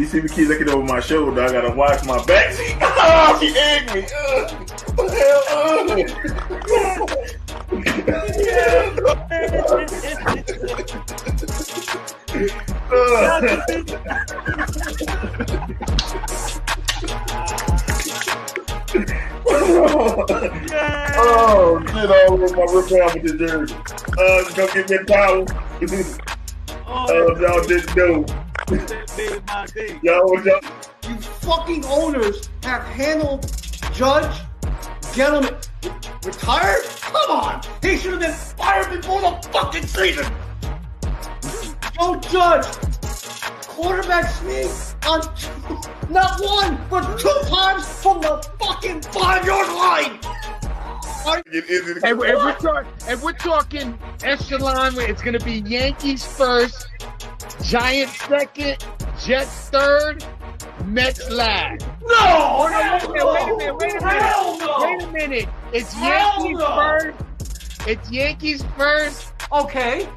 see me keep looking over my shoulder. I gotta watch my back. Oh, she egged me. What the hell? Oh, shit all over my Rip Hamilton jersey. Go get that towel. Y'all didn't know. Y'all. You fucking owners have handled Judge, gentlemen, retired? Come on! He should have been fired before the fucking season! Joe Judge, quarterback sneak on not one, but 2 times from the fucking 5-yard line! And we're talking echelon. It's going to be Yankees first, Giants second, Jets third, Mets last. No! Wait a minute. It's Yankees first. It's Yankees first. Okay.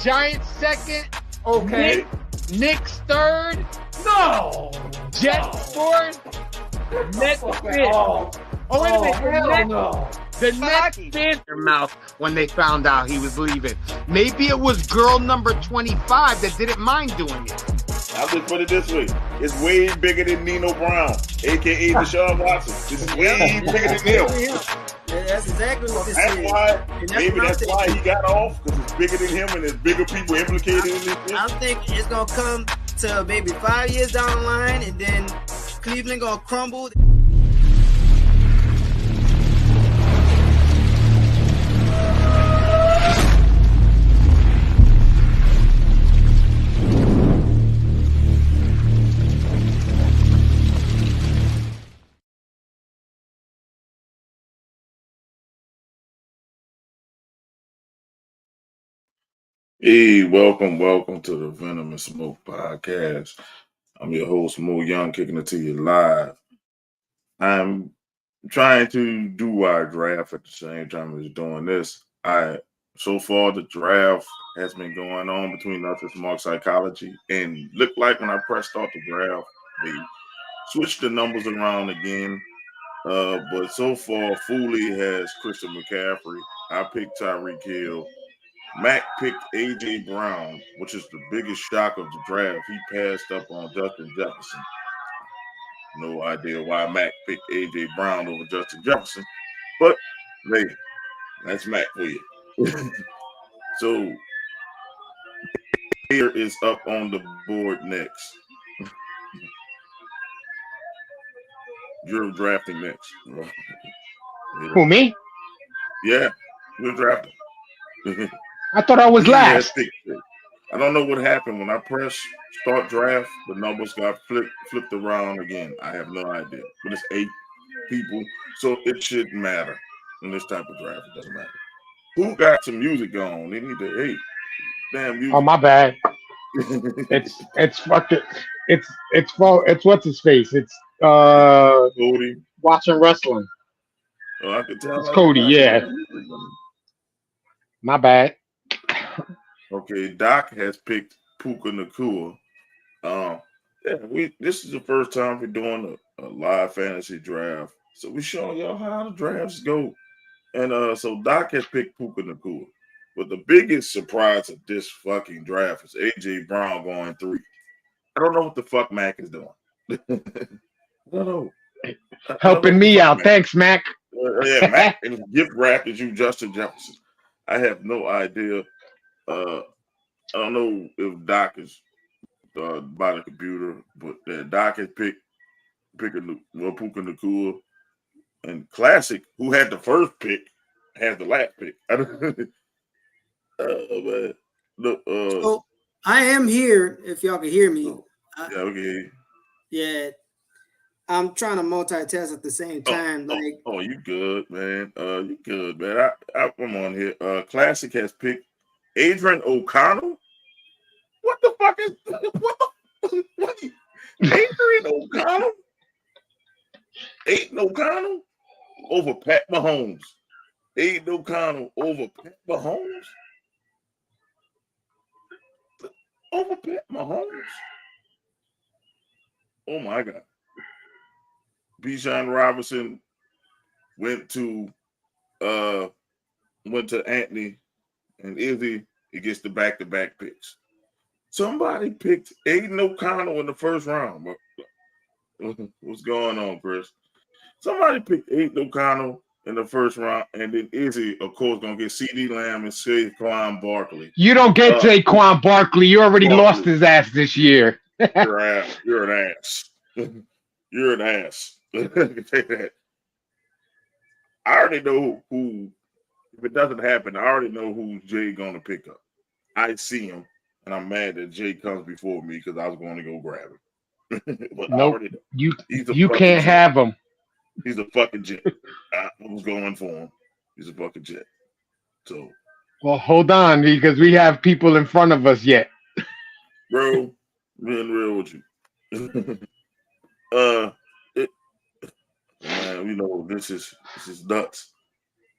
Giants second. Okay. Knicks third. No! Jets fourth. Mets fifth. Oh, wait a minute. The Nets bit their mouth when they found out he was leaving. Maybe it was girl number 25 that didn't mind doing it. I'll just put it this way. It's way bigger than Nino Brown, a.k.a. Deshaun Watson. This is way bigger than him. Yeah, that's exactly what this is. That's why he got off, because it's bigger than him and there's bigger people implicated in this. I think it's going to come to maybe 5 years down the line, and then Cleveland going to crumble. Hey, welcome to the Venom and Smoke podcast. I'm your host, Mo Young, kicking it to you live. I'm trying to do our draft at the same time as doing this. So far, the draft has been going on between us and Smart Psychology, and looked like when I pressed start the draft, they switched the numbers around again. But so far, Fooley has Christian McCaffrey. I picked Tyreek Hill. Mac picked A.J. Brown, which is the biggest shock of the draft. He passed up on Justin Jefferson. No idea why Mac picked A.J. Brown over Justin Jefferson, but hey, that's Mac for you. So here is up on the board next. You're drafting next. Who, me? Yeah, you're drafting. I thought I was last. I don't know what happened when I pressed start draft. The numbers got flipped around again. I have no idea. But it's 8 people, so it shouldn't matter in this type of draft. It doesn't matter. Who got some music on? They need to damn music. Oh, my bad. It's fucking it's what's his face? It's Cody watching wrestling. Oh, I could tell. It's Cody. Yeah. My bad. Okay, Doc has picked Puka Nacua. This is the first time we're doing a live fantasy draft, so we're showing y'all how the drafts go. And so Doc has picked Puka Nacua, but the biggest surprise of this fucking draft is A.J. Brown going 3. I don't know what the fuck Mac is doing. I don't know. Helping me out, Mac. Thanks, Mac. Yeah, Mac and gift wrapped as you, Justin Jefferson. I have no idea. I don't know if Doc is by the computer, but Doc has picked Puka Nacua, and Classic, who had the first pick, has the last pick. Man. Look, so I am here. If y'all can hear me, yeah, okay. Yeah, I'm trying to multitask at the same time. You good, man? You good, man? I'm on here. Classic has picked Adrian O'Connell. What the fuck is what? Adrian O'Connell? Aiden O'Connell over Pat Mahomes. Aiden O'Connell over Pat Mahomes. Over Pat Mahomes. Oh my God. Bijan Robinson went to Anthony and Izzy. It gets the back-to-back picks. Somebody picked Aiden O'Connell in the first round. What's going on, Chris? Somebody picked Aiden O'Connell in the first round, and then Izzy, of course, gonna get CeeDee Lamb and Saquon Barkley. You don't get Saquon Barkley. You already lost his ass this year. You're an ass. You're an ass. You're an ass. I can say that. I already know who. If it doesn't happen, I already know who Jay gonna pick up. I see him, and I'm mad that Jay comes before me because I was going to go grab him. But nope, I already know. You can't have him. He's a fucking jet. I was going for him. He's a fucking jet. So, well, hold on, because we have people in front of us yet. Bro, being real with you. Man, you know, this is nuts.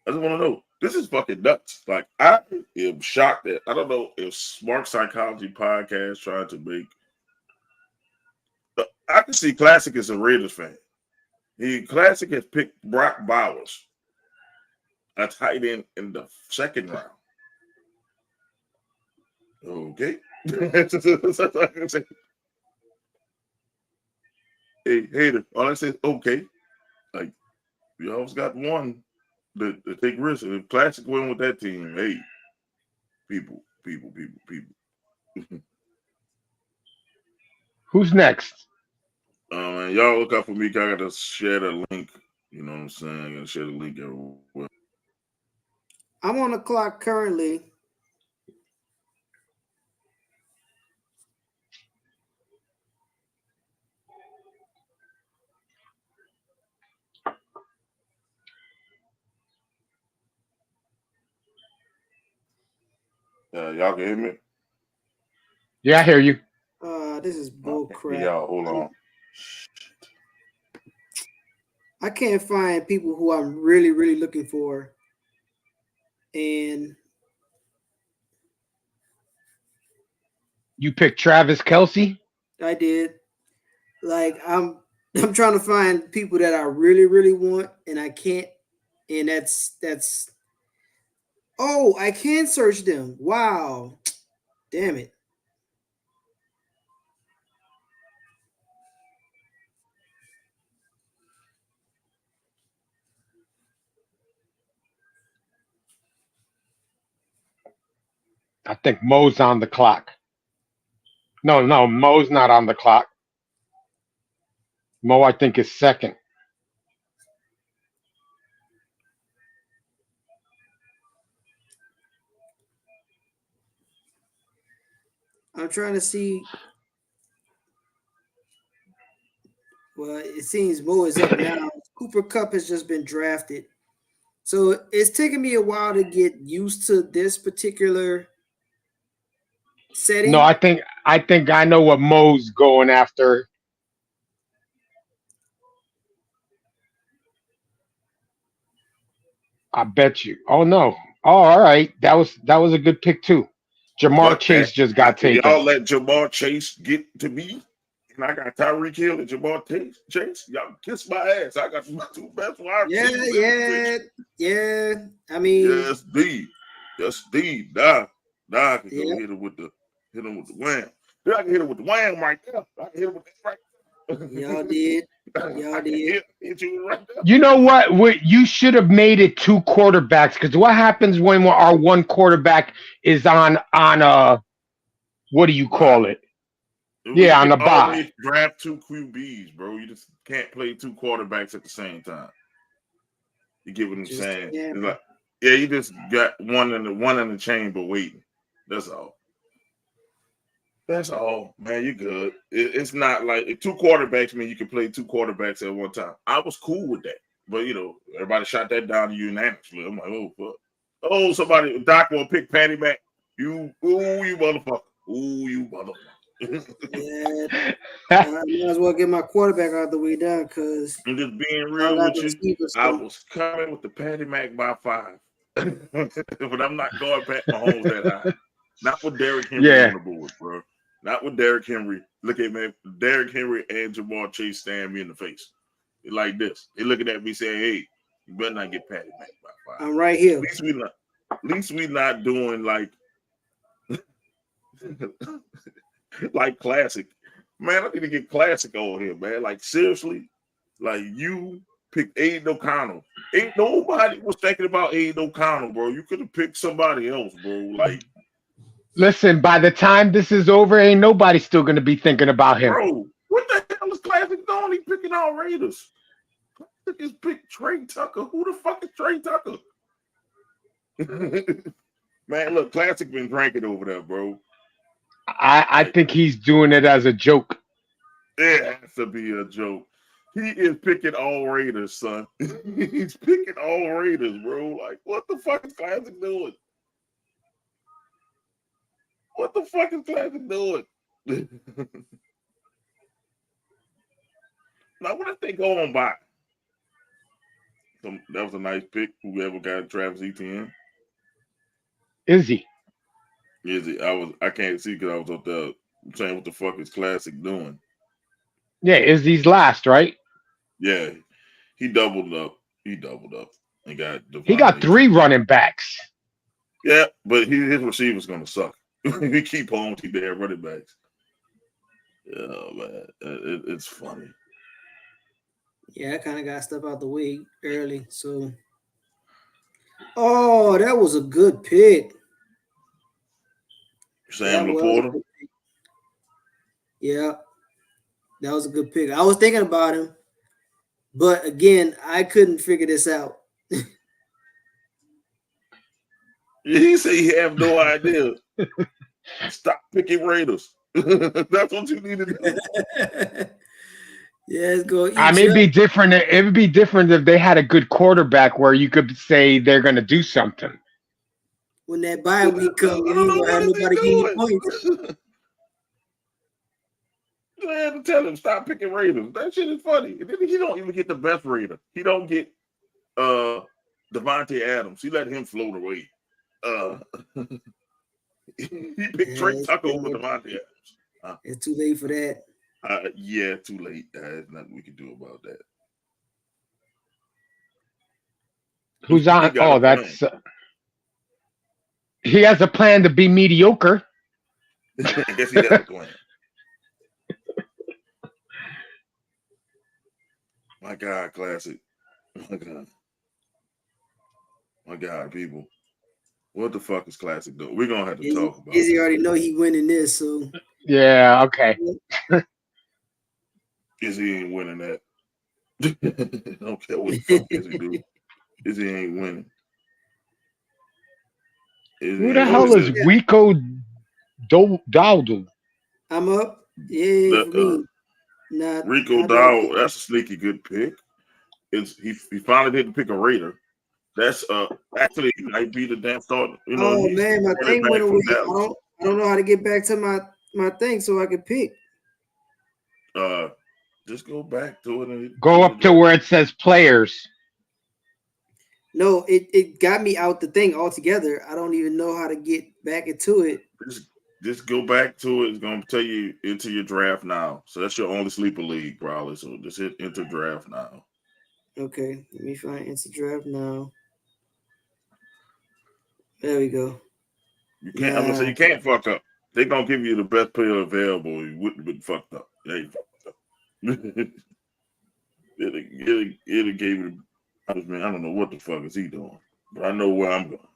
I just want to know. This is fucking nuts. Like, I am shocked that I don't know if Smart Psychology Podcast trying to make. I can see Classic as a Raiders fan. Classic has picked Brock Bowers, a tight end in the second round. Okay. Hey, hater. All I say is okay. Like, you always got one to take risks. If Classic win with that team, hey, people. Who's next? Y'all look out for me. I got to share the link. You know what I'm saying? I got to share the link everywhere. I'm on the clock currently. Y'all can hear me? Yeah, I hear you. This is bull crap. Y'all, hold on. I can't find people who I'm really, really looking for. And you picked Travis Kelce? I did. Like, I'm trying to find people that I really, really want, and I can't. And that's oh, I can search them. Wow. Damn it. I think Mo's on the clock. No, Mo's not on the clock. Mo, I think, is second. I'm trying to see. Well, it seems Mo is up now. Cooper Kupp has just been drafted. So it's taken me a while to get used to this particular setting. No, I think I know what Mo's going after. I bet you. Oh no. Oh, all right. That was a good pick too. Jamar Chase just got taken. Y'all let Jamar Chase get to me, and I got Tyreek Hill and Jamar Chase. Y'all kiss my ass. I got my two best wide receivers. Yeah. I mean, yes, D. Nah, I can go hit him with the wham. Then I can hit him with the wham right there. I can hit him with that right there. Y'all did. Hit you right there. You know what? You should have made it two quarterbacks, because what happens when our one quarterback is on what do you call it? Yeah, on the bye. Draft two QBs, bro. You just can't play two quarterbacks at the same time. You get what I'm saying? Yeah. It's like, yeah, you just got one in the chamber waiting. That's all. That's all, man. You good. It's not like two quarterbacks mean you can play two quarterbacks at one time. I was cool with that, but you know, everybody shot that down unanimously. I'm like, oh fuck. Oh, somebody Doc will pick Patty Mac. You motherfucker. You motherfucker. Yeah, I might as well get my quarterback out the way down, because I'm just being real with you. I was coming with the Patty Mac by 5, but I'm not going Pat Mahomes that high. Not with Derrick Henry on the board, bro. Not with Derrick Henry. Look at me. Derrick Henry and Jamar Chase staring me in the face. They're like this. They're looking at me saying, hey, you better not get patted back by 5. I'm right here. At least we not doing like like classic. Man, I need to get classic over here, man. Like seriously, like you picked Aiden O'Connell. Ain't nobody was thinking about Aiden O'Connell, bro. You could have picked somebody else, bro. Like, listen, by the time this is over, ain't nobody still gonna be thinking about him. bro, what the hell is Classic doing? He picking all Raiders. Classic is pick Trey Tucker. Who the fuck is Trey Tucker? Man, look, Classic been drinking over there, bro. I think he's doing it as a joke. It has to be a joke. He is picking all Raiders, son. He's picking all Raiders, bro. Like, what the fuck is Classic doing? What the fuck is Classic doing? Now, what if they go on by? That was a nice pick. Whoever got Travis Etienne. Is he? Is it? I can't see because I was up there saying what the fuck is Classic doing. Yeah, Izzy's last, right? Yeah, he doubled up. He doubled up and got. He got 3 running backs. Yeah, but his receiver's gonna suck. We keep home to their running backs. Yeah, man, it's funny. Yeah, I kind of got stuff out the way early. So, oh, that was a good pick. Sam Laporta. Yeah, that was a good pick. I was thinking about him, but again, I couldn't figure this out. He said he have no idea. Stop picking Raiders. That's what you need to do. Yeah, let's go. I mean, it'd be different. It would be different if they had a good quarterback where you could say they're going to do something. When that bye week comes, you ain't gonna have nobody give you points. I had to tell him stop picking Raiders. That shit is funny. And then he don't even get the best Raider. He don't get Devontae Adams. He let him float away. He picked Trey Tucker over Devontae Adams. It's too late for that. Yeah, too late. There's nothing we can do about that. Who's on? Oh, that's. He has a plan to be mediocre. I guess he has a plan. My God, Classic. My God. My God, people. What the fuck is Classic doing? We're going to have to talk about it. Izzy already know he winning this, so. Yeah, okay. Izzy ain't winning that. I don't care what the fuck Izzy do. Izzy ain't winning. Who the hell is Rico Dowdle? I'm up. Yeah, for me. Rico Dowdle, that's a sneaky good pick. He finally didn't pick a Raider. That's actually he might be the damn start. You know, oh man, my thing went away. I don't know how to get back to my thing so I can pick. Just go back to it and go up to where it says players. No, it got me out the thing altogether. I don't even know how to get back into it. Just go back to it. It's gonna tell you into your draft now. So that's your only sleeper league, probably. So just hit enter draft now. Okay, let me find enter draft now. There we go. You can't. I'm gonna say you can't fuck up. They're gonna give you the best player available. You wouldn't have been fucked up. Yeah, you fucked up. It gave you. I don't know what the fuck is he doing, but I know where I'm going.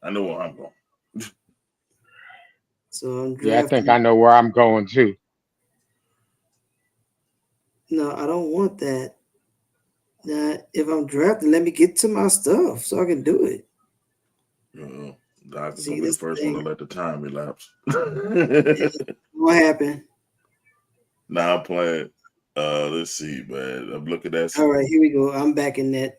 I know where I'm going. So I'm drafting. Yeah, I think I know where I'm going too. No, I don't want that. Now, if I'm drafting, let me get to my stuff so I can do it. Doc's gonna be the first one to let the time elapse. What happened? Now I'm playing. Let's see, man. I'm looking at. All right, here we go. I'm back in that.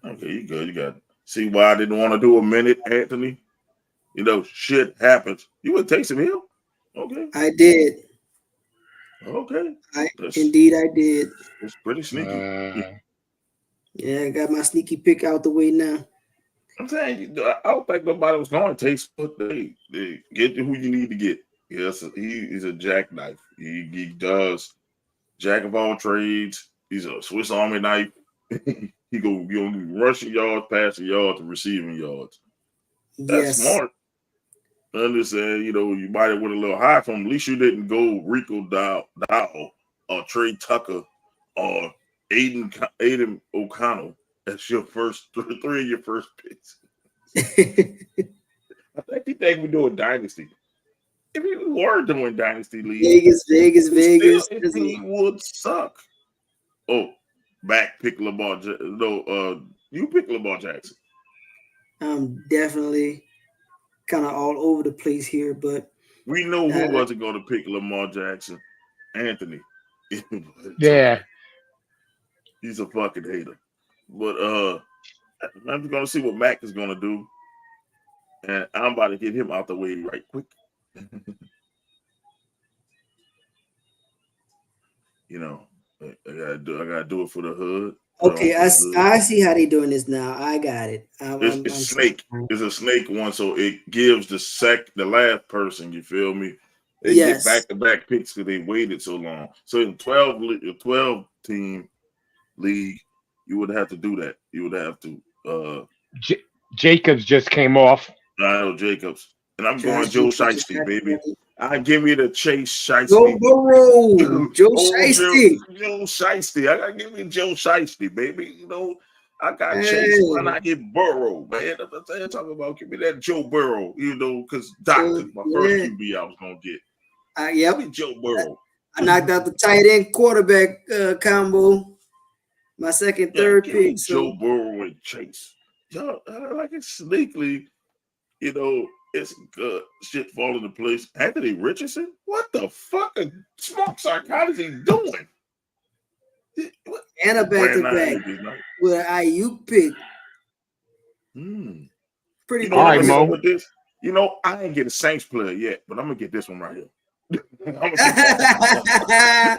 Okay, you good. You got. See why I didn't want to do a minute, Anthony? You know, shit happens. You would take some Hill? Okay. I did. Okay. Indeed, I did. It's pretty sneaky. Yeah, I got my sneaky pick out the way now. I'm saying I don't think nobody was going to take split. They get you who you need to get. Yes, he's a jackknife. He does jack of all trades. He's a Swiss Army knife. he go rushing yards, passing yards, and receiving yards. That's Yes. smart. I understand, you might have went a little high from him. At least you didn't go Rico Dow or Trey Tucker or Aiden O'Connell. That's your first three of your first picks. I think we're doing dynasty. If we were doing dynasty league, Vegas. It would suck. Oh, back pick Lamar. You pick Lamar Jackson. I'm definitely kind of all over the place here, but we know who wasn't going to pick Lamar Jackson. Anthony. Yeah. He's a fucking hater. But I'm going to see what Mac is going to do. And I'm about to get him out the way right quick. I gotta do it for the hood. Okay, I see how they're doing this now. I got it. It's snake. It's a snake one, so it gives the last person. You feel me? They get back-to-back picks because they waited so long. So in 12 team league, you would have to do that. You would have to. Jacobs just came off. I know Jacobs, and I'm going Joe Shiesty, baby. Give me the Chase Shiesty. Joe Burrow. Joe Shiesty. Joe Shiesty. I gotta give me Joe Shiesty, baby. I got Chase. Why not get Burrow, man? I'm talking about give me that Joe Burrow, because Doc took my first QB I was gonna get. Yep. Joe Burrow. I knocked out the tight end quarterback combo. My second, third pick. Joe Burrow and Chase. Y'all, like it's sneakily, it's good shit falling into place. Anthony Richardson? What the fuck? Smoke psychology doing? And a back-to-back with an Ayuk pick. Pretty good. All right, Mo. With this? I ain't get a Saints player yet, but I'm gonna get this one right here. I'm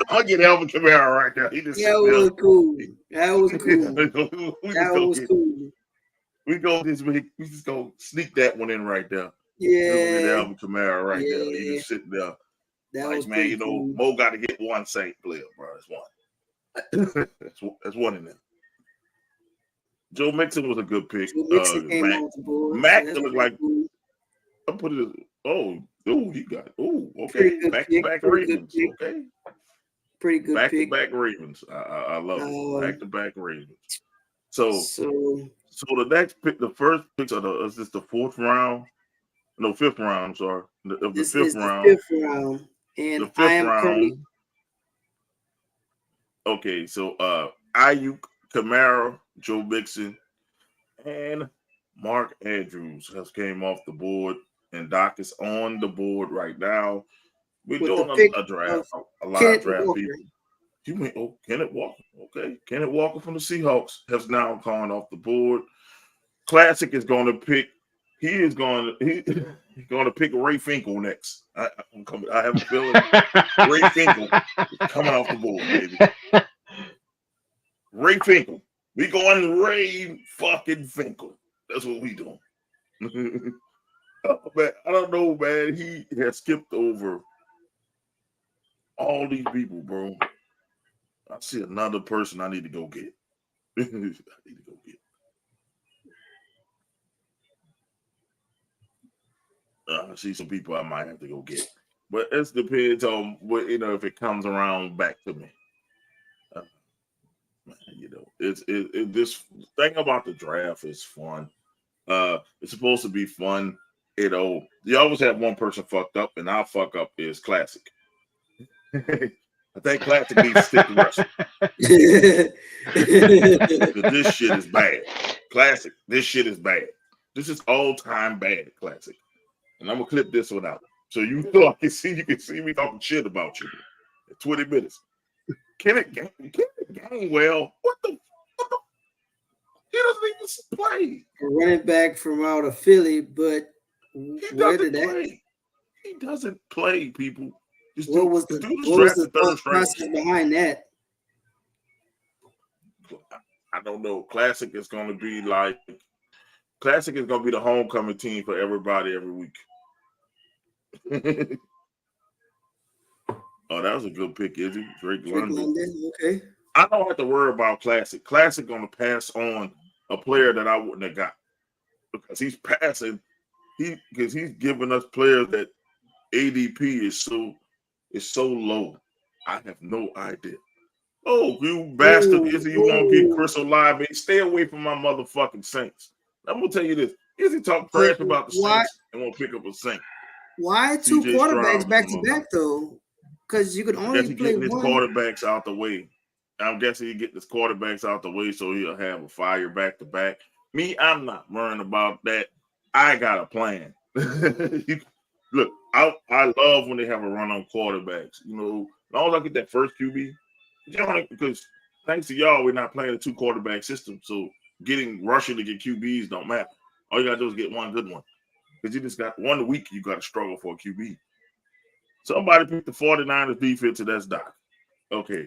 gonna get Alvin Kamara right there. That was cool. That was cool. We go this week. We just go sneak that one in right there. Yeah. Get Alvin Kamara right there. He just sitting there. That like, was man, cool. Mo got to get one Saint player, bro. That's one. that's one in there. Joe Mixon was a good pick. Mac looked like I put it. He got okay. Back-to-back Ravens. Okay. Pretty good back-to-back Ravens. I love it. Back-to-back Ravens. So the next pick, the first picks is this the fourth round? No, fifth round. I'm sorry. This is the fifth round. And the fifth round. Okay, so Ayuk, Kamara, Joe Mixon, and Mark Andrews has came off the board, and Doc is on the board right now. We're doing a draft, a lot of draft people. You mean Kenneth Walker? Okay, Kenneth Walker from the Seahawks has now gone off the board. Classic is going to pick. He's going to pick Ray Finkel next. I have a feeling Ray Finkel is coming off the board, baby. Ray Finkel. We going Ray fucking Finkel. That's what we doing. Oh, man, I don't know, man. He has skipped over all these people, bro. I see another person I need to go get. I see some people I might have to go get. But it depends on what, if it comes around back to me. This thing about the draft is fun. It's supposed to be fun. You always have one person fucked up, and our fuck up is Classic. I think Classic needs to stick to wrestling. This shit is bad. Classic, this shit is bad. This is all-time bad, Classic. And I'm gonna clip this one out. So you can see me talking shit about you in 20 minutes. Kenneth Gainwell, what the he doesn't even play. Running back from out of Philly, but where did that? He doesn't play, people. What was the process behind that? I don't know. Classic is going to be like Classic is gonna be the homecoming team for everybody every week. Oh, that was a good pick, Izzy. Drake London. Okay. I don't have to worry about Classic. Classic gonna pass on a player that I wouldn't have got because he's passing. Because he's giving us players that ADP is so low. I have no idea. Oh, you bastard, Izzy, you want to get Chris Olave? Stay away from my motherfucking Saints. I'm gonna tell you this: Izzy talk trash about the Saints and won't pick up a Saint. Why two quarterbacks back to back though? Because you could only play one. His quarterbacks out the way. I'm guessing he get his quarterbacks out the way so he'll have a fire back to back. Me, I'm not worrying about that. I got a plan. Look, I love when they have a run on quarterbacks. You know, as long as I get that first QB, because thanks to y'all, we're not playing a 2 quarterback system. So getting rushing to get QBs don't matter. All you gotta do is get one good one. Because you just got 1 week, you got to struggle for a QB. Somebody picked the 49ers defense, and that's Doc. Okay.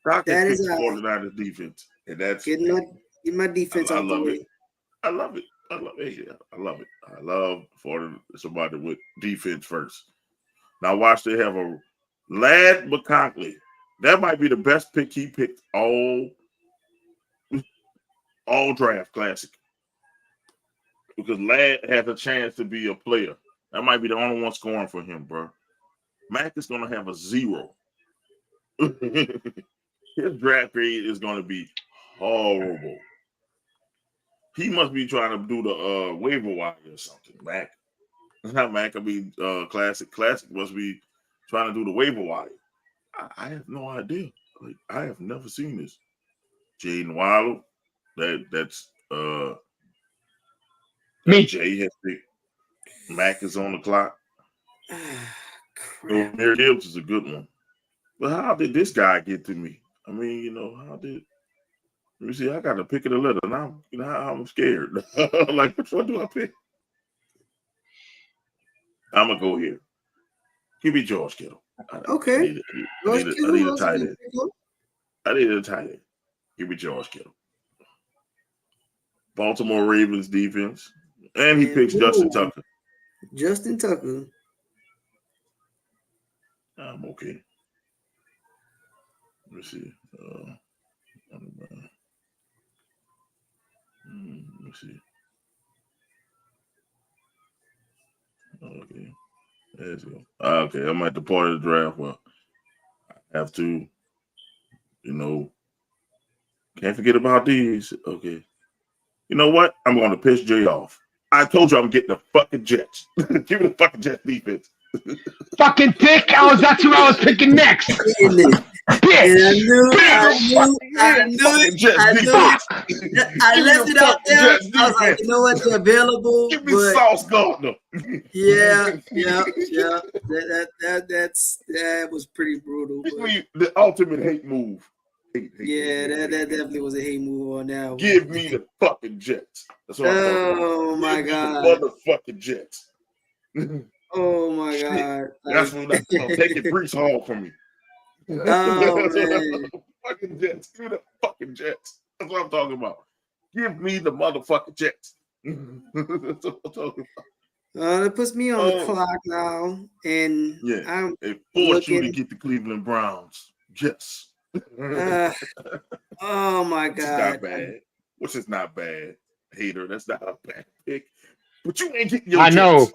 Doc that is the 49ers defense. And that's get my defense out the way. I love it. I love it. Yeah, I love it. I love somebody with defense first. Now watch, they have a Lad McConkley. That might be the best pick he picked all draft classic. Because Lad has a chance to be a player. That might be the only one scoring for him, bro. Mac is going to have a 0. His draft grade is going to be horrible. He must be trying to do the waiver wire or something. Mac. Not Mac. I mean, Classic. Classic must be trying to do the waiver wire. I have no idea. Like, I have never seen this. Jaden Waddle. That's me. Jay has picked. Mac is on the clock. Crap. Mary Gibbs is a good one. But how did this guy get to me? I mean, you know, how did? Let me see. I got to pick it a little. Now, you know, I'm scared. Like, which one do I pick? I'm gonna go here. Give me George Kittle. Okay. I need a tight end. I need a tight end. Give me George Kittle. Baltimore Ravens defense, and he picks Justin Tucker. Justin Tucker. I'm okay. Let me see. Let me see. Okay. There you go. Okay, I'm at the part of the draft where I have to, you know, can't forget about these. Okay. You know what? I'm going to piss Jay off. I told you I'm getting the fucking Jets. Give me the fucking Jets defense. Fucking pick. That's who I was picking next. And I knew it. I left it out there. I was like, you know what? They're available. Give me Sauce Gardner. Yeah. That was pretty brutal. The ultimate hate move. That definitely was a hate move on that one. Give me the fucking Jets. That's what I'm talking about. Oh my God. The motherfucking Jets. Oh my God. That's what I'm taking Brees Hall from me. Oh man. Fucking Jets. Give me the fucking Jets. That's what I'm talking about. Give me the motherfucking Jets. That's what I'm talking about. That puts me on the clock now, and it forced you to get the Cleveland Browns. Yes. Oh my God. Which is not bad. Hater, that's not a bad pick. But you ain't getting your I know.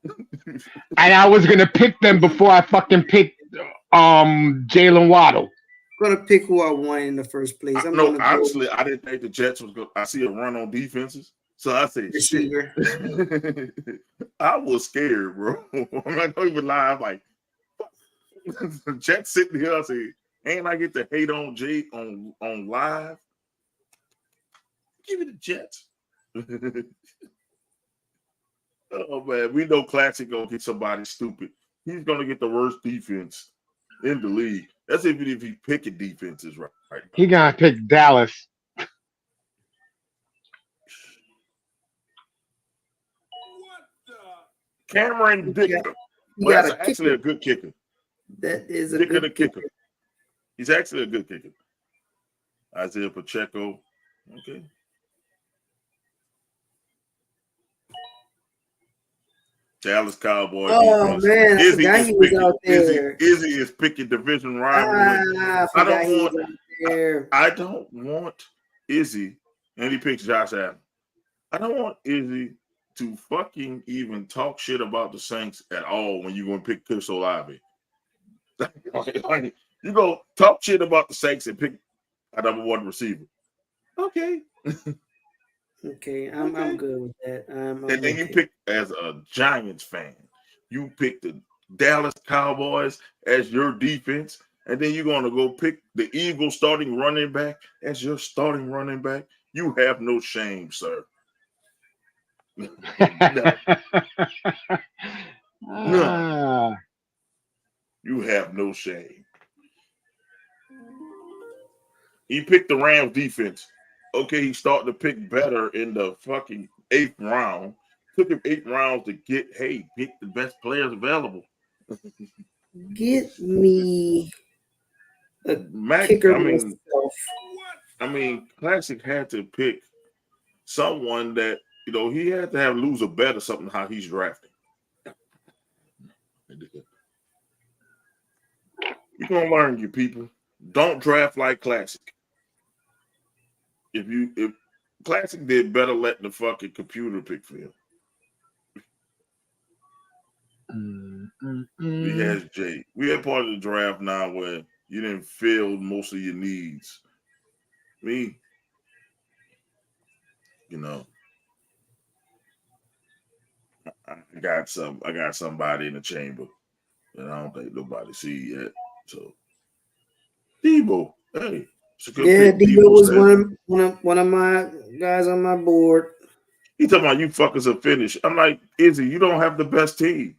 Jets. And I was gonna pick them before I fucking picked Jalen Waddle. I'm gonna pick who I want in the first place. Honestly, I didn't think the Jets was going. I see a run on defenses, so I said, receiver. I was scared, bro. I'm not gonna even lie. I'm like, the Jets sitting here. I say, ain't I get to hate on Jay on live? Give me the Jets. Oh man, we know Classic gonna get somebody stupid. He's gonna get the worst defense in the league. That's even if he picking defenses right. He gonna pick Dallas. Cameron Dicker. That's actually a good kicker. That is a good kicker. He's actually a good kicker. Isaiah Pacheco. Okay. Dallas Cowboy Oh defense. man, I Izzy forgot is he was picking. out there. Izzy is picking division rivalry. I I forgot don't he want. was out there. I don't want Izzy, and he picks Josh Allen. I don't want Izzy to fucking even talk shit about the Saints at all when you're going to pick Chris Olave. Like, you go talk shit about the Saints and pick a number one receiver. Okay. Okay, I'm good with that. I'm And then you okay. pick, as a Giants fan, you pick the Dallas Cowboys as your defense, and then you're going to go pick the Eagles starting running back as your starting running back. You have no shame, sir. No. No. You have no shame. He picked the Rams defense. Okay, he started to pick better in the fucking 8th round. Took him 8 rounds to get, hey, pick the best players available. Get me a Mac, kicker I mean, myself. Classic had to pick someone that, he had to have lose a bet or something how he's drafting. You're gonna learn, you people. Don't draft like Classic. If Classic did better, let the fucking computer pick for him. He has Jay. We are part of the draft now where you didn't fill most of your needs. Me, I got somebody in the chamber that I don't think nobody see yet. So Debo, hey, it's a good pick. Debo was said. one of my guys on my board. He talking about you fuckers are finished. I'm like, Izzy, you don't have the best team.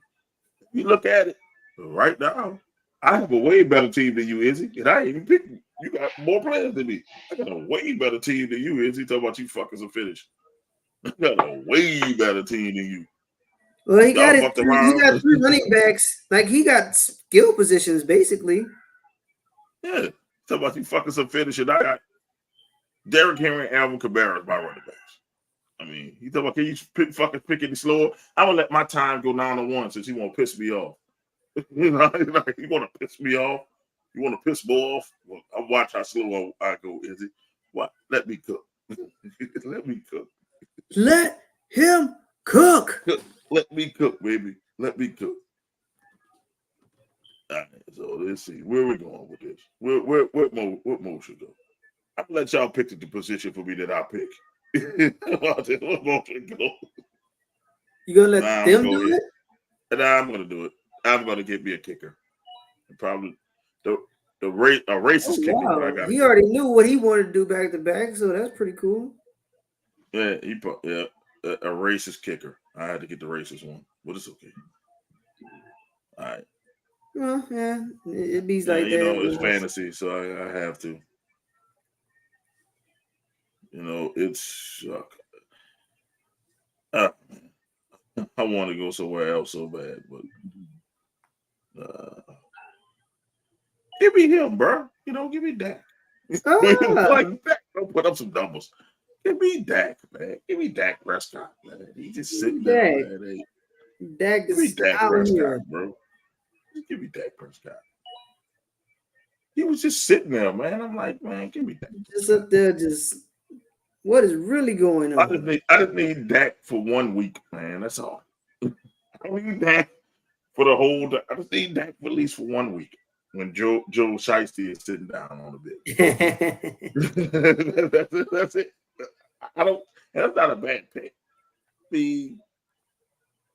You look at it right now. I have a way better team than you, Izzy, and I ain't even picked you. You got more players than me. I got a way better team than you, Izzy. Talking about you fuckers are finished. I got a way better team than you. Well, he got 3 3 running backs. Like, he got skill positions basically. Yeah, talking about you fuckers are finished, and I got Derrick Henry and Alvin Kamara as my running backs. I mean, he talking about, can you fucking pick any slower? I'm gonna let my time go down to 1 since he want to piss me off. You want to piss me off? You want to piss me off? Well, I watch how slow I go, Izzy. What? Let me cook. Let me cook. Let him cook. Let me cook, baby. Let me cook. All right, so let's see. Where are we going with this? What Mo should go? I'm gonna let y'all pick the position for me that I pick. What Mo should go? You gonna let them do it? And I'm gonna do it. I'm gonna get me a kicker. Probably a racist kicker. Wow. But I got. He already knew what he wanted to do back to back, so that's pretty cool. Yeah, a racist kicker. I had to get the racist one, but it's okay. All right. Well, yeah, it be like that. It's fantasy, so I have to. It's. I want to go somewhere else so bad, but give me him, bro. Give me Dak. Like Dak. Don't put up some numbers. Give me Dak, man. Give me Dak Prescott, man. He just sitting there, man. Dak give me Dak Prescott, here, bro. Just give me Dak Prescott. He was just sitting there, man. I'm like, man, give me Dak. Just up there, what is really going on? I just need Dak for 1 week, man. That's all. I don't need Dak for the whole. I just need Dak for at least for 1 week when Joe Shiesty is sitting down on the bed. That's it. I don't. That's not a bad pick. The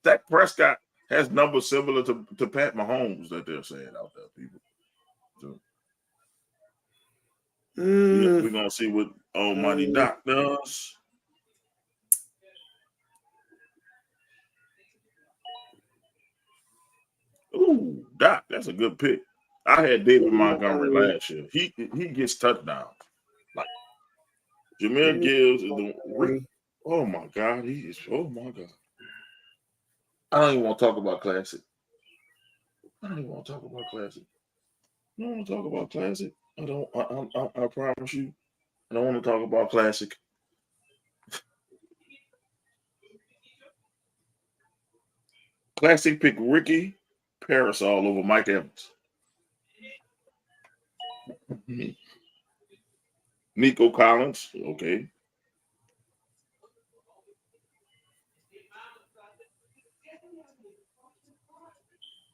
Dak Prescott has numbers similar to Pat Mahomes that they're saying out there, people. So, we're gonna see what Almighty Doc does. Ooh, Doc, that's a good pick. I had David Montgomery last year. He gets touchdowns. Like Jameer Gibbs is the. Oh my God, he is. Oh my God. I don't even want to talk about Classic. I don't want to talk about Classic. I don't. I promise you. I don't want to talk about Classic. Classic pick Ricky Parasol over Mike Evans. Nico Collins, okay.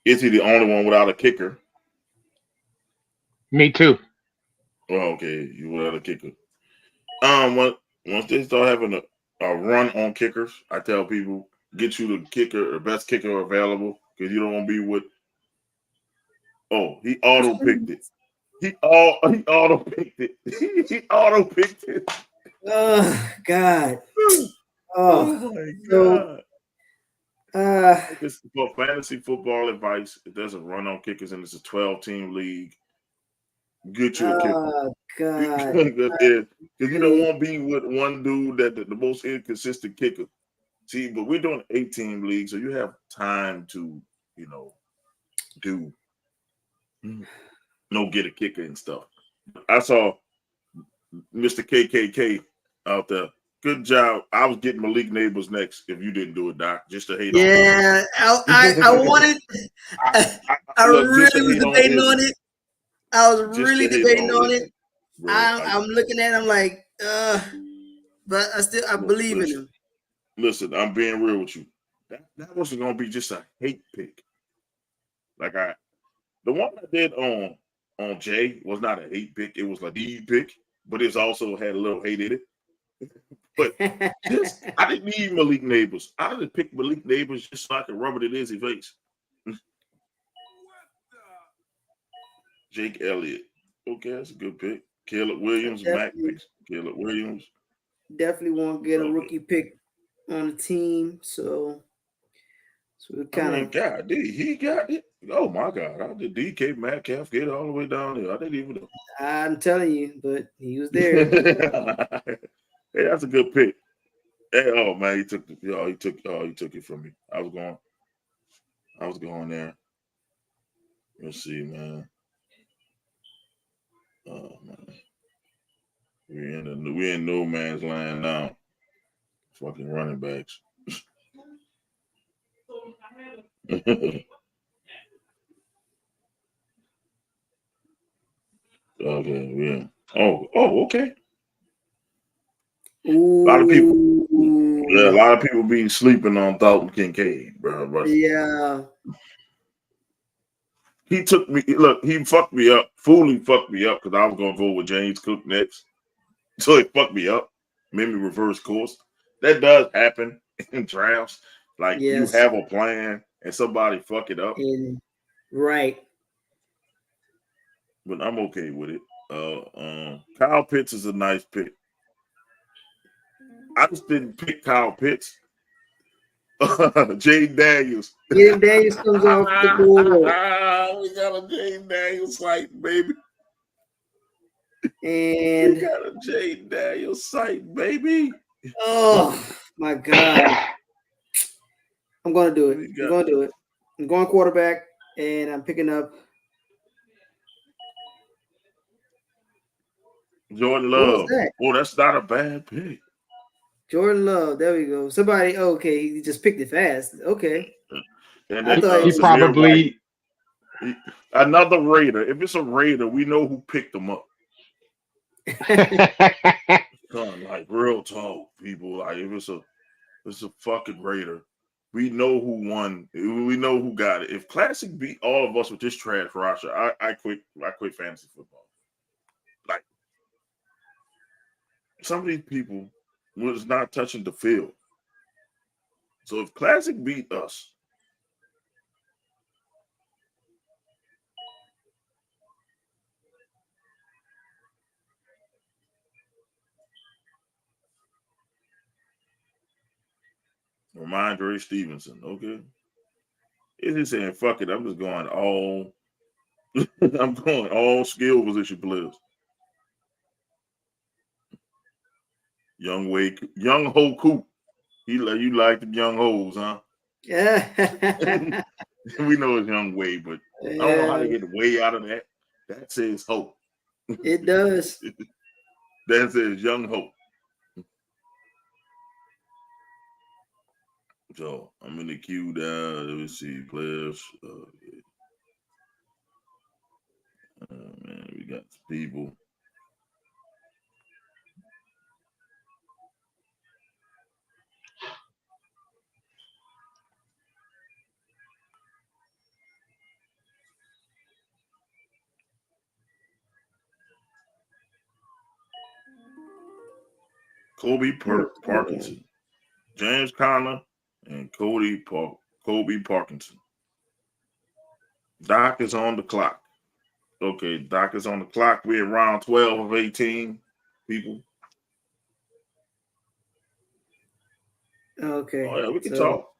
Is he the only one without a kicker? Me too. Oh, okay, you without a kicker. Once they start having a run on kickers, I tell people get you the kicker, the best kicker available, because you don't want to be with. Oh, he auto picked it. He auto picked it. He auto picked it. Oh God. Oh my So, God. It's for fantasy football advice. If there's a run on kickers and it's a 12-team league, get you a kicker. oh God. Because you don't want to be with one dude that the most inconsistent kicker. See, but we're doing 8-team league, so you have time to, do get a kicker and stuff. I saw Mr. KKK out there. Good job. I was getting Malik Neighbors next if you didn't do it, Doc, just to hate on him. Yeah, I wanted. I really was debating on it. I was really debating on it. I'm looking at him like, but I believe in him. Listen, I'm being real with you. That wasn't gonna be just a hate pick. Like the one I did on Jay was not a hate pick. It was a D pick, but it's also had a little hate in it. But I didn't need Malik Neighbors. I just picked Malik Neighbors just so I could rub it in his face. Jake Elliott. Okay, that's a good pick. Caleb Williams, Mac picks. Caleb Williams. Definitely want to get a rookie pick on the team. So we kind of. God, he got it. Oh my God! How did DK Metcalf get all the way down there? I didn't even know. I'm telling you, but he was there. Hey, that's a good pick. Hey, oh man, he took it from me. I was going there. Let's see, man. Oh man, we in no man's land now. Fucking running backs. Okay, yeah. Oh, okay. Ooh. A lot of people be sleeping on Dalton Kincaid, bro. But yeah. He took me. Look, he fucked me up. Fully fucked me up because I was gonna go with James Cook next. So he fucked me up. Made me reverse course. That does happen in drafts. Like you have a plan and somebody fuck it up. Right. But I'm okay with it. Kyle Pitts is a nice pick. I just didn't pick Kyle Pitts. Jay Daniels. Jay Daniels comes off the board. We got a Jay Daniels site, baby. And we got a Jay Daniels site, baby. Oh my God. I'm gonna do it. I'm gonna do it. I'm going quarterback, and I'm picking up Jordan Love. Oh, that's not a bad pick. Jordan Love. There we go. Somebody. Okay, he just picked it fast. Okay. And I thought he probably another Raider. If it's a Raider, we know who picked them up. Like real talk, people. Like if it's a fucking Raider, we know who won. We know who got it. If Classic beat all of us with this trash roster, I quit fantasy football. Like some of these people was not touching the field. So if Classic beat us, Ramondre Stevenson, okay. Is he saying fuck it? I'm just going all I'm going all skill position players. Young Ho Coop. You like the young hoes, huh? Yeah. We know it's Young Way, but I don't know how to get way out of that. That says hope. It does. That says young hope. So I'm in the queue down. Let me see players. Man, we got people. Kobe Parkinson, James Conner, and Kobe Parkinson. Doc is on the clock. Okay, Doc is on the clock. We're around 12 of 18 people. Okay. Oh, yeah, we can talk.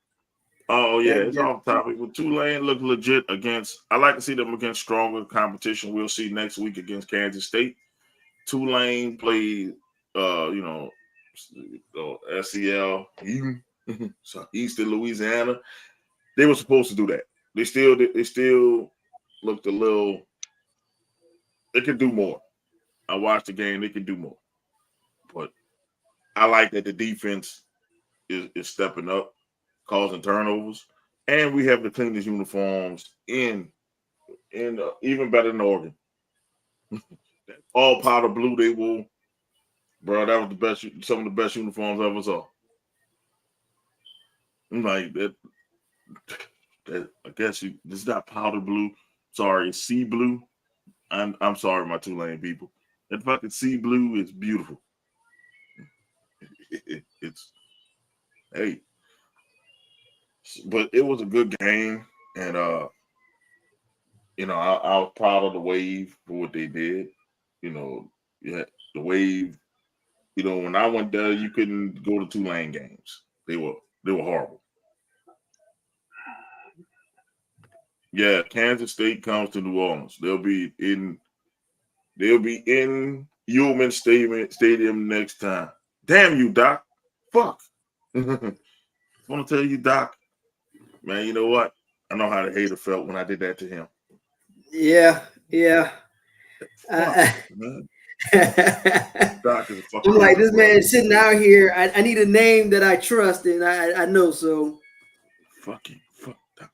Oh, yeah, it's off topic. With Tulane look legit against, I like to see them against stronger competition. We'll see next week against Kansas State. Tulane played, SEL, so Eastern Louisiana. They were supposed to do that. They still looked a little. They could do more. I watched the game. They could do more, but I like that the defense is stepping up, causing turnovers, and we have the cleanest uniforms in even better than Oregon. All powder blue. They will, bro. That was the best. Some of the best uniforms I ever saw. I'm like that. I guess it's not powder blue. Sorry, it's sea blue. I'm sorry, my Tulane people. That fucking sea blue is beautiful. It's hey, but it was a good game, and I was proud of the Wave for what they did. Yeah, the Wave. When I went there, you couldn't go to Tulane games. They were horrible. Yeah, Kansas State comes to New Orleans. They'll be in Ullman Stadium next time. Damn you, Doc. Fuck. I want to tell you, Doc, man, you know what? I know how the hater felt when I did that to him. Yeah. Fuck, man. Doc is a fucking. I'm like, this man is sitting out here. I need a name that I trust, and I know so. Fuck Doc.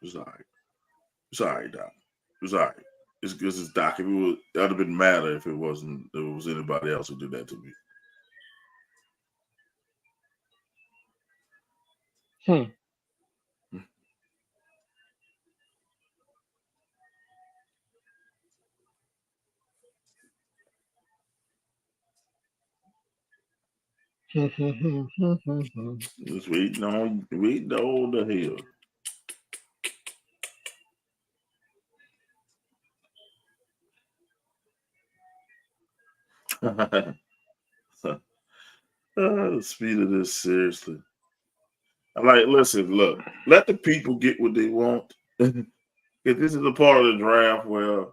It's all right. It's all right, Doc. It's all right. It's because it's Doc. That'd have been madder if it was anybody else who did that to me. Just waiting on the hell. The speed of this, seriously. I'm like, listen, look, let the people get what they want. Because this is a part of the draft where,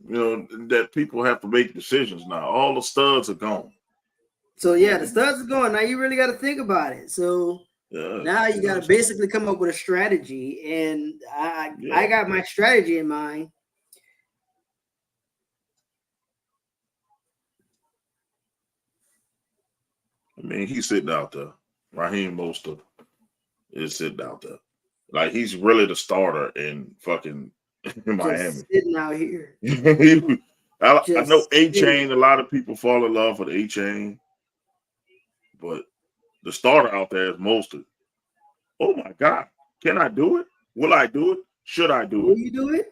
that people have to make decisions now. All the studs are gone. So, yeah, the studs are gone. Now you really got to think about it. So, now you got to basically come up with a strategy. And I got my strategy in mind. I mean, he's sitting out there. Raheem Mostert is sitting out there. Like, he's really the starter in fucking Miami. Sitting out here. I know A-Chain, a lot of people fall in love with A-Chain, but the starter out there is Mostert. Oh, my God. Can I do it? Will I do it? Should I do it? Will you do it?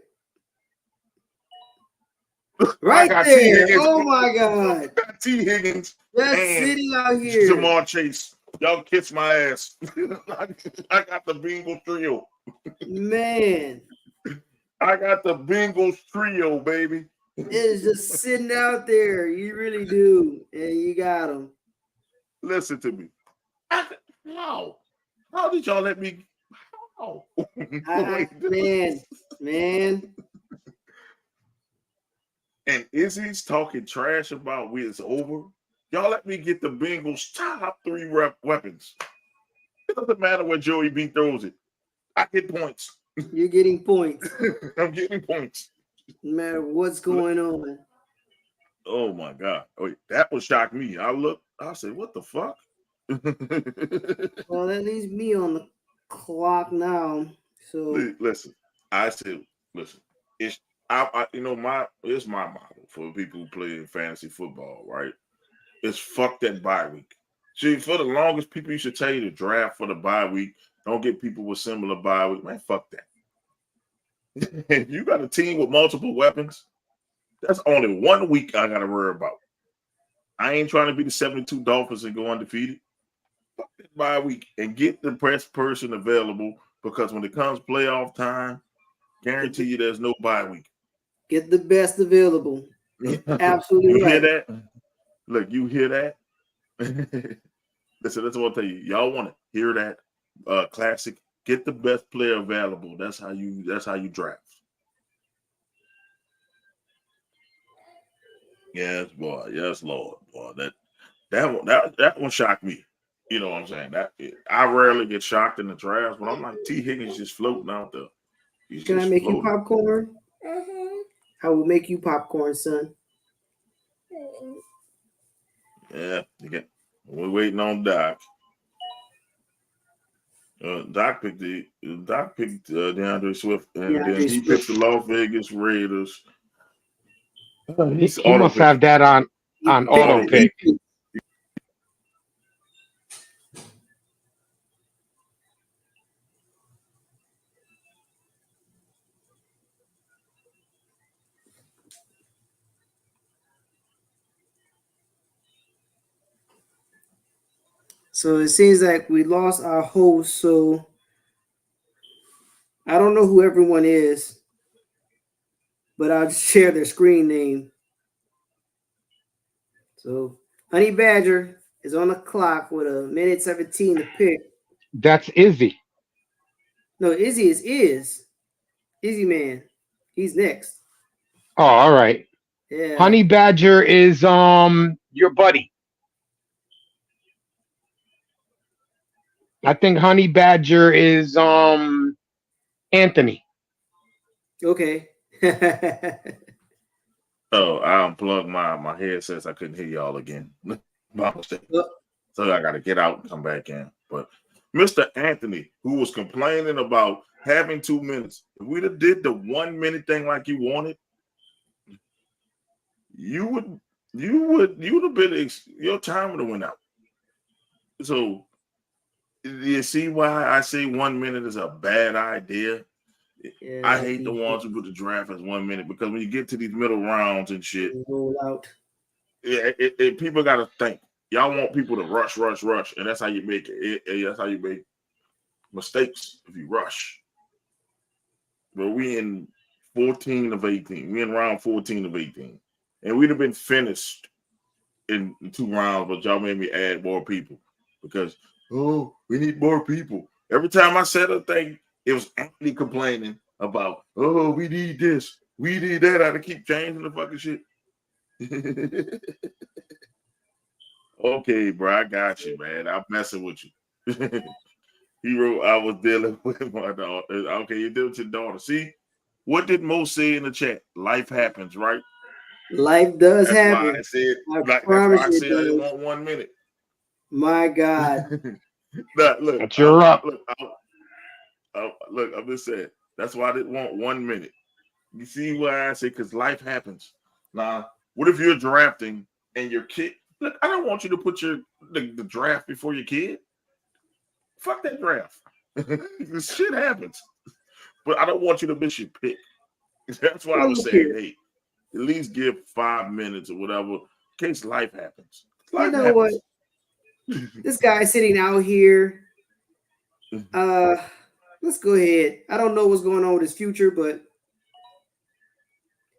Right there. Oh, my God. I got T. Higgins. Just sitting out here. Jamar Chase. Y'all kiss my ass. I got the Bengals trio. Man. I got the Bengals trio, baby. It is just sitting out there. You really do. And you got them. Listen to me. How? How did y'all let me? How? Man. And Izzy's talking trash about when it's over. Y'all let me get the Bengals' top 3 weapons. It doesn't matter where Joey B throws it. I get points. You're getting points. I'm getting points. No matter what's going on. Oh my God. Oh, that would shock me. I I said, what the fuck? Well, that leaves me on the clock now. So Listen, I said, listen, it's it's my model for people who play fantasy football, right? It's fuck that bye week. See, for the longest, people used to tell you to draft for the bye week. Don't get people with similar bye week. Man, fuck that. If you got a team with multiple weapons, that's only 1 week I got to worry about. I ain't trying to be the 72 Dolphins and go undefeated. Fuck that bye week and get the best person available, because when it comes playoff time, guarantee you there's no bye week. Get the best available. Absolutely you right. Hear that? Look, you hear that? Listen, that's what I'll tell you. Y'all want to hear that? Classic. Get the best player available. That's how you draft. Yes, boy. Yes, Lord. Boy, that one shocked me. You know what I'm saying? I rarely get shocked in the draft, but I'm like, T. Higgins just floating out there. Can I make you popcorn? I will make you popcorn, son. Yeah, we're waiting on Doc. Doc picked DeAndre Swift, and then he picked the Las Vegas Raiders. He must have that on auto pick. So it seems like we lost our host. So I don't know who everyone is, but I'll just share their screen name. So Honey Badger is on the clock with 1:17 to pick. That's Izzy. No, Izzy is Izzy Man. He's next. Oh, all right. Yeah. Honey Badger is your buddy. I think Honey Badger is Anthony. Okay. Oh, I unplugged my headsets. I couldn't hear y'all again. So I got to get out and come back in. But Mr. Anthony, who was complaining about having 2 minutes, if we'd have did the 1 minute thing like you wanted, you would have been, your time would have went out. So you see why I say 1 minute is a bad idea? Yeah, I hate the ones who put the draft as 1 minute, because when you get to these middle rounds and shit, roll out. Yeah, people got to think. Y'all want people to rush, and that's how you make it. That's how you make mistakes if you rush. But we in 14 of 18. We in round 14 of 18, and we'd have been finished in 2 rounds. But y'all made me add more people because we need more people. Every time I said a thing, it was Anthony complaining about, we need this, we need that. I had to keep changing the fucking shit. Okay, bro, I got you, man. I'm messing with you. He wrote, I was dealing with my daughter. Okay, you deal with your daughter. See, what did Mo say in the chat? Life happens, right? Life does happen. Why I said, that's why I said I want 1 minute. My God. Look, that's your up. Look, I'm just saying. That's why I didn't want 1 minute. You see why I say, because life happens. Now, what if you're drafting and your kid? Look, I don't want you to put the draft before your kid. Fuck that draft. This shit happens. But I don't want you to miss your pick. That's why I was saying, hey, at least give 5 minutes or whatever in case life happens. Life happens. What? This guy sitting out here. Let's go ahead. I don't know what's going on with his future, but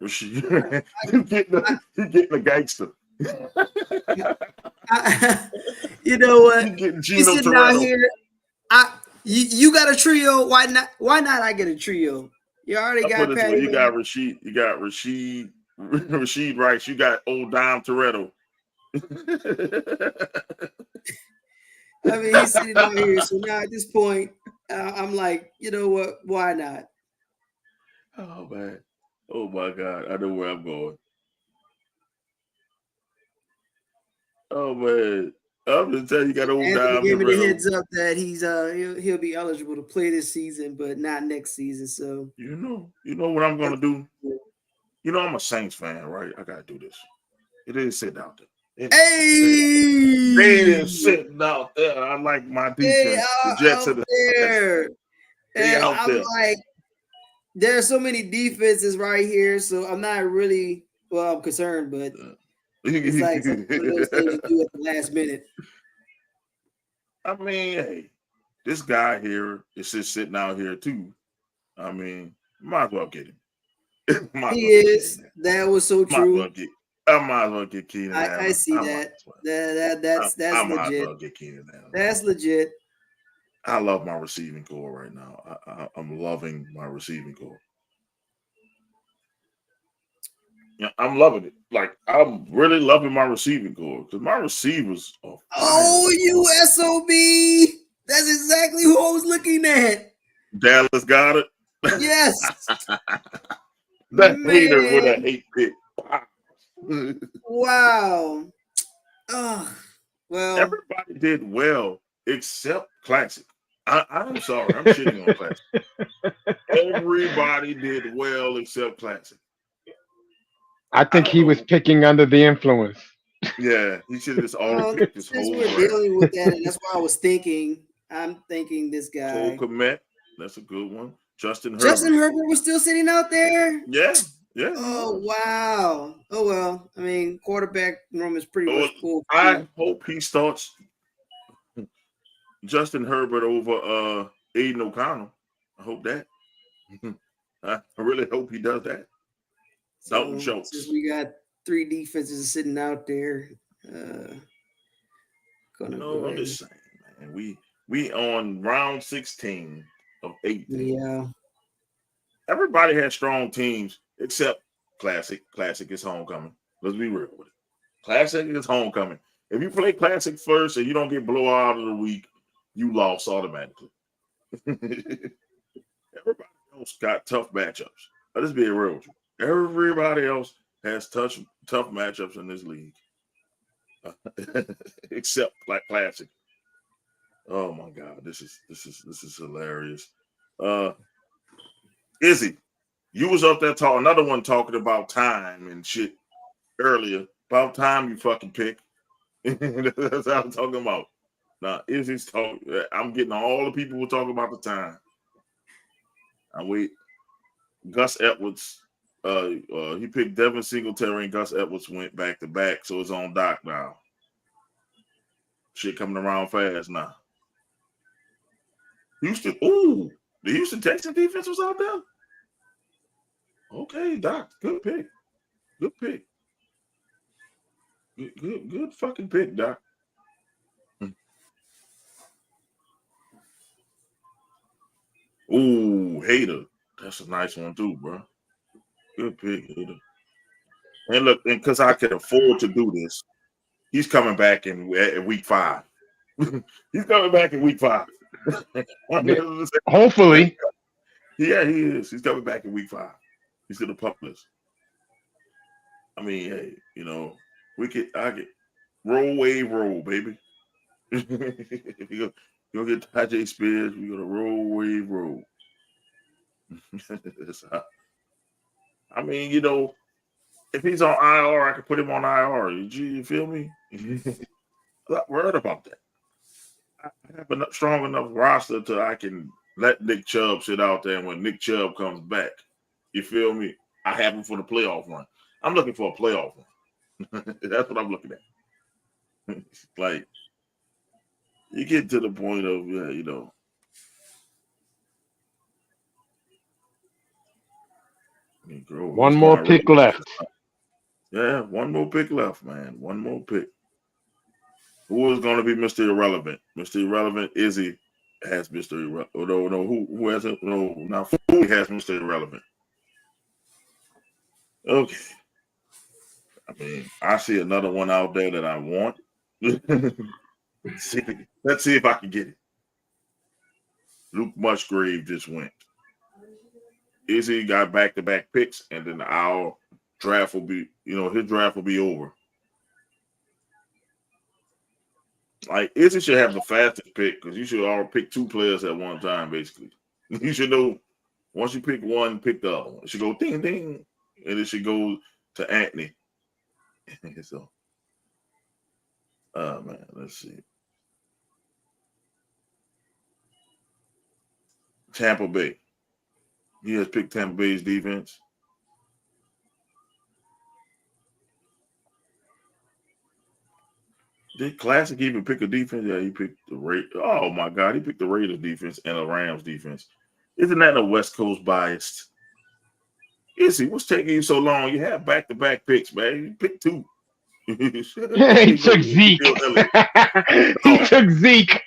you're getting a gangster. You know what? He's sitting out here. You got a trio. Why not? Why not? I get a trio. You already got Patty. You got Rashid. You got Rashid Rice. You got old Dom Toretto. I mean, he's sitting out here. So now at this point, I'm like, you know what? Why not? Oh man. Oh my God. I know where I'm going. Oh man, I'm just telling you, got old Anthony Dom gave me the Terrell. heads up that he'll be eligible to play this season, but not next season. So You know what I'm gonna do. You know I'm a Saints fan, right? I gotta do this. It is sitting out there. They hey, is sitting out there. I like my hey, defense. The Jets out are the there, they and out I'm there. like, there are so many defenses right here, so I'm not really I'm concerned, but it's like one of those things you do at the last minute. I mean, hey, this guy here is just sitting out here too. I mean, might as well get him. Might as He well get is. Keenan. That was so Might as well true. get. I might as well get Keenan I Allen. see I might that. as well. That's I might as legit. well get Keenan Allen. That's legit. I love my receiving core right now. I'm loving my receiving core. Yeah, I'm loving it. Like I'm really loving my receiving core because my receivers are fire. Oh, USOB. That's exactly who I was looking at. Dallas got it. Yes. The hater with a Man. hate pick. Wow. Oh, well. Everybody did well except Classic. I'm sorry, I'm shitting on Classic. Everybody did well except Classic. I think he was picking under the influence. Yeah, he should have just already picked this Since whole we're draft. dealing with that, and that's why I was thinking. I'm thinking this Cole guy. Kmet, that's a good one. Justin Justin Herbert. Herbert was still sitting out there. Yeah. Oh wow. Oh well. I mean, quarterback room is pretty much full. I hope he starts Justin Herbert over Aiden O'Connell. I hope that. I really hope he does that. Dalton Schultz. Since we got 3 defenses sitting out there, I'm just saying, man. We on round 16 of 18. Yeah. Everybody has strong teams except Classic. Classic is homecoming. Let's be real with it. Classic is homecoming. If you play Classic first and you don't get blowout of the week, you lost automatically. Everybody else got tough matchups. Let's be real with you. Everybody else has tough matchups in this league, except like Classic. Oh my God, this is hilarious. Izzy, you was up there talking. Another one talking about time and shit earlier. About time you fucking pick. That's what I'm talking about. Now, Izzy's talking. I'm getting all the people who talk about the time. I wait. Gus Edwards. He picked Devin Singletary and Gus Edwards went back to back, so it's on Doc now. Shit coming around fast now. Houston. Ooh, the Houston Texans defense was out there. Okay, Doc. Good pick. Good pick. Good fucking pick, Doc. Ooh, Hater. That's a nice one too, bro. Good pick, Hater. And look, and because I can afford to do this, he's coming back in week 5. He's coming back in week 5. Hopefully. Yeah, he is. He's coming back in week 5. He's in the pup list. I mean, hey, I get roll wave roll, baby. You're gonna get Tajay Spears, we're gonna roll wave roll. I mean, if he's on IR, I can put him on IR. You feel me? I'm not worried about that. I have a strong enough roster to I can let Nick Chubb sit out there, and when Nick Chubb comes back, you feel me? I have him for the playoff run. I'm looking for a playoff run. That's what I'm looking at. Like, you get to the point of, one more pick left. Yeah, one more pick left, man. One more pick. Who is going to be Mr. Irrelevant? Mr. Irrelevant, Izzy has Mr. Irrelevant. Oh, no, who has it? No, now Food has Mr. Irrelevant. Okay. I mean, I see another one out there that I want. Let's see if I can get it. Luke Musgrave just went. Izzy got back-to-back picks, and then our draft will be, his draft will be over. Like Izzy should have the fastest pick because you should all pick 2 players at one time. Basically, you should know once you pick one, pick the other one. It should go ding ding, and it should go to Anthony. So, man, let's see. Tampa Bay. He has picked Tampa Bay's defense. Did Classic even pick a defense? Yeah, he picked the Raiders. Oh my God, he picked the Raiders defense and the Rams defense. Isn't that a West Coast biased? Izzy, what's taking you so long? You have back-to-back picks, man. You picked 2. He took Zeke. He took Zeke.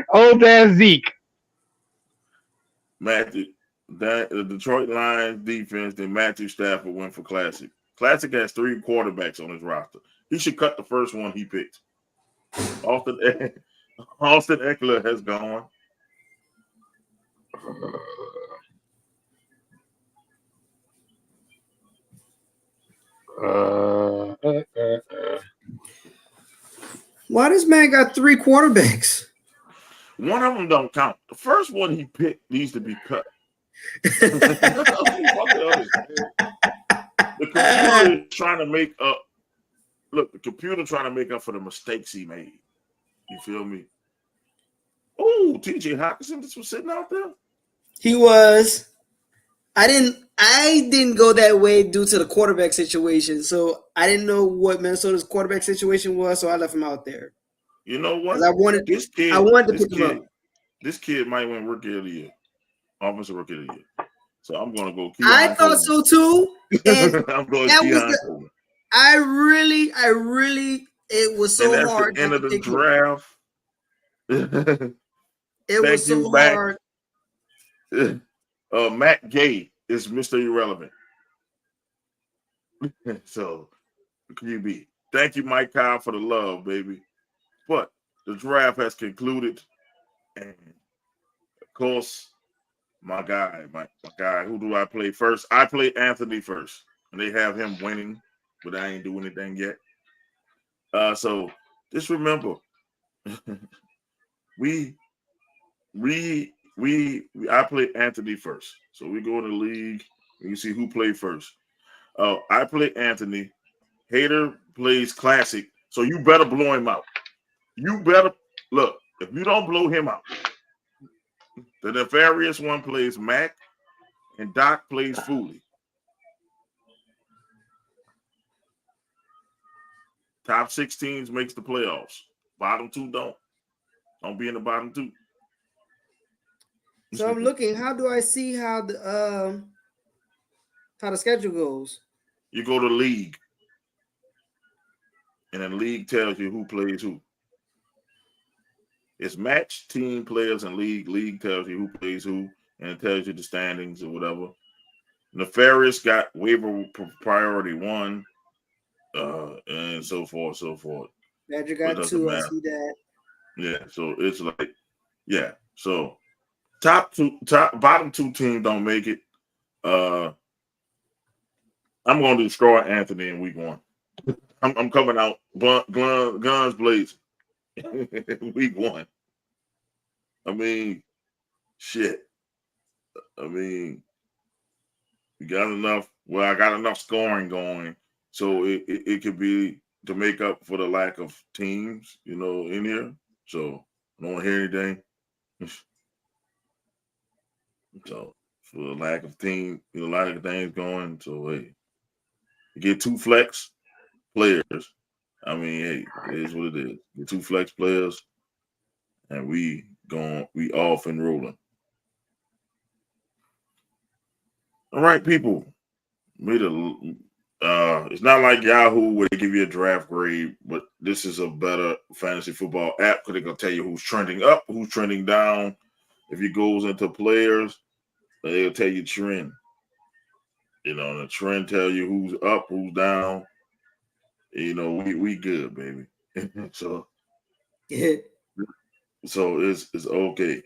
Old ass Zeke. Matthew, the Detroit Lions defense, then Matthew Stafford went for Classic. Classic has 3 quarterbacks on his roster. He should cut the first one he picked. Austin Eckler has gone. Why this man got 3 quarterbacks? One of them don't count. The first one he picked needs to be cut. The computer is trying to make up. Look, the computer trying to make up for the mistakes he made. You feel me? Oh, TJ Hawkinson just was sitting out there. He was. I didn't go that way due to the quarterback situation. So I didn't know what Minnesota's quarterback situation was, so I left him out there. You know what? I wanted to pick him up. This kid might win Rookie of the Year, Offensive Rookie of the Year. So I'm gonna go. I thought so too. And I'm going. I really, it was so hard. The end of the draft. It was so hard. Matt Gay is Mr. Irrelevant. So, QB. Thank you, Mike Kyle, for the love, baby. But the draft has concluded, and of course, my guy, who do I play first? I play Anthony first, and they have him winning, but I ain't doing anything yet. So just remember, I play Anthony first. So we go in the league, and you see who played first. I play Anthony. Hater plays Classic, so you better blow him out. You better look. If you don't blow him out, the nefarious one plays Mac, and Doc plays Fooley. Top 6 teams makes the playoffs. Bottom 2 don't. Don't be in the bottom 2. So I'm looking. How do I see how the schedule goes? You go to league, and then league tells you who plays who. It's match team players and league. League tells you who plays who, and it tells you the standings or whatever. Nefarious got waiver priority 1, and so forth. Badger got 2. I see that. Yeah, so it's like, yeah. So bottom 2 teams don't make it. I'm going to destroy Anthony in week 1. I'm coming out guns blazing. Week 1. I mean, shit. I mean, we got enough. Well, I got enough scoring going, so it could be to make up for the lack of teams, in here. So I don't want to hear anything. So for the lack of team, a lot of things going. So hey, you get 2 flex players. I mean, hey, it is what it is. Get 2 flex players, and we off and rolling. All right, people. It's not like Yahoo where they give you a draft grade, but this is a better fantasy football app because they're gonna tell you who's trending up, who's trending down. If it goes into players, they'll tell you trend. And the trend tell you who's up, who's down. We good, baby. So it's okay.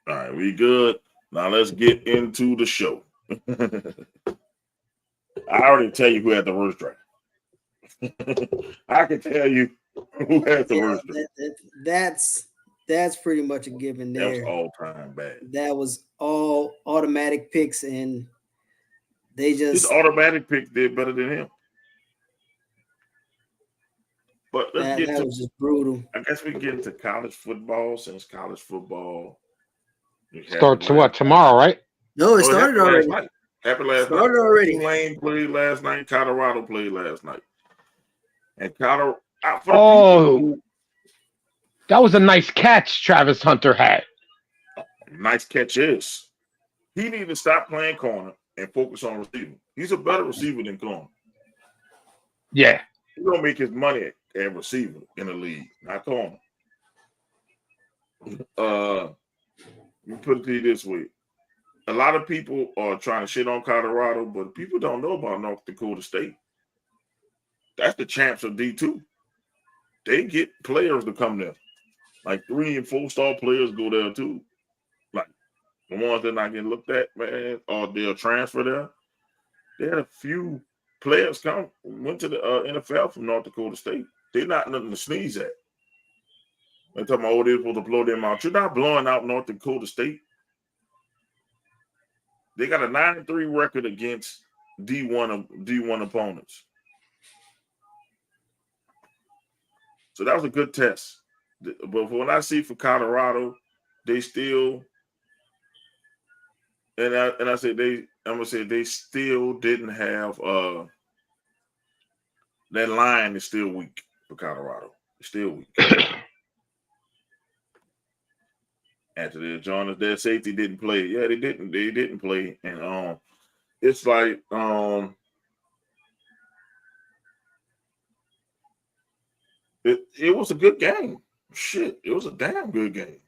All right, we good. Now let's get into the show. I already tell you who had the worst draft. I can tell you who had the worst draft. That's pretty much a given That was there. all time bad. That was all automatic picks, and they His just automatic pick did better than him. But let's get that to. was just brutal. I guess we get into college football since college football Starts what tomorrow, right? No, it Oh, started already. Happened last night. Started already. Tulane played last night. Colorado played last night. And Colorado. That was a nice catch Travis Hunter had. Nice catch is. He need to stop playing corner and focus on receiving. He's a better receiver than corner. Yeah. He's going to make his money at receiver in the league, not corner. Let me put it to you this way. A lot of people are trying to shit on Colorado, but people don't know about North Dakota State. That's the champs of D2. They get players to come there. Like 3- and 4-star players go there too. Like the ones that not getting looked at, man, or they'll transfer there. They had a few players went to the NFL from North Dakota State. They're not nothing to sneeze at. They're talking about, they're supposed to blow them out. You're not blowing out North Dakota State. They got a 9-3 record against D1 opponents. So that was a good test. But what I see for Colorado, they still, I'm gonna say they still didn't have that line is still weak for Colorado. It's still weak. After their Jonas, their safety didn't play. Yeah, they didn't play. And it's like it was a good game. Shit, it was a damn good game.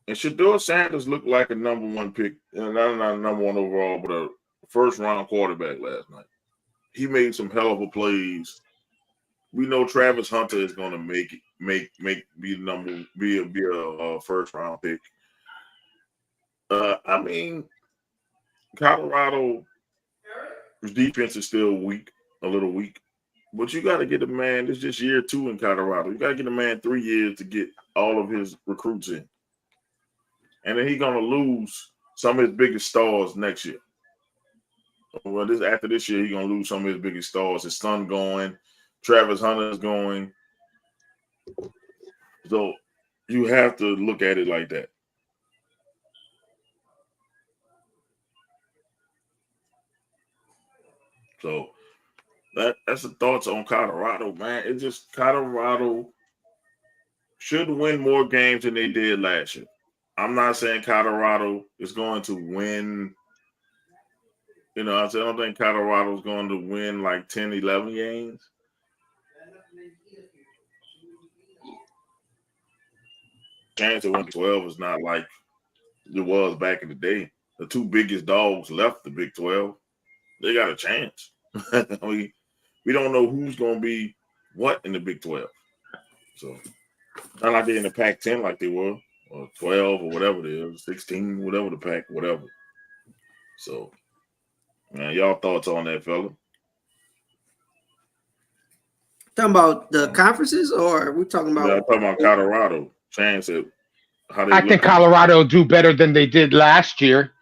And Shedeur Sanders looked like a number 1 pick, and not a number 1 overall, but a first-round quarterback last night. He made some hell of a plays. We know Travis Hunter is going to be a first-round pick. I mean, Colorado's defense is still weak, a little weak. But you got to get a man. This is just year 2 in Colorado. You got to get a man 3 years to get all of his recruits in. And then he's going to lose some of his biggest stars next year. Well, after this year, he's going to lose some of his biggest stars. His son going. Travis Hunter is going. So you have to look at it like that. So that's the thoughts on Colorado, man. It's just Colorado should win more games than they did last year. I'm not saying Colorado is going to win. I don't think Colorado is going to win like 10, 11 games. Chance of winning 12 is not like it was back in the day. The 2 biggest dogs left the Big 12. They got a chance. We don't know who's going to be what in the Big 12. So, not like they're in the Pac-10 like they were, or 12 or whatever it is, 16, whatever the Pac, whatever. So, man, y'all thoughts on that, fella? Talking about the conferences, or are we talking about? Yeah, I'm talking about Colorado. Chance said, I think Colorado will do better than they did last year.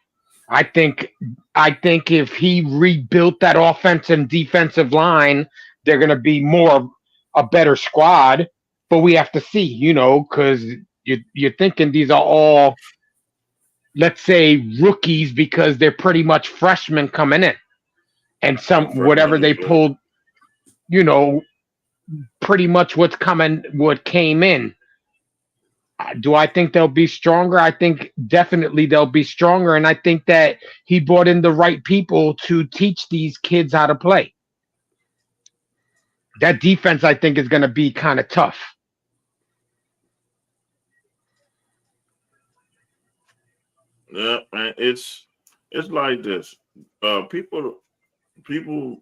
I think if he rebuilt that offense and defensive line, they're going to be a better squad. But we have to see, because you're thinking these are all, let's say, rookies because they're pretty much freshmen coming in, and whatever they pulled, pretty much what came in. Do I think they'll be stronger? I think definitely they'll be stronger. And I think that he brought in the right people to teach these kids how to play. That defense, I think, is going to be kind of tough. Yeah, man, it's like this. People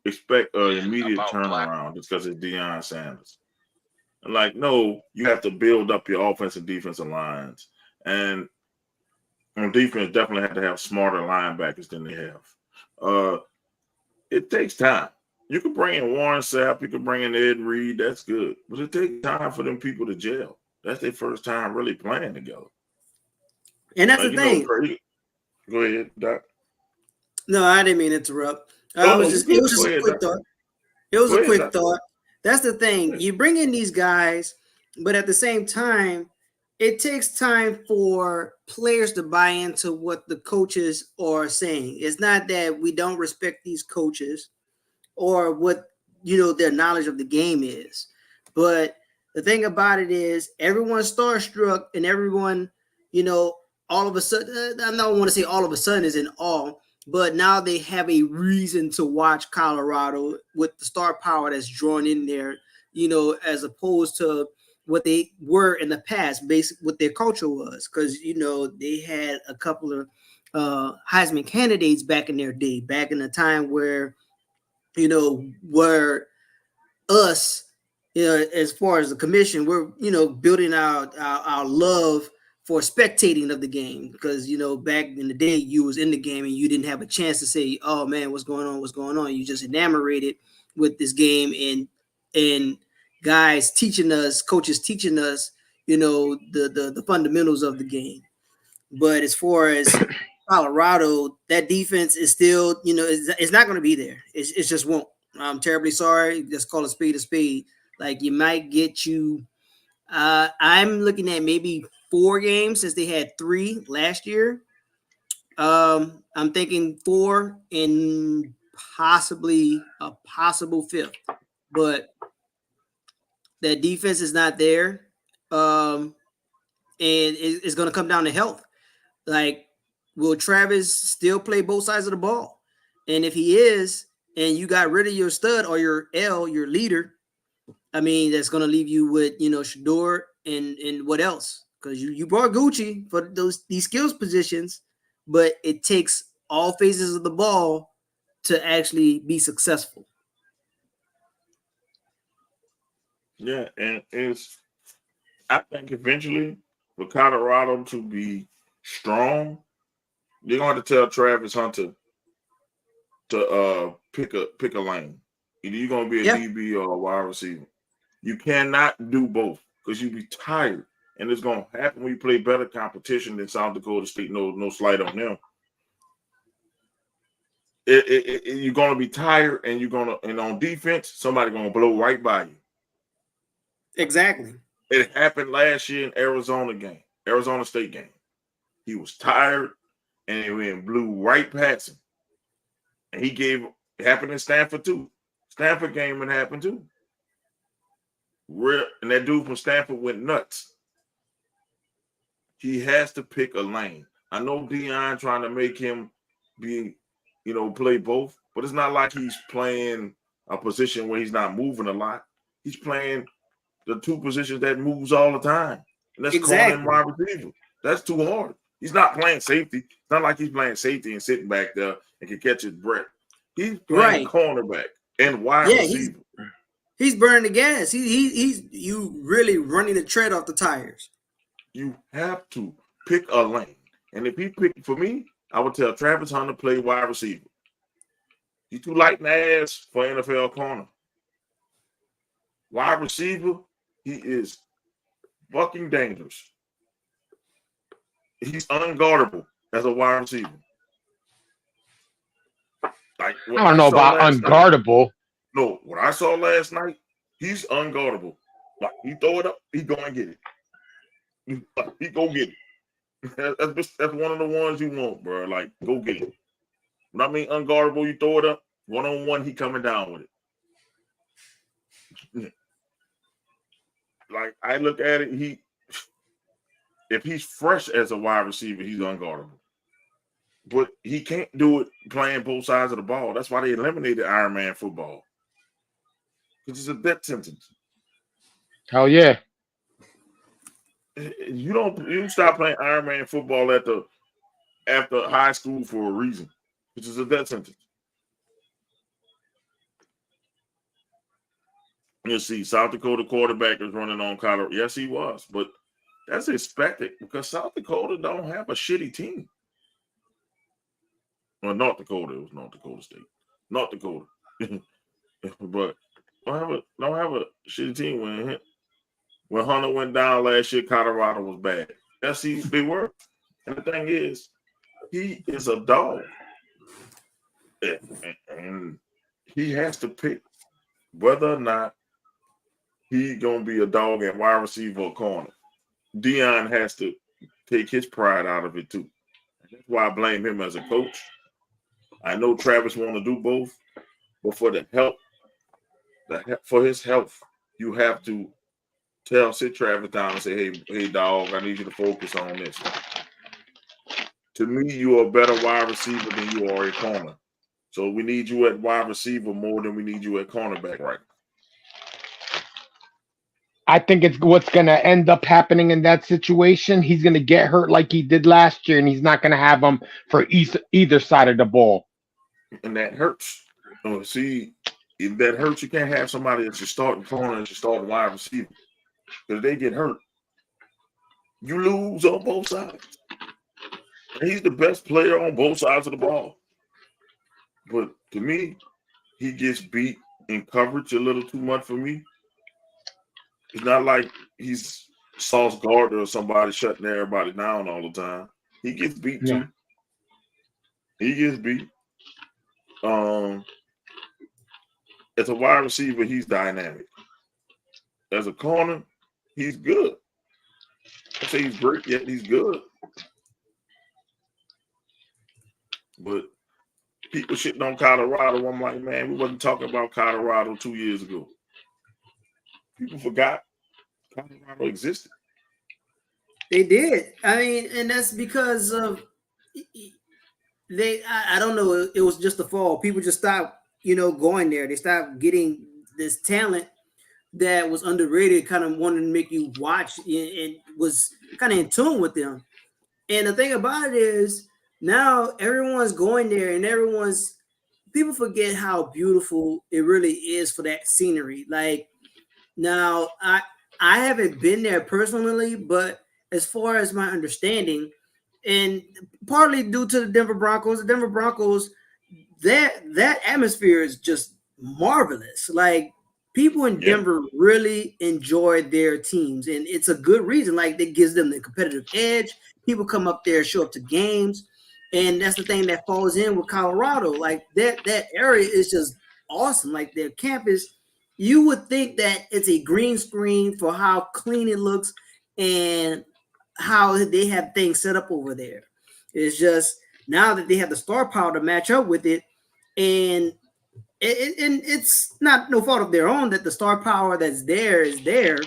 expect an immediate turnaround just because it's Deion Sanders. Like, no, you have to build up your offensive and defensive lines. And on defense, definitely have to have smarter linebackers than they have. It takes time. You could bring in Warren Sapp, you could bring in Ed Reed, that's good. But it takes time for them people to gel. That's their first time really playing together. And that's the thing. Go ahead, Doc. No, I didn't mean to interrupt. It was just a quick thought. It was a quick thought. That's the thing. You bring in these guys, but at the same time, it takes time for players to buy into what the coaches are saying. It's not that we don't respect these coaches or what their knowledge of the game is. But the thing about it is everyone's starstruck and everyone, all of a sudden, I don't want to say all of a sudden is in awe, but now they have a reason to watch Colorado with the star power that's drawn in there, as opposed to what they were in the past, basically what their culture was. Because, they had a couple of Heisman candidates back in their day, back in the time where, where us, as far as the commission, we're, building our love for spectating of the game. Because, back in the day, you was in the game and you didn't have a chance to say, oh, man, what's going on? What's going on? You just enamored with this game and guys teaching us, coaches teaching us, the fundamentals of the game. But as far as Colorado, that defense is still, it's not going to be there. It just won't. I'm terribly sorry. Just call a spade a spade. Like you might get you. I'm looking at maybe 4 games since they had 3 last year. I'm thinking 4 and possibly a possible 5th, but that defense is not there. And it's going to come down to health. Like, will Travis still play both sides of the ball? And if he is, and you got rid of your stud or your leader, I mean, that's going to leave you with, Shador and what else? Because you brought Gucci for these skills positions, but it takes all phases of the ball to actually be successful. Yeah, and I think eventually for Colorado to be strong, they're going to tell Travis Hunter to pick a lane. Either you're going to be a DB or a wide receiver. You cannot do both because you'll be tired. And it's going to happen when you play better competition than South Dakota State. No slight on them. You're going to be tired, and on defense, somebody's going to blow right by you. Exactly. It happened last year in Arizona State game. He was tired, and it blew right past him. And it happened in Stanford too. Stanford game it happened too. And that dude from Stanford went nuts. He has to pick a lane. I know Deion trying to make him play both, but it's not like he's playing a position where he's not moving a lot. He's playing the 2 positions that moves all the time. And that's corner and wide receiver. That's too hard. He's not playing safety. It's not like he's playing safety and sitting back there and can catch his breath. He's playing cornerback and wide receiver. He's burning the gas. He's you really running the tread off the tires. You have to pick a lane. And if he picked for me, I would tell Travis Hunter to play wide receiver. He's too light in the ass for NFL corner. Wide receiver, he is fucking dangerous. He's unguardable as a wide receiver. Like I don't know about unguardable. No, what I saw last night, he's unguardable. Like he throw it up, he go and get it. He go get it. That's one of the ones you want, bro. Like go get it. When I mean unguardable, you throw it up 1-on-1, he coming down with it. Like I look at it, if he's fresh as a wide receiver, he's unguardable. But he can't do it playing both sides of the ball. That's why they eliminated Iron Man football. Because it's a death sentence. Hell yeah. You stop playing Iron Man football after high school for a reason. Which is a death sentence. You see, South Dakota quarterback is running on Colorado. Yes, he was, but that's expected because South Dakota don't have a shitty team. Well, North Dakota. It was North Dakota State. North Dakota. But don't have a shitty team when Hunter went down last year. Colorado was bad. Yes, they were. And the thing is, he is a dog, and he has to pick whether or not he gonna be a dog at wide receiver or corner. Dion has to take his pride out of it too. That's why I blame him as a coach. I know Travis want to do both, but for for his health, you have to sit Travis down and say, hey, dog, I need you to focus on this. To me, you are a better wide receiver than you are a corner. So we need you at wide receiver more than we need you at cornerback right now. I think it's what's going to end up happening in that situation. He's going to get hurt like he did last year, and he's not going to have him for either side of the ball. And that hurts. See, if that hurts, you can't have somebody that's your starting corner and your starting wide receiver. Because they get hurt. You lose on both sides. And he's the best player on both sides of the ball. But to me, he gets beat in coverage a little too much for me. It's not like he's Sauce Gardner or somebody shutting everybody down all the time. He gets beat too. He gets beat. As a wide receiver, he's dynamic. As a corner, he's good. I say he's great, yet he's good. But people shitting on Colorado. I'm like, man, we wasn't talking about Colorado 2 years ago. People forgot Colorado existed. They did. I mean, and that's because of I don't know. It was just the fall. People just stopped, going there. They stopped getting this talent that was underrated, kind of wanted to make you watch and was kind of in tune with them. And the thing about it is now everyone's going there and people forget how beautiful it really is for that scenery. Like now I haven't been there personally, but as far as my understanding, and partly due to the Denver Broncos, that atmosphere is just marvelous. Like people in Denver really enjoy their teams, and it's a good reason. Like that gives them the competitive edge. People come up there, show up to games, and that's the thing that falls in with Colorado. Like that area is just awesome. Like their campus, you would think that it's a green screen for how clean it looks and how they have things set up over there. It's just now that they have the star power to match up with it, and it's not no fault of their own that the star power that's there is there,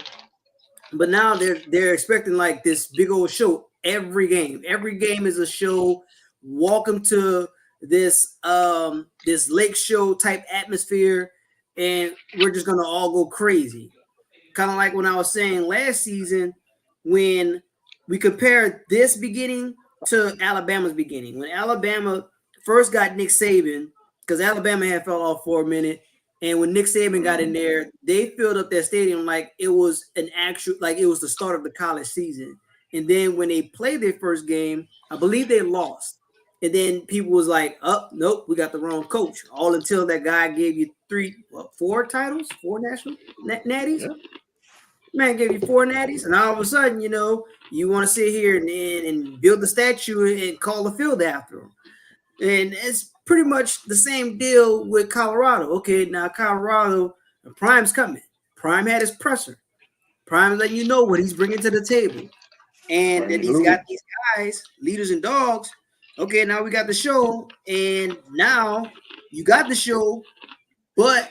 but now they're expecting like this big old show every game. Every game is a show. Welcome to this this lake show type atmosphere, and we're just gonna all go crazy. Kind of like when I was saying last season when we compared this beginning to Alabama's beginning. When Alabama first got Nick Saban, because Alabama had fell off for a minute, and when Nick Saban got in there, they filled up their stadium like it was it was the start of the college season. And then when they played their first game, I believe they lost. And then people was like, oh, nope, we got the wrong coach. All until that guy gave you four titles, four national natties. Yeah. Man gave you 4 natties, and all of a sudden, you want to sit here and build the statue and call the field after him. And it's pretty much the same deal with Colorado. Okay, now Colorado, Prime's coming. Prime had his presser. Prime is letting you know what he's bringing to the table. And then he's got these guys, leaders and dogs. Okay, now we got the show, and now you got the show, but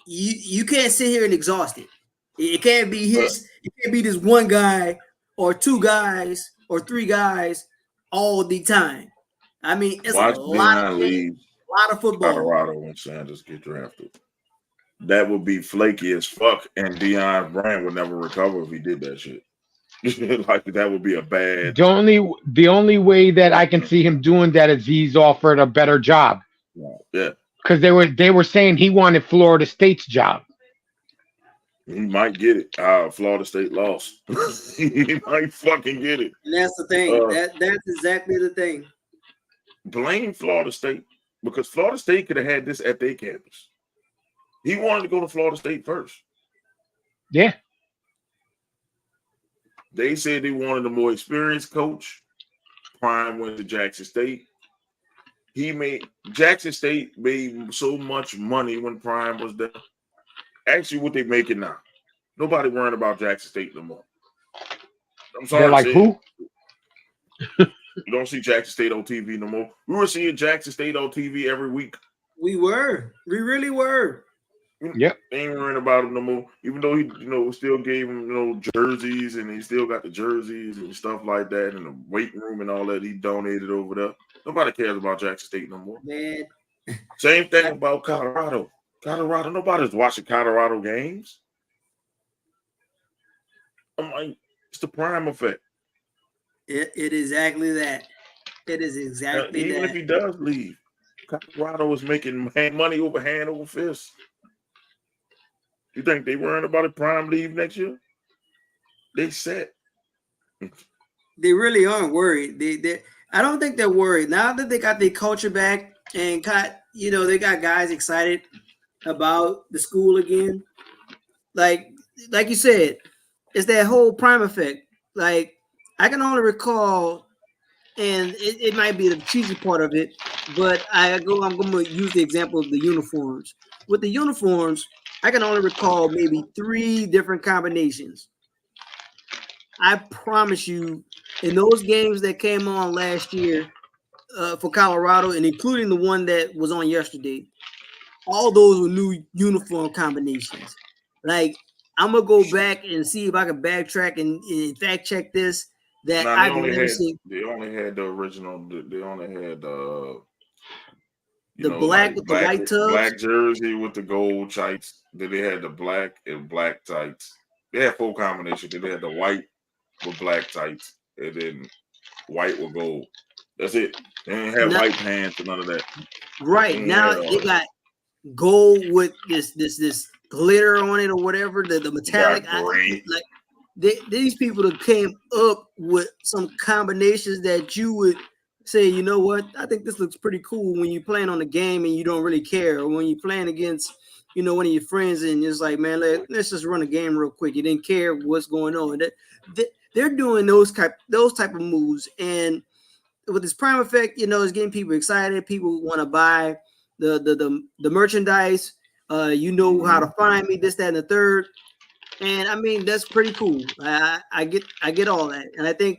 you can't sit here and exhaust it. It can't be this one guy or 2 guys or 3 guys all the time. I mean, it's a lot of football. Colorado when Sanders get drafted. That would be flaky as fuck, and Deion Brand would never recover if he did that shit. Like that would be a bad. The only way that I can see him doing that is he's offered a better job. Yeah, because they were saying he wanted Florida State's job. He might get it. Florida State lost. He might fucking get it. And that's the thing. That's exactly the thing. Blame Florida State because Florida State could have had this at their campus. He wanted to go to Florida State first. Yeah. They said they wanted a more experienced coach. Prime went to Jackson State. Jackson State made so much money when Prime was there. Actually, what they making now. Nobody worrying about Jackson State no more. I'm sorry. They're like, who? You don't see Jackson State on TV no more. We were seeing Jackson State on TV every week. We really were. Yep. They ain't worrying about him no more. Even though he, still gave him, jerseys, and he still got the jerseys and stuff like that, and the weight room and all that he donated over there. Nobody cares about Jackson State no more. Man. Same thing about Colorado. Nobody's watching Colorado games. I'm like, it's the Prime effect. It is exactly that. It is exactly even that. if he does leave, Colorado is making money over hand over fist. You think they worrying about a Prime leave next year? They set. They really aren't worried. I don't think they're worried. Now that they got their culture back and they got guys excited about the school again. Like you said, it's that whole Prime effect. Like, I can only recall, and it might be the cheesy part of it, but I'm going to use the example of the uniforms. With the uniforms, I can only recall maybe 3 different combinations. I promise you, in those games that came on last year for Colorado, and including the one that was on yesterday, all those were new uniform combinations. Like, I'm going to go back and see if I can backtrack and fact check this. That I've never seen. They only had the original. They only had the black with the white tubs, black jersey with the gold tights. Then they had the black and black tights. They had 4 combinations. Then they had the white with black tights, and then white with gold. That's it. They didn't have white pants or none of that. Right now, they got gold with this glitter on it or whatever. The metallic. These people that came up with some combinations that you would say, you know what, I think this looks pretty cool when you're playing on the game and you don't really care, or when you're playing against, one of your friends and it's like, man, let's just run a game real quick. You didn't care what's going on. They're doing those type of moves, and with this Prime effect, it's getting people excited. People want to buy the merchandise. How to find me, this, that, and the third. And I mean, that's pretty cool. I get all that. And I think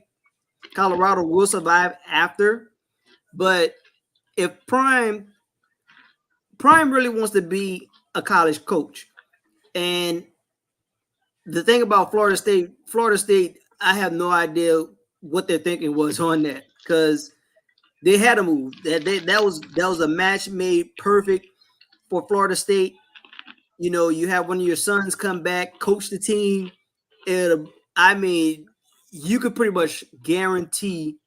Colorado will survive after. But if Prime really wants to be a college coach, and the thing about Florida State, I have no idea what their thinking was on that, because they had a move. That was a match made perfect for Florida State. You have one of your sons come back, coach the team. You could pretty much guarantee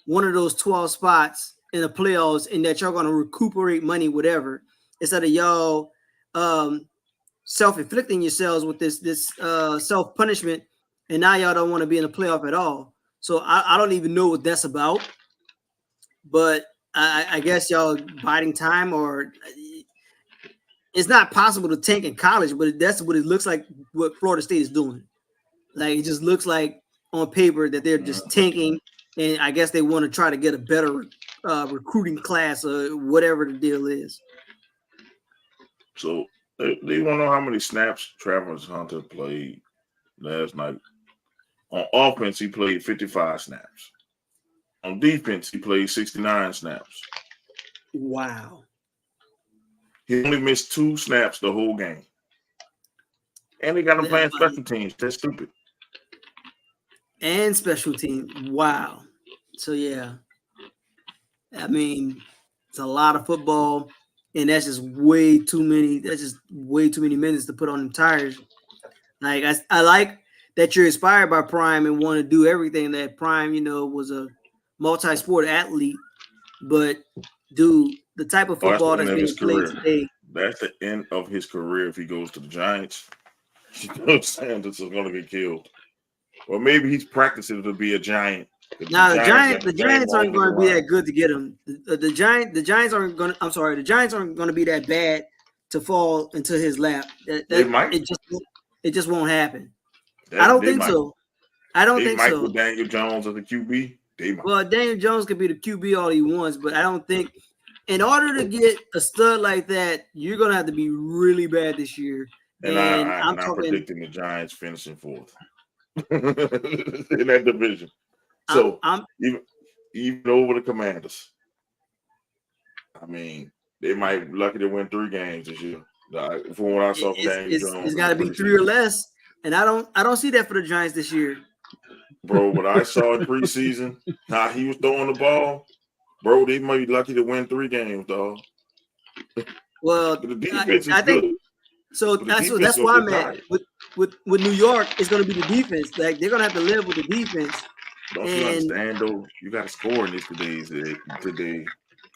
one of those 12 spots in the playoffs, and that you're going to recuperate money, whatever, instead of y'all self-inflicting yourselves with this self-punishment, and now y'all don't want to be in the playoff at all. So I don't even know what that's about, but I guess y'all biding time, or it's not possible to tank in college, but that's what it looks like what Florida State is doing. Like, it just looks like on paper that they're just tanking, and I guess they want to try to get a better recruiting class or whatever the deal is. So they want to know how many snaps Travis Hunter played last night. On offense, he played 55 snaps. On defense, he played 69 snaps. Wow. He only missed 2 snaps the whole game. And they got him playing special teams. That's stupid. And special teams. Wow. So, yeah. I mean, it's a lot of football, and that's just way too many. That's just way too many minutes to put on them tires. Like, I like that you're inspired by Prime and want to do everything that Prime, was a multi-sport athlete. But, dude, the type of football that's being played today. That's the end of his career if he goes to the Giants. You know what I'm saying? This is going to get killed. Or maybe he's practicing to be a Giant. Now the Giants aren't going to be that good to get him. The Giants aren't going to be that bad to fall into his lap. They might. It just won't happen. They I don't think might. so. I don't They think might so. with Daniel Jones as the QB. They might. Well, Daniel Jones could be the QB all he wants, but I don't think in order to get a stud like that, you're gonna have to be really bad this year. And I'm predicting the Giants finishing fourth in that division. So even over the Commanders. I mean, they might be lucky to win 3 games this year. From what I saw from Daniel Jones, it's got to be 3 or less, and I don't see that for the Giants this year. Bro, what I saw in preseason, how he was throwing the ball, bro, they might be lucky to win 3 games, dog. Well, the defense I is think good. so. That's why I'm at with New York. It's going to be the defense. Like they're going to have to live with the defense. Don't you understand though? You got to score in this today,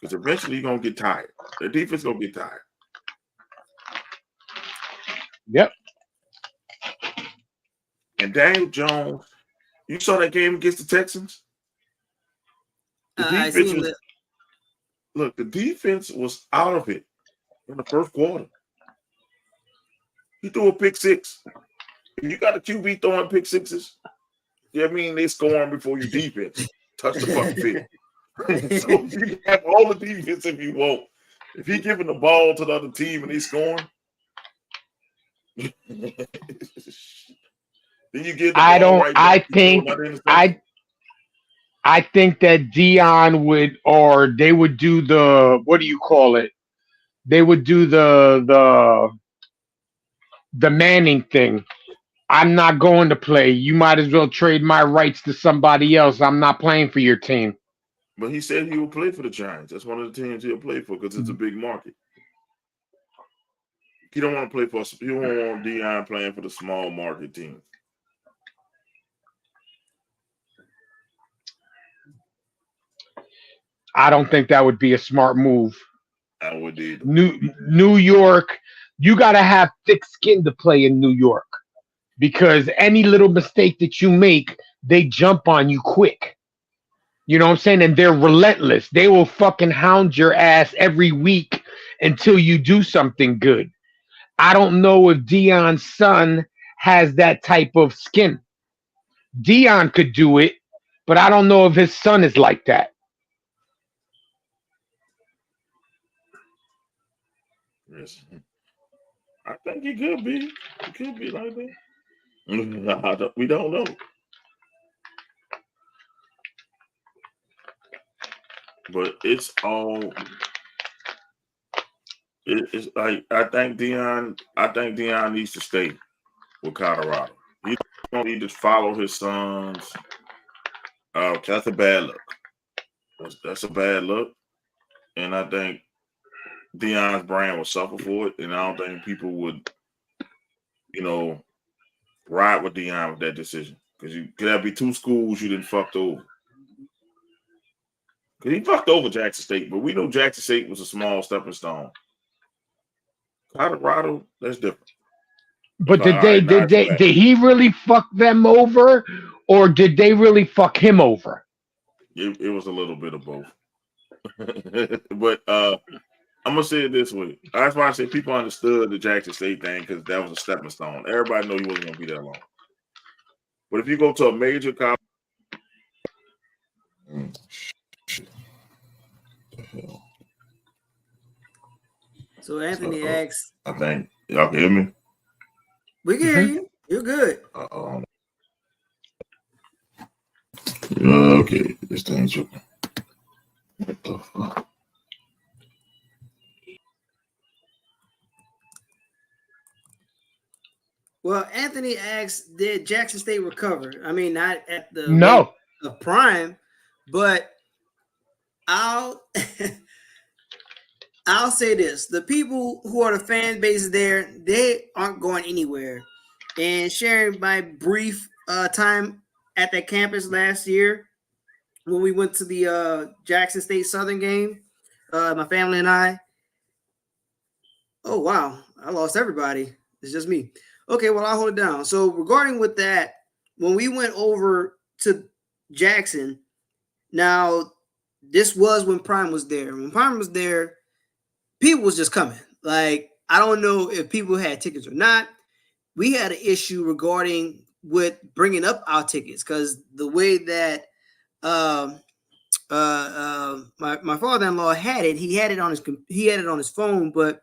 because eventually you're gonna get tired. The defense gonna get tired. Yep. And Daniel Jones, you saw that game against the Texans. The defense the defense was out of it in the first quarter. He threw a pick 6. If you got a QB throwing pick 6s, I mean they scoring before your defense touch the fucking field. So you can have all the defense if you want. If he giving the ball to the other team and he's scoring, then you get the ball right back. I think that Dion would, or they would do the, what do you call it? They would do the Manning thing. I'm not going to play. You might as well trade my rights to somebody else. I'm not playing for your team. But he said he will play for the Giants. That's one of the teams he'll play for because it's a big market. He don't want to play for. He don't want Dion playing for the small market team. I don't think that would be a smart move. I would either. New York, you got to have thick skin to play in New York because any little mistake that you make, they jump on you quick. You know what I'm saying? And they're relentless. They will fucking hound your ass every week until you do something good. I don't know if Dion's son has that type of skin. Dion could do it, but I don't know if his son is like that. Yes. I think he could be. He could be like that. We don't know. But it's all. It's like I think Dion needs to stay with Colorado. He don't need to follow his sons. That's a bad look. That's a bad look, and I think Dion's brand will suffer for it. And I don't think people would, ride with Dion with that decision because you could have be 2 schools you didn't fucked over. Because he fucked over Jackson State, but we know Jackson State was a small stepping stone. Colorado, that's different. But did he really fuck them over, or did they really fuck him over? It was a little bit of both. But I'm gonna say it this way. That's why I say people understood the Jackson State thing because that was a stepping stone. Everybody knew he wasn't gonna be that long. But if you go to a major college, So Anthony asks, I think y'all can hear me. We can hear you. You're good. Okay, this thing's tripping. What the fuck? Well, Anthony asks, did Jackson State recover? I mean, not at the rate of prime, but I'll say this. The people who are the fan base there, they aren't going anywhere. And sharing my brief time at that campus last year when we went to the Jackson State Southern game, my family and I. Oh, wow. I lost everybody. It's just me. Okay, well, I'll hold it down. So regarding with that, when we went over to Jackson, now this was when Prime was there. When Prime was there, people was just coming. Like I don't know if people had tickets or not. We had an issue regarding with bringing up our tickets because the way that my father-in-law had it, he had it on his phone, but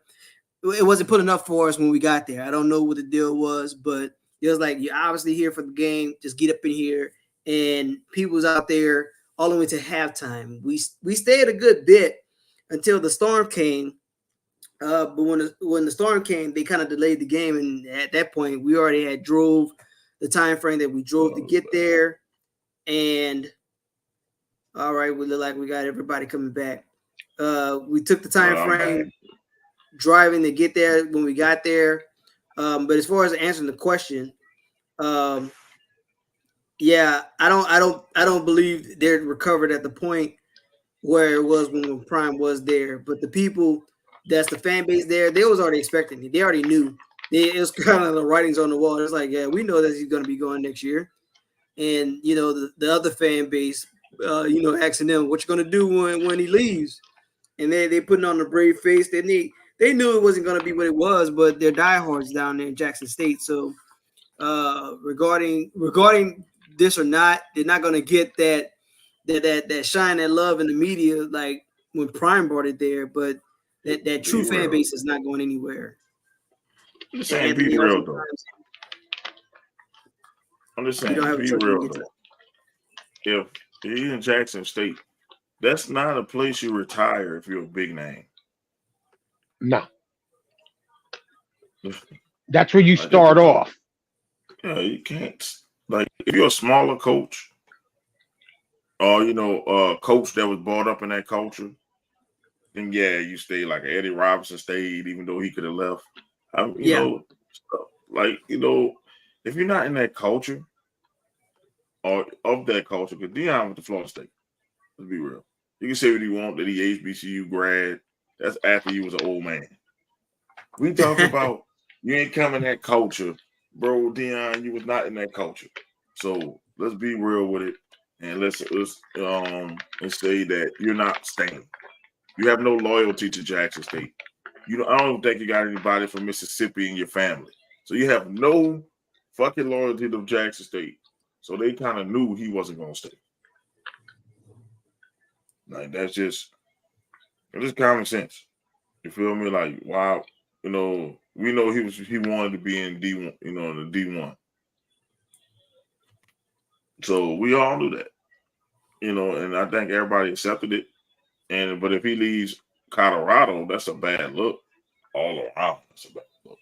it wasn't put enough for us when we got there. I don't know what the deal was, but it was like, you're obviously here for the game. Just get up in here. And people was out there all the way to halftime. We stayed a good bit until the storm came. But when the storm came, they kind of delayed the game, and at that point, we already had drove the time frame that we drove to get there. And all right, we look like we got everybody coming back. We took the time frame driving to get there when we got there. But as far as answering the question, yeah, I don't believe they're recovered at the point where it was when Prime was there. But the people, that's the fan base there, they was already expecting it. They already knew. It was kind of the writings on the wall. It's like, yeah, we know that he's going to be going next year. And, you know, the other fan base, you know, asking them, what you going to do when he leaves? And they putting on a brave face. They knew it wasn't going to be what it was, but they're diehards down there in Jackson State. So regarding this or not, they're not going to get that shine, that love in the media like when Prime brought it there. But that true fan base is not going anywhere. I'm just saying, be real though. I'm just saying, be real though. If you're in Jackson State, that's not a place you retire if you're a big name. No. That's where you start off. Yeah, you can't. Like, if you're a smaller coach, or, you know, a coach that was brought up in that culture, then yeah, you stay like Eddie Robinson stayed, even though he could have left. You know, like, you know, if you're not in that culture or of that culture, because Deion went to Florida State. Let's be real. You can say what you want that he HBCU grad. That's after you was an old man. We talk about you ain't coming that culture, bro. Deion, you was not in that culture. So let's be real with it, and let's and say that you're not staying. You have no loyalty to Jackson State. I don't think you got anybody from Mississippi in your family. So you have no fucking loyalty to Jackson State. So they kind of knew he wasn't gonna stay. Like, it's just common sense. You feel me? Like, wow, you know, we know he wanted to be in D1, you know, in the D1. So we all knew that, you know, and I think everybody accepted it. But if he leaves Colorado, that's a bad look all around. That's a bad look.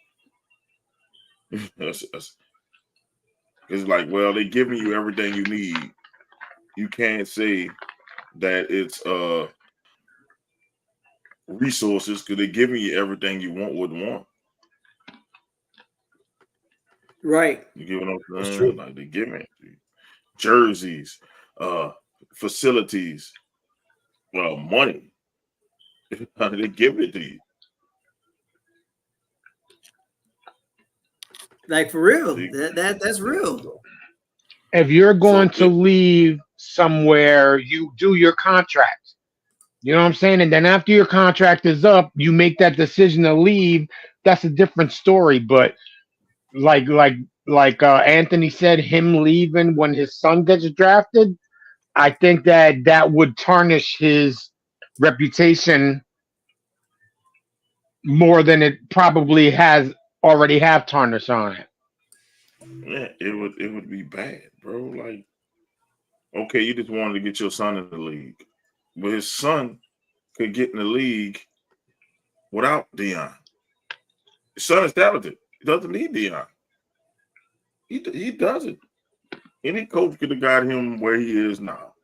It's like, well, they're giving you everything you need. You can't say that it's resources because they're giving you everything you wouldn't want. Right. You get what I'm saying? That's true. Like, they're giving it to you. Jerseys, facilities, money. They give it to you. Like, for real. That's real. If you're going to leave somewhere, you do your contract. You know what I'm saying? And then after your contract is up, you make that decision to leave. That's a different story. But like Anthony said, him leaving when his son gets drafted, I think that would tarnish his reputation more than it probably already have tarnish on it. Yeah, it would be bad, bro. Like, okay, you just wanted to get your son in the league, but his son could get in the league without Deion. His son is talented. He doesn't need Deion. He doesn't. Any coach could have got him where he is now.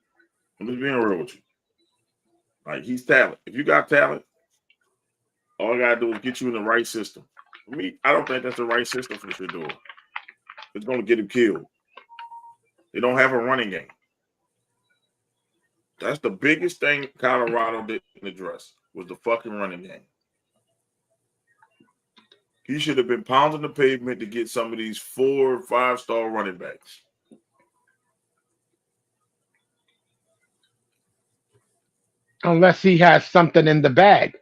I'm just being real with you. Like, he's talent. If you got talent, all I gotta do is get you in the right system. For me, I don't think that's the right system for Shedeur. It's gonna get him killed. They don't have a running game. That's the biggest thing Colorado didn't address was the fucking running game. He should have been pounding the pavement to get some of these 4 or 5-star running backs. Unless he has something in the bag.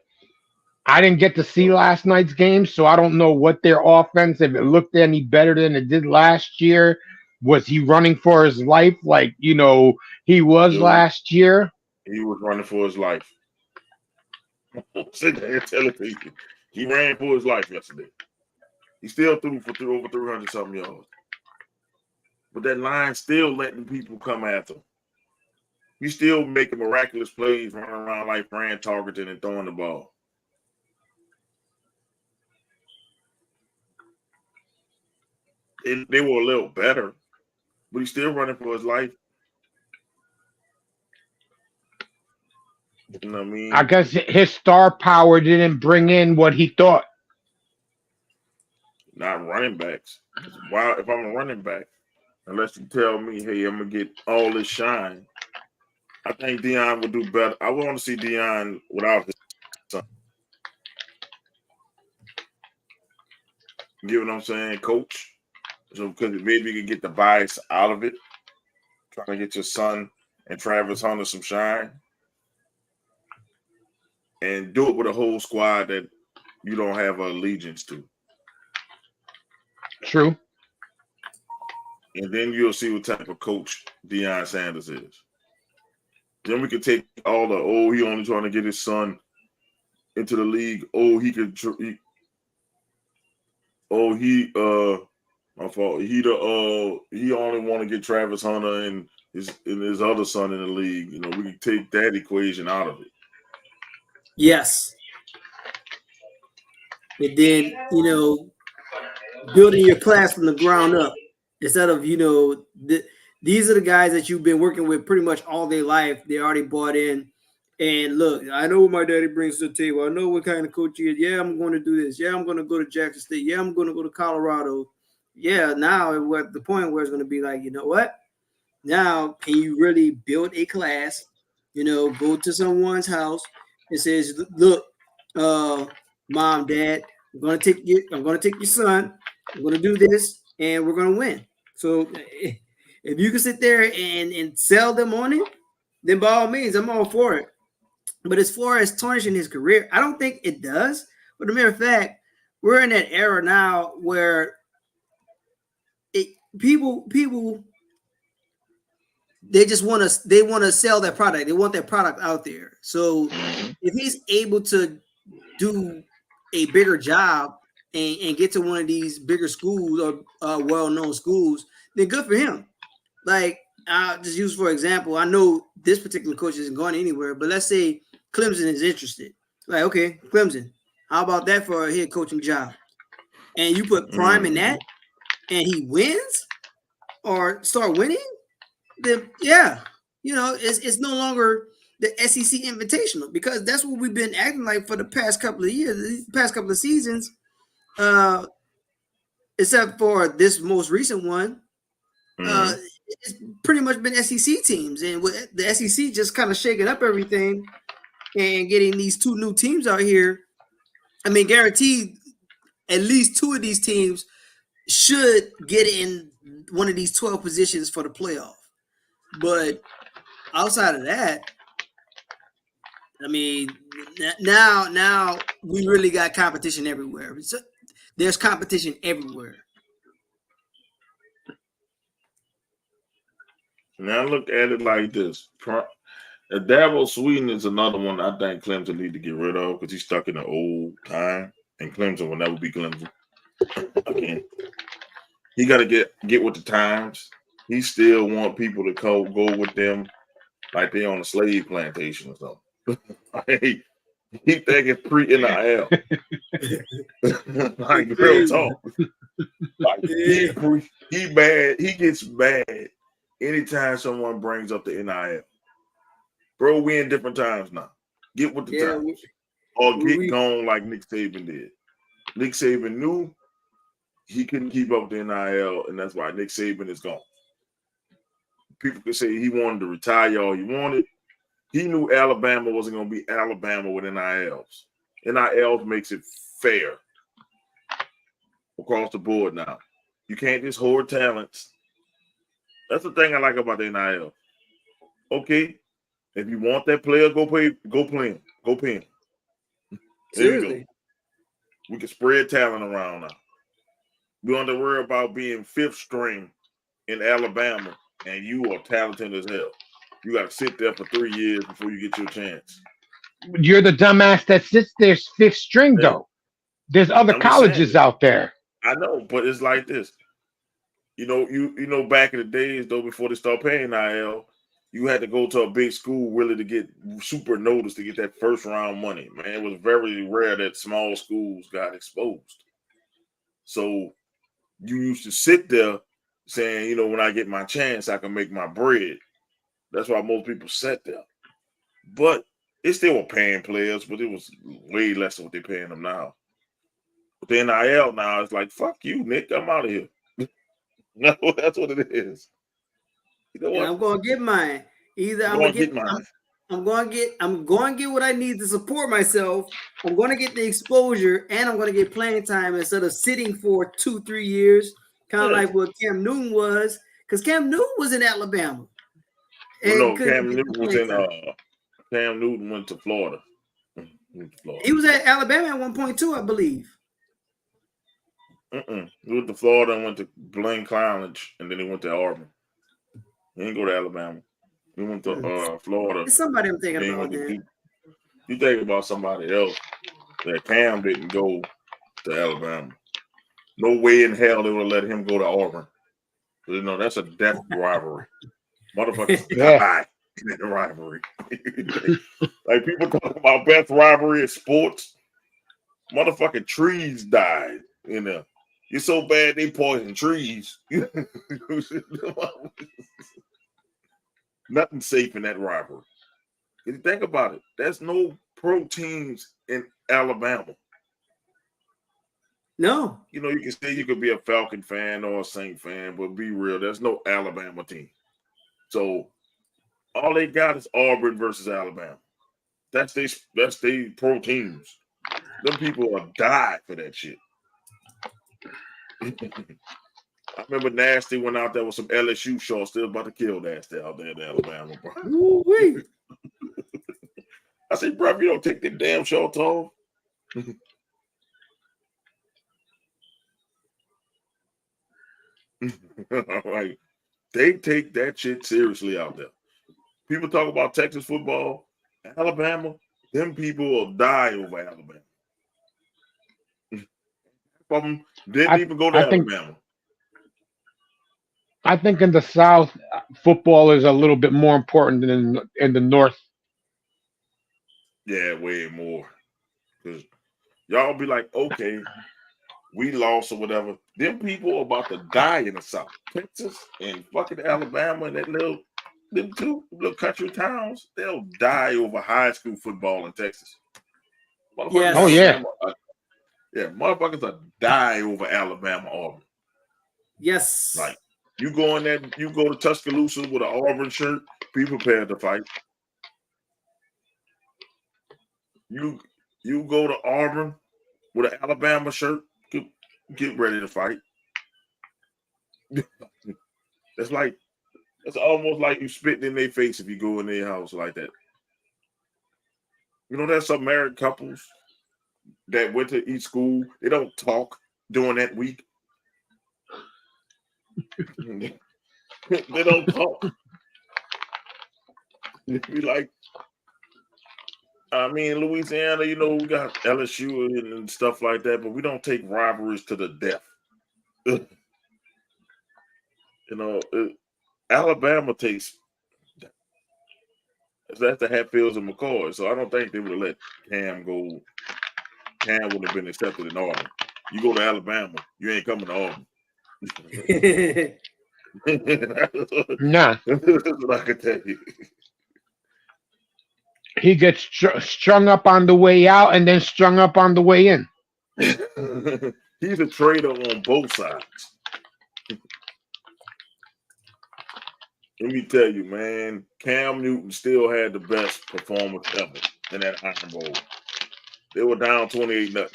I didn't get to see last night's game, so I don't know what their offense, if it looked any better than it did last year. Was he running for his life like, he was Dude, last year? he was running for his life. Sit there and tell it to you. He ran for his life yesterday. He still threw for over 300 something yards. But that line still letting people come after him. He's still making miraculous plays, running around like Fran Tarkenton and throwing the ball. They were a little better, but he's still running for his life. You know what I mean? I guess his star power didn't bring in what he thought. Not running backs. Why, if I'm a running back, unless you tell me, hey, I'm going to get all this shine, I think Deion would do better. I want to see Deion without his son. You know what I'm saying? Coach. So because maybe you can get the bias out of it. Trying to get your son and Travis Hunter some shine. And do it with a whole squad that you don't have allegiance to. True. And then you'll see what type of coach Deion Sanders is. Then we could take all the, he only trying to get his son into the league. My fault. He only want to get Travis Hunter and his other son in the league. We can take that equation out of it. Yes. And then, building your class from the ground up instead of, these are the guys that you've been working with pretty much all their life. They already bought in. And look, I know what my daddy brings to the table. I know what kind of coach he is. Yeah, I'm going to do this. Yeah, I'm going to go to Jackson State. Yeah, I'm going to go to Colorado. Yeah, now we're at the point where it's going to be like, you know what? Now, can you really build a class? Go to someone's house and says, look, mom, dad, I'm going to take your son. I'm going to do this, and we're going to win. So if you can sit there and sell them on it, then by all means, I'm all for it. But as far as tarnishing his career, I don't think it does. But a matter of fact, we're in that era now where people they just want to sell their product. They want their product out there. So if he's able to do a bigger job and get to one of these bigger schools or well-known schools, then good for him. Like, I'll just use for example, I know this particular coach isn't going anywhere, but let's say Clemson is interested. Like, okay, Clemson, how about that for a head coaching job? And you put Prime in that, and he wins or start winning, then yeah, it's no longer the SEC Invitational, because that's what we've been acting like for the past couple of years, past couple of seasons, except for this most recent one. It's pretty much been SEC teams, and with the SEC just kind of shaking up everything and getting these two new teams out here. I mean, guaranteed at least two of these teams should get in one of these 12 positions for the playoff. But outside of that, I mean, now we really got competition everywhere. So there's competition everywhere. Now look at it like this. Dabo Sweden is another one I think Clemson need to get rid of because he's stuck in an old time, and Clemson will never be Clemson again. He got to get with the times. He still want people to go with them like they on a slave plantation or something. Hey, he thinking pre-NIL. Like real talk. Like he bad. He gets mad anytime someone brings up the NIL. Bro, we in different times now. Get with the times. Or get gone like Nick Saban did. Nick Saban knew he couldn't keep up with the NIL, and that's why Nick Saban is gone. People could say he wanted to retire all he wanted. He knew Alabama wasn't going to be Alabama with NILs. NILs makes it fair across the board now. You can't just hoard talents. That's the thing I like about the NIL. Okay, if you want that player, go play him. Go pay him. There you Seriously. go. We can spread talent around now. We don't have to worry about being fifth string in Alabama, and you are talented as hell. You got to sit there for 3 years before you get your chance. You're the dumbass that sits there fifth string, Hey, though. There's other I'm just saying colleges it. out there. I know, but it's like this. You know, back in the days though, before they start paying NIL, you had to go to a big school really to get super noticed to get that first round money. Man, it was very rare that small schools got exposed. So you used to sit there saying, when I get my chance, I can make my bread. That's why most people sat there. But they still were paying players, but it was way less than what they're paying them now. But the NIL now, it's like, fuck you, Nick, I'm out of here. No, that's what it is. You know And what? I'm gonna get mine. Either I'm I'm going gonna to get get mine. I'm going to get what I need to support myself. I'm going to get the exposure, and I'm going to get playing time instead of sitting for 2-3 years, kind of like what Cam Newton was, because Cam Newton was in Alabama Well, and no, couldn't Cam get the Newton was playing in. time. Cam Newton went to Florida. He was at Alabama at one point too, I believe. He went to Florida and went to Blaine College, and then he went to Auburn. He didn't go to Alabama. He went to Florida. It's somebody I'm thinking Then he about went to then. you think about somebody else that Cam didn't go to Alabama. No way in hell they would let him go to Auburn. That's a death rivalry. Motherfuckers Yeah. die in that rivalry. Like people talk about best rivalry in sports. Motherfucking trees died in there. You're so bad they poison trees. Nothing safe in that rivalry. If you think about it, there's no pro teams in Alabama. No. You can say you could be a Falcon fan or a Saint fan, but be real, there's no Alabama team. So all they got is Auburn versus Alabama. That's they pro teams. Them people have died for that shit. I remember Nasty went out there with some LSU shorts, still about to kill Nasty out there in Alabama, bro. Ooh-wee. I said, bro, if you don't take them damn shorts off. Like, they take that shit seriously out there. People talk about Texas football, Alabama, them people will die over Alabama. Some of them didn't even go to Alabama. I think in the South, football is a little bit more important than in the North. Yeah, way more. Because y'all be like, okay, we lost or whatever. Them people are about to die in the South. Texas and fucking Alabama and them two little country towns, they'll die over high school football in Texas. Yes. Oh, yeah. Motherfuckers will die over Alabama, Auburn. Yes. Like, you go in there, you go to Tuscaloosa with an Auburn shirt, be prepared to fight. You go to Auburn with an Alabama shirt, get ready to fight. That's almost like you spitting in their face if you go in their house like that. There's some married couples that went to each school. They don't talk during that week. They don't talk. Be like, Louisiana, we got LSU and stuff like that, but we don't take rivalries to the death. Alabama takes that's the Hatfields and McCoys, so I don't think they would have let Cam go. Cam would have been accepted in Auburn. You go to Alabama, you ain't coming to Auburn. Nah. That's what I can tell you. He gets strung up on the way out and then strung up on the way in. He's a traitor on both sides. Let me tell you, man, Cam Newton still had the best performance ever in that Iron Bowl. They were down 28-0.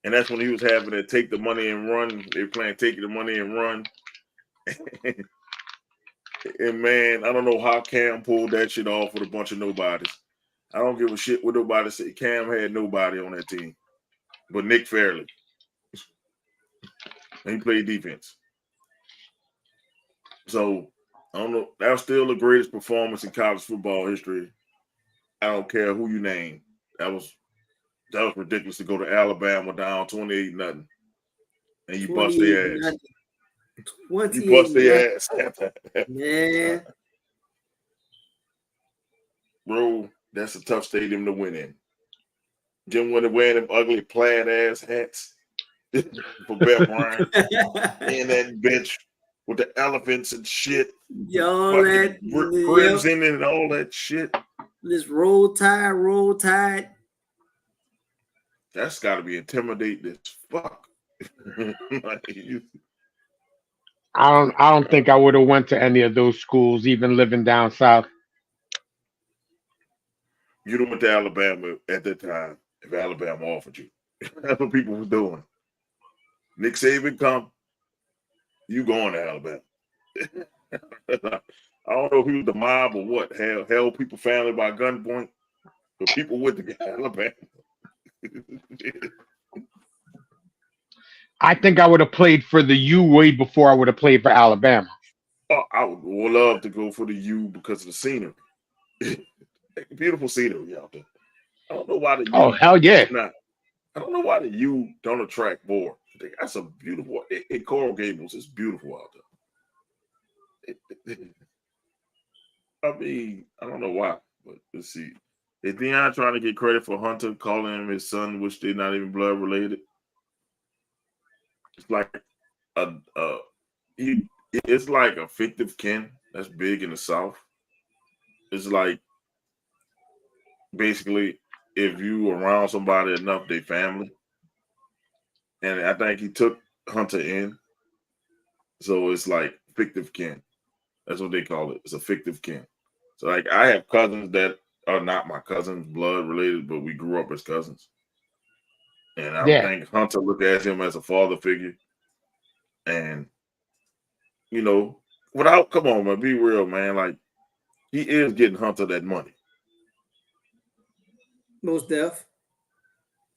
And that's when he was having to take the money and run. They were playing taking the money and run. And man, I don't know how Cam pulled that shit off with a bunch of nobodies. I don't give a shit what nobody say. Cam had nobody on that team but Nick Fairley. And he played defense. So I don't know. That was still the greatest performance in college football history. I don't care who you name. That was ridiculous to go to Alabama down 28-0. And you bust their ass. 28 You bust their ass. Man. Bro, that's a tough stadium to win in. Jim when they wearing them ugly plaid ass hats for Bear Bryant. And that bitch with the elephants and shit. Y'all that crimson and all that shit. This roll tide. That's gotta be intimidating as fuck. I don't think I would have went to any of those schools, even living down south. You done went to Alabama at that time if Alabama offered you. That's what people was doing. Nick Saban come, you going to Alabama. I don't know if he was the mob or what. Held people family by gunpoint, but people went to Alabama. I think I would have played for the U way before I would have played for Alabama. Oh, I would love to go for the U because of the scenery. Beautiful scenery out there. I don't know why the U. Oh, hell yeah. I don't know why the U don't attract more. That's a beautiful. In Coral Gables, it's beautiful out there. I mean, I don't know why, but let's see. Is Deion trying to get credit for Hunter calling him his son, which they're not even blood related? It's like it's like a fictive kin that's big in the South. It's like basically if you around somebody enough, they family. And I think he took Hunter in. So it's like fictive kin. That's what they call it. It's a fictive kin. So like I have cousins that are not my cousins, blood related, but we grew up as cousins. And I think Hunter looked at him as a father figure. And, you know, come on, man, be real, man. Like, he is getting Hunter that money. Most def.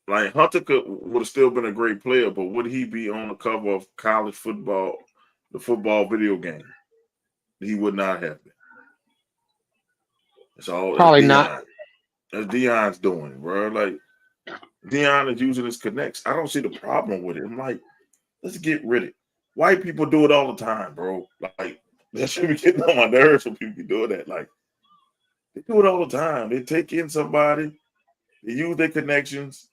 Like, Hunter would have still been a great player, but would he be on the cover of college football, the football video game? He would not have been. It's all probably Deion. not. That's Deion's doing, bro. Like, Deion is using his connects. I don't see the problem with it. I'm like, let's get rid of it. White people do it all the time, bro. Like, that should be getting on my nerves when people be doing that. Like, they do it all the time. They take in somebody, they use their connections,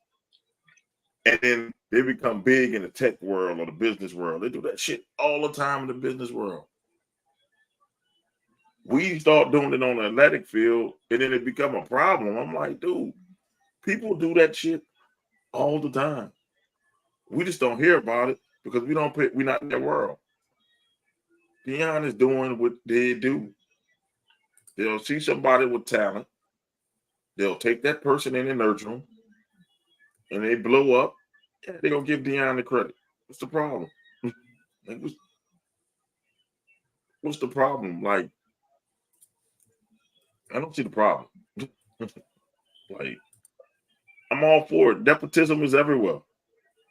and then they become big in the tech world or the business world. They do that shit all the time in the business world. We start doing it on the athletic field, and then it become a problem. I'm like, dude, people do that shit all the time. We just don't hear about it because we're not in that world. Deion is doing what they do. They'll see somebody with talent. They'll take that person in and nurture them, and they blow up. Yeah, they're gonna give Deion the credit. What's the problem? Like, what's the problem? Like, I don't see the problem. Like, I'm all for it. Nepotism is everywhere.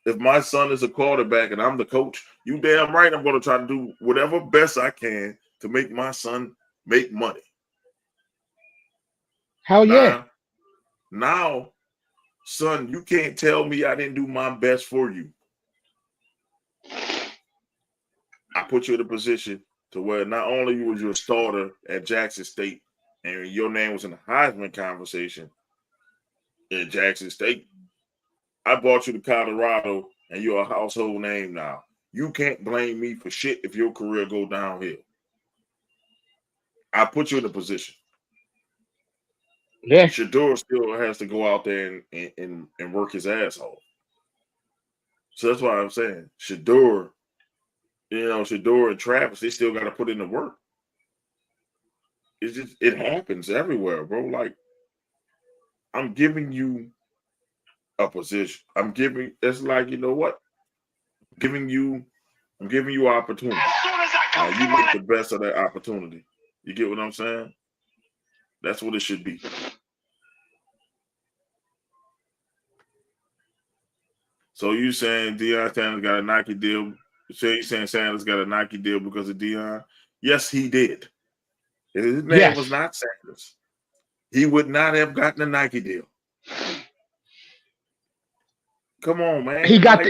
If my son is a quarterback and I'm the coach, you damn right I'm going to try to do whatever best I can to make my son make money. Hell yeah. Now, son, you can't tell me I didn't do my best for you. I put you in a position to where not only you was your starter at Jackson State and your name was in the Heisman conversation in Jackson State, I brought you to Colorado and you're a household name now. You can't blame me for shit if your career go downhill. I put you in a position. Yeah. Shador still has to go out there and work his ass off. So that's why I'm saying Shador and Travis, they still got to put in the work. It happens everywhere, bro. Like, I'm giving you a position. It's like, you know what? I'm giving you opportunity. Now you make the best of that opportunity. You get what I'm saying? That's what it should be. So you saying Deion Sanders got a Nike deal? So you saying Sanders got a Nike deal because of Deion? Yes, he did. If his name was not Sanders, he would not have gotten a Nike deal. Come on, man. He got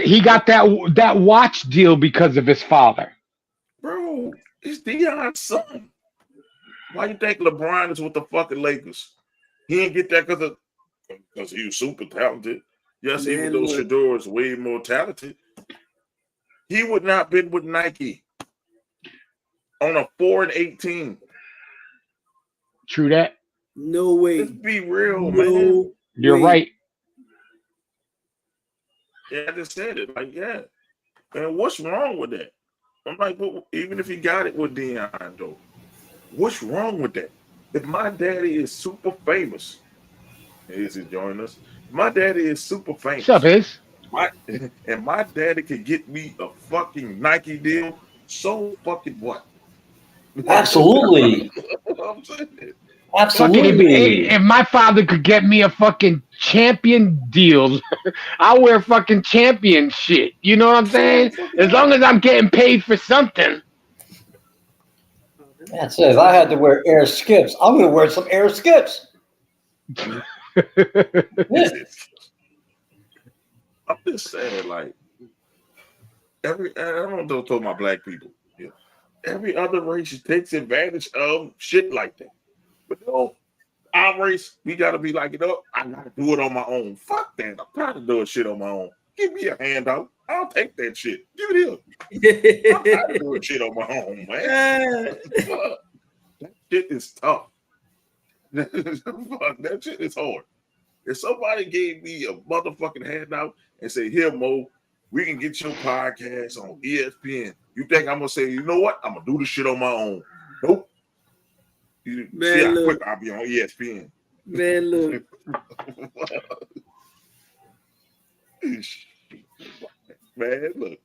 that watch deal because of his father. Bro, it's Deion's son. Why you think LeBron is with the fucking Lakers? He didn't get that because he was super talented. Yes, Man, even though Shador is way more talented, he would not have been with Nike on a 4-18. True that. No way. Let's be real, man. You're right. Yeah, I just said it. Like, yeah. Man, what's wrong with that? I'm like, well, even if he got it with Deion, though, what's wrong with that? If my daddy is super famous, is he joining us? My daddy is super famous. What's up, Is? And my daddy could get me a fucking Nike deal. So fucking what? Absolutely. I'm saying. Absolutely. If my father could get me a fucking champion deal, I'll wear fucking champion shit. You know what I'm saying? As long as I'm getting paid for something. That's it. If I had to wear Air Skips, I'm going to wear some Air Skips. I'm just saying, like, I don't know to my black people. Yeah. Every other race takes advantage of shit like that. But no, our race, we gotta be like, I gotta do it on my own. Fuck that. I'm tired of doing shit on my own. Give me a handout. I'll take that shit. Give it here. I'm tired of doing shit on my own, man. That shit is tough. That shit is hard. If somebody gave me a motherfucking handout and say, here, Mo, we can get your podcast on ESPN. You think I'm gonna say, you know what? I'm gonna do this shit on my own. Nope. You see how quick I'll be on ESPN. Man, look. Man, look.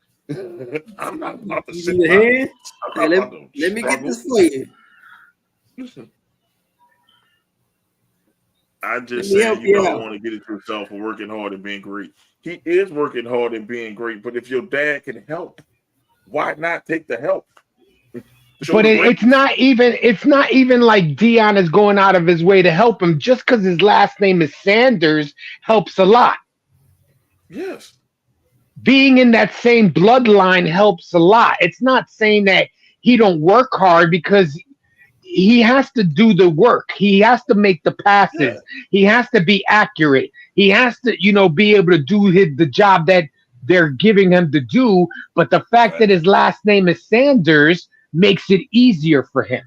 I'm not about to You sit need a down. hand? Hey, let me get this for you. Listen. I just said you don't want to get it yourself for working hard and being great. He is working hard and being great, but if your dad can help, why not take the help? But it's not even like Deion is going out of his way to help him. Just because his last name is Sanders helps a lot. Yes. Being in that same bloodline helps a lot. It's not saying that he don't work hard, because he has to do the work. He has to make the passes. Yeah. He has to be accurate. He has to, be able to do the job that they're giving him to do. But the fact that his last name is Sanders makes it easier for him.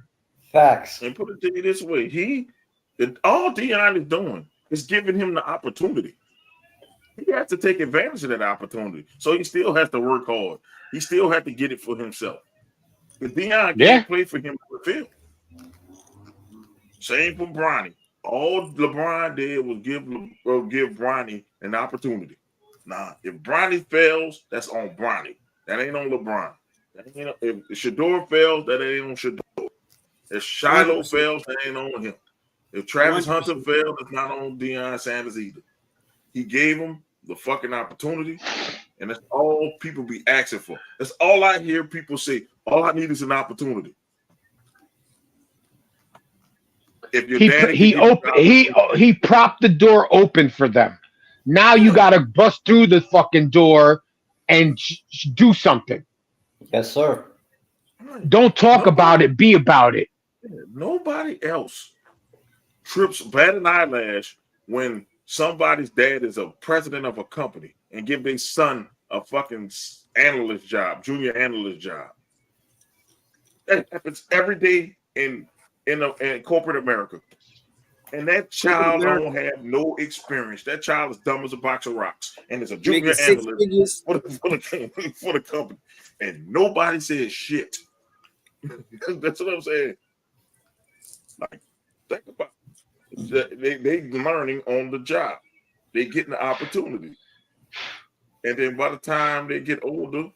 Facts. And put it to you this way: all Deion is doing is giving him the opportunity. He has to take advantage of that opportunity. So he still has to work hard. He still has to get it for himself. But Deion can't play for him on the field. Same for Bronny. All LeBron did was give Bronny an opportunity. Now, if Bronny fails, that's on Bronny. That ain't on LeBron. If Shador fails, that ain't on Shador. If Shiloh fails, that ain't on him. If Travis Hunter fails, it's not on Deion Sanders either. He gave him the fucking opportunity, and that's all people be asking for. That's all I hear people say. All I need is an opportunity. If your he propped the door open for them. Now you got to bust through the fucking door and do something. Yes, sir. Don't talk about it. Be about it. Nobody else trips bat an eyelash when somebody's dad is a president of a company and give their son a fucking analyst job, junior analyst job. That happens every day in corporate America. And that child don't have no experience. That child is dumb as a box of rocks. And is a junior analyst for the company. And nobody says shit. That's what I'm saying. Like, think about it. They learning on the job. They getting the opportunity. And then by the time they get older,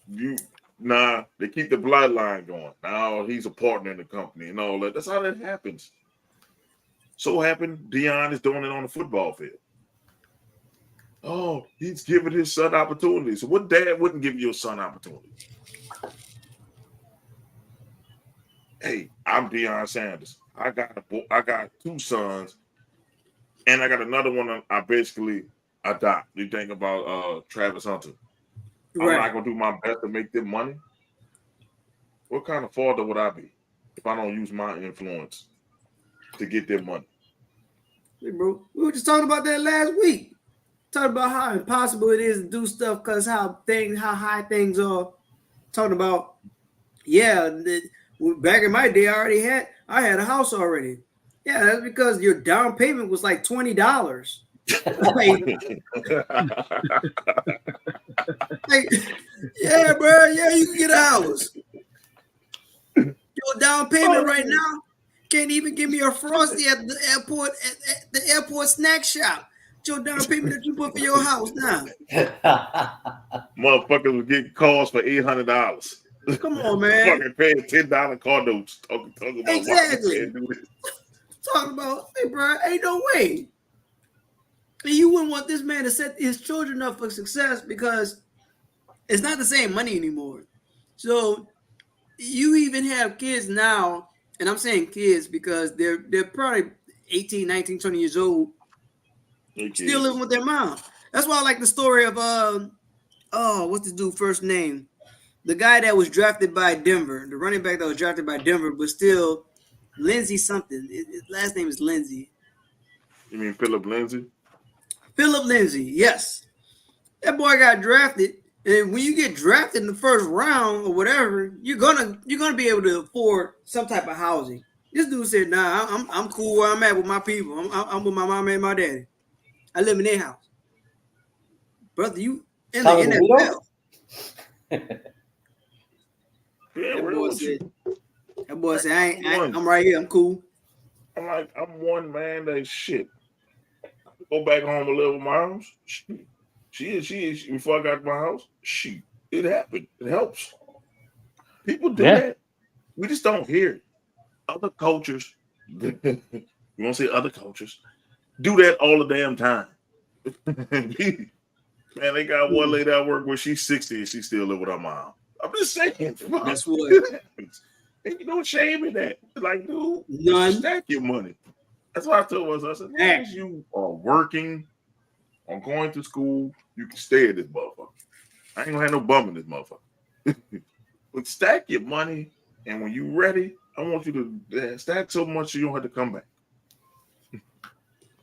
they keep the bloodline going. Now he's a partner in the company and all that. That's how that happens. So happened Deion is doing it on the football field. Oh, he's giving his son opportunities. So what dad wouldn't give your son opportunities? Hey, I'm Deion Sanders. I got 2 sons, and I got another one I basically adopt. You think about Travis Hunter. I'm not gonna do my best to make them money. What kind of father would I be if I don't use my influence to get their money? Hey, bro, we were just talking about that last week. Talking about how impossible it is to do stuff because how high things are. Talking about, back in my day, I had a house already. Yeah, that's because your down payment was like $20. Yeah, bro, you can get a house. Your down payment right now can't even give me a Frosty at the airport snack shop. Your down payment that you put for your house now. Motherfuckers would get calls for $800. Come on, man. Fucking paying $10 car notes. Talking about exactly. Talking about, hey, bro, ain't no way. And you wouldn't want this man to set his children up for success because it's not the same money anymore. So you even have kids now, and I'm saying kids because they're probably 18, 19, 20 years old, still living with their mom. That's why I like the story of what's the dude first name? The guy that was drafted by Denver, the running back that was drafted by Denver, but still Lindsey something. His last name is Lindsey. You mean Philip Lindsay? Philip Lindsay, yes. That boy got drafted, and when you get drafted in the first round or whatever, you're gonna be able to afford some type of housing. This dude said, "Nah, I'm cool where I'm at with my people. I'm with my mom and my daddy. I live in their house, brother. You in the NFL." That boy said, I'm right here. I'm cool. I'm one man that shit. Go back home and live with my house. She before I got to my house, it happened. It helps. People do that. We just don't hear it. Other cultures, you want to say other cultures, do that all the damn time. Man, they got one lady at work where she's 60 and she still live with her mom. I'm just saying. That's what happens. Ain't no shame in that. Like, dude, none. Stack your money. That's what I told us. I said, as you are working or going to school, you can stay at this motherfucker. I ain't gonna have no bum in this motherfucker. But stack your money, and when you're ready, I want you to stack so much you don't have to come back.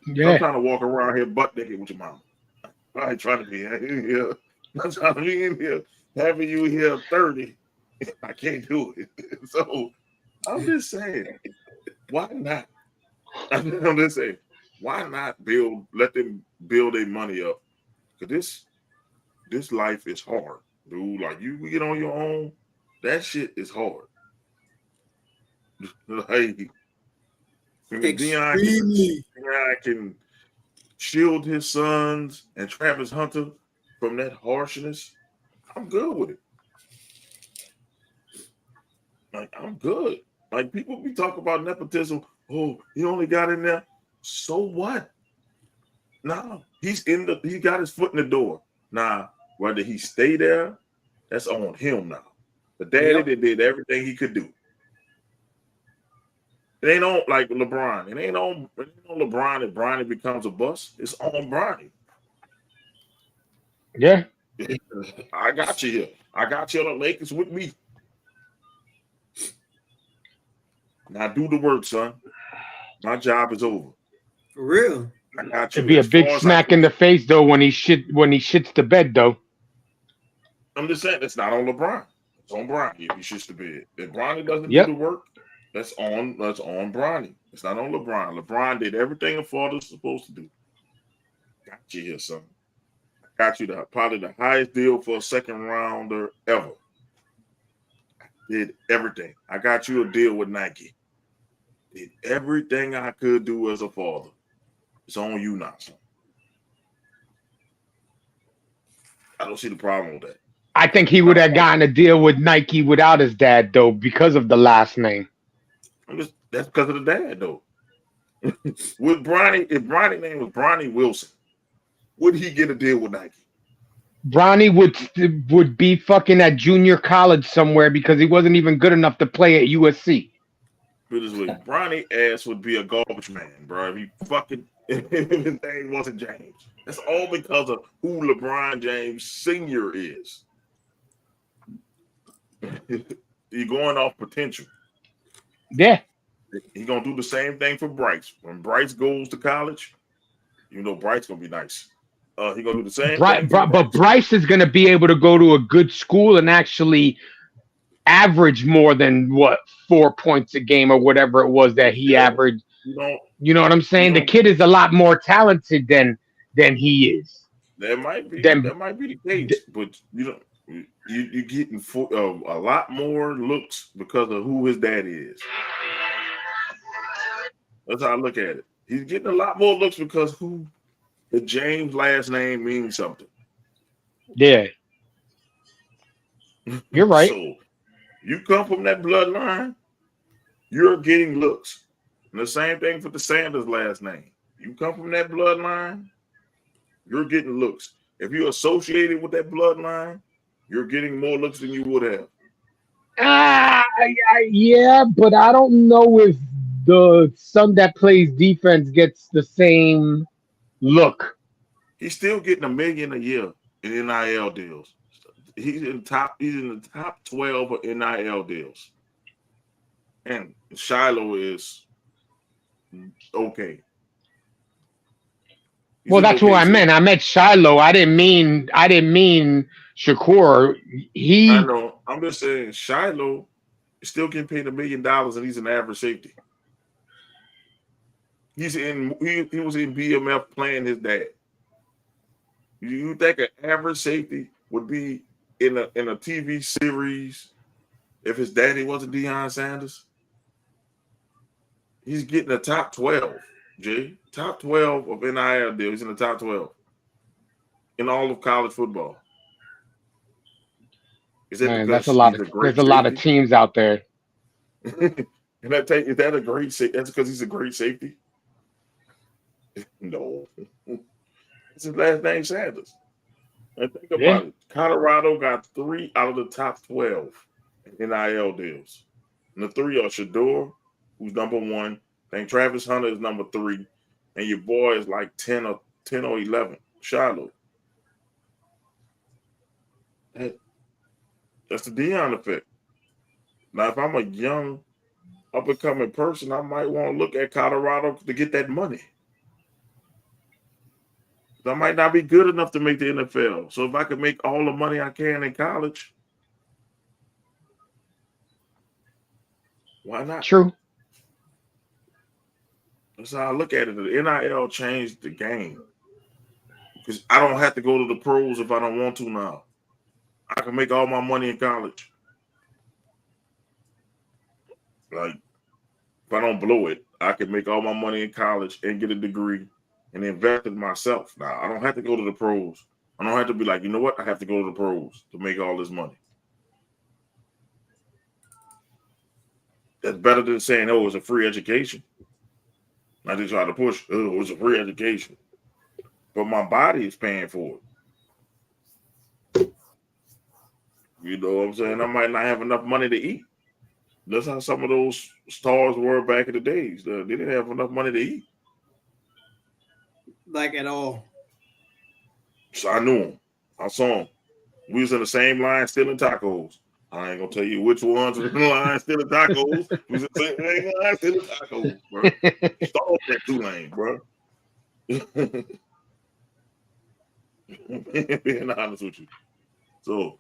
Yeah. I'm trying to walk around here butt naked with your mom. I ain't trying to be here. I'm trying to be in here having you here 30. I can't do it. So I'm just saying, why not? I'm just saying, why not let them build their money up? Because this life is hard, dude. Like, you get on your own, that shit is hard. Like, Deion can shield his sons and Travis Hunter from that harshness. I'm good with it. Like, I'm good. Like, people be talking about nepotism. Oh, he only got in there. So what? No, he got his foot in the door. Now, whether he stay there, that's on him now. The daddy that did everything he could do. It ain't on like LeBron. It ain't on LeBron if Bronny becomes a bust. It's on Bronny. Yeah. I got you here. I got you on the Lakers with me. Now do the work, son. My job is over. For real. I got you. It'd be a big smack in the face though when he shits the bed though. I'm just saying it's not on LeBron. It's on Bronny if he shits the bed. If Bronny doesn't do the work, that's on Bronny. It's not on LeBron. LeBron did everything a father's supposed to do. Got you here, son. Got you probably the highest deal for a second rounder ever. Did everything. I got you a deal with Nike. Did everything I could do as a father. It's on you now, son. I don't see the problem with that. I think he would have gotten a deal with Nike without his dad, though, because of the last name. That's because of the dad, though. With Bronny, if Bronny's name was Bronny Wilson, would he get a deal with Nike? Bronny would be fucking at junior college somewhere because he wasn't even good enough to play at USC. Put it this way, Bronny ass would be a garbage man, bro. If he fucking if his name wasn't James. That's all because of who LeBron James Sr. is. You're going off potential. Yeah. He's gonna do the same thing for Bryce. When Bryce goes to college, you know Bryce gonna be nice. He gonna do the same thing. But Bryce is gonna be able to go to a good school and actually average more than 4 points a game or whatever it was that he averaged. You know what I'm saying? The kid is a lot more talented than he is. That might be the case, but you're getting a lot more looks because of who his dad is. That's how I look at it. He's getting a lot more looks because who the James last name means something. Yeah. You're right. So you come from that bloodline, you're getting looks. And the same thing for the Sanders last name. You come from that bloodline, you're getting looks. If you're associated with that bloodline, you're getting more looks than you would have. Yeah, but I don't know if the son that plays defense gets the same look. He's still getting $1 million a year in NIL deals. He's in the top 12 of NIL deals. And Shiloh is okay. Well, that's what I meant. I meant Shiloh. I didn't mean Shakur. I know. I'm just saying Shiloh is still getting paid $1 million and he's an average safety. He was in BMF playing his dad. You think an average safety would be in a TV series if his daddy wasn't Deion Sanders? He's getting the top 12, Jay. Top 12 of NIL deals. He's in the top 12 in all of college football. Is that that's a lot of there's a lot of teams out there. Is that a great safety? That's because he's a great safety? No. It's his last name Sanders. And think about it. Colorado got 3 out of the top 12 in NIL deals. And the 3 are Shador, who's number 1. I think Travis Hunter is number 3. And your boy is like 10 or 11. Shiloh. That's the Deion effect. Now, if I'm a young, up-and-coming person, I might want to look at Colorado to get that money. I might not be good enough to make the NFL. So if I can make all the money I can in college, why not? True. That's how I look at it. The NIL changed the game. Because I don't have to go to the pros if I don't want to now. I can make all my money in college. Like, if I don't blow it, I can make all my money in college and get a degree and invest in myself. Now, I don't have to go to the pros. I don't have to be like, you know what? I have to go to the pros to make all this money. That's better than saying, oh, it's a free education. I just try to push, oh, it's a free education. But my body is paying for it. You know what I'm saying? I might not have enough money to eat. That's how some of those stars were back in the days. They didn't have enough money to eat. Like at all. So I knew him. I saw him. We was in the same line stealing tacos. I ain't gonna tell you which ones were in the line stealing tacos. We was in the same line stealing tacos, bro. Stole that Tulane, bro. Being honest with you. So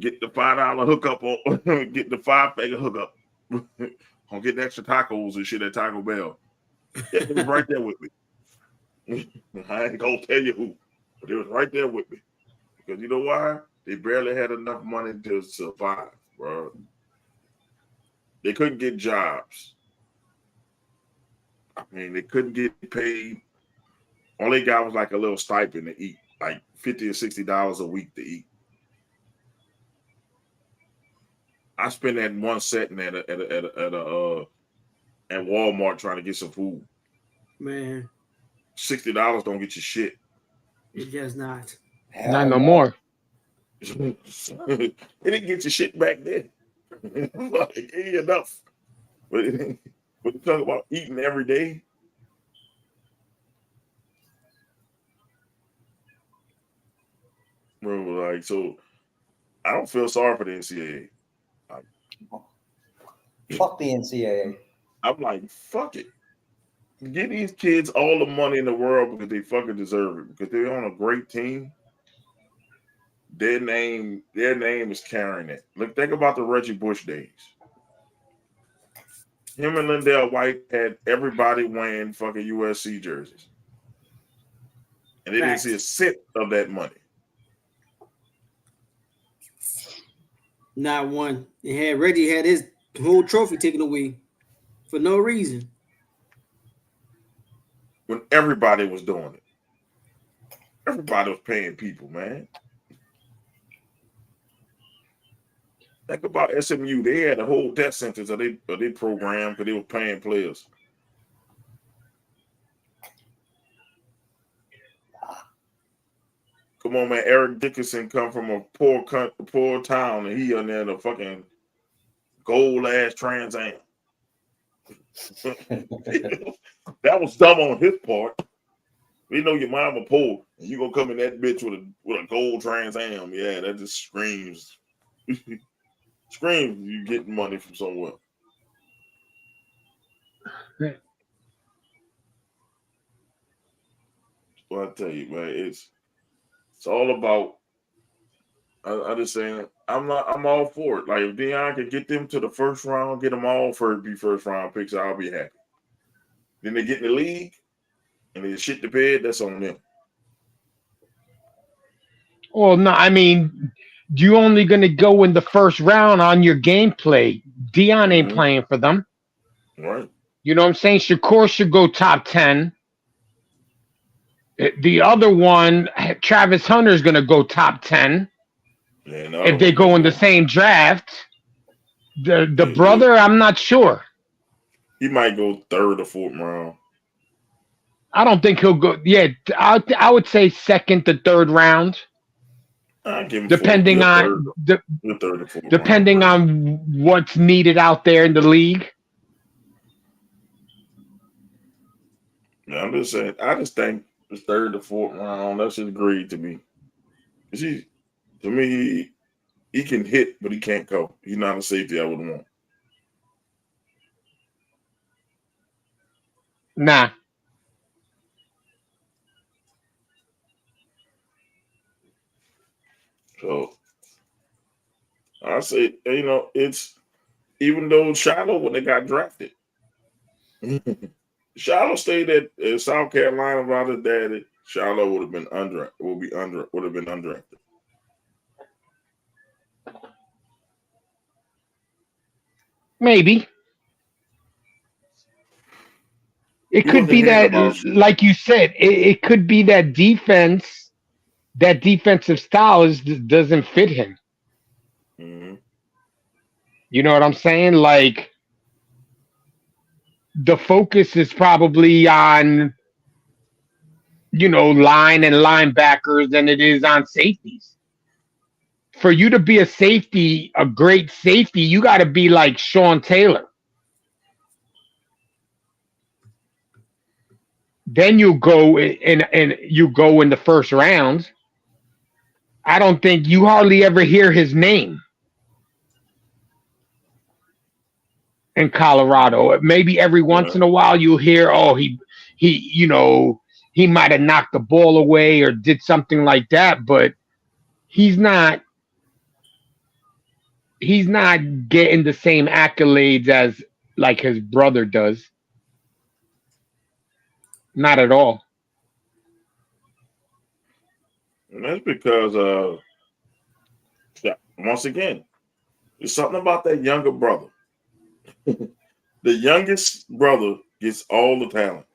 get the $5 hookup on get the 5-figure hookup. I'll get the extra tacos and shit at Taco Bell. It was right there with me. I ain't gonna tell you who, but it was right there with me. Because you know why? They barely had enough money to survive, bro. They couldn't get jobs. I mean, they couldn't get paid. All they got was like a little stipend to eat, like $50 or $60 a week to eat. I spent that one setting at Walmart trying to get some food. Man. $60 don't get you shit. It does not. Not no more. It didn't get your shit back then. Like, it ain't enough. But when you talk about eating every day, bro, like, so I don't feel sorry for the NCAA. Fuck the NCAA. I'm like, fuck it. Give these kids all the money in the world because they fucking deserve it. Because they're on a great team. Their name is carrying it. Look, think about the Reggie Bush days. Him and Lindell White had everybody wearing fucking USC jerseys. And they didn't see a cent of that money. Not one. Reggie had his whole trophy taken away for no reason. When everybody was doing it. Everybody was paying people, man. Think about SMU. They had a whole death sentence of they program because they were paying players. Come on, man. Eric Dickerson come from a poor town, and he on there in a fucking gold ass Trans Am. That was dumb on his part. We know your mama poor, and you gonna come in that bitch with a gold Trans Am. Yeah, that just screams. Screams you getting money from somewhere. Well, I tell you, man, it's all about. I just saying, I'm all for it. Like if Deion can get them to the first round, get them all first round picks, I'll be happy. Then they get in the league and they shit the bed. That's on them. Well, no, I mean, you only going to go in the first round on your gameplay. Deion ain't playing for them. Right. You know what I'm saying? Shakur should go top 10. The other one, Travis Hunter, is going to go top 10. Yeah, no, if they go in the same draft. The brother, I'm not sure. He might go third or fourth round. I don't think he'll go. Yeah, I would say second to third round. Give him depending on depending on what's needed out there in the league. Yeah, I'm just saying. I just think the third to fourth round. That's just agreed to me. To me, he can hit, but he can't go. He's not a safety I would want. Nah. So I say, it's even though Shiloh when they got drafted, Shiloh stayed at South Carolina without his daddy. Shiloh would have been undrafted. Maybe. It could be that, like you said, it could be that defense, that defensive style doesn't fit him. Mm-hmm. You know what I'm saying? Like, the focus is probably on, line and linebackers than it is on safeties. For you to be a great safety, you got to be like Sean Taylor. Then you go in the first round. I don't think you hardly ever hear his name in Colorado. Maybe every once in a while you'll hear, he might have knocked the ball away or did something like that, but he's not getting the same accolades as like his brother does. Not at all. And that's because once again, there's something about that younger brother. The youngest brother gets all the talent.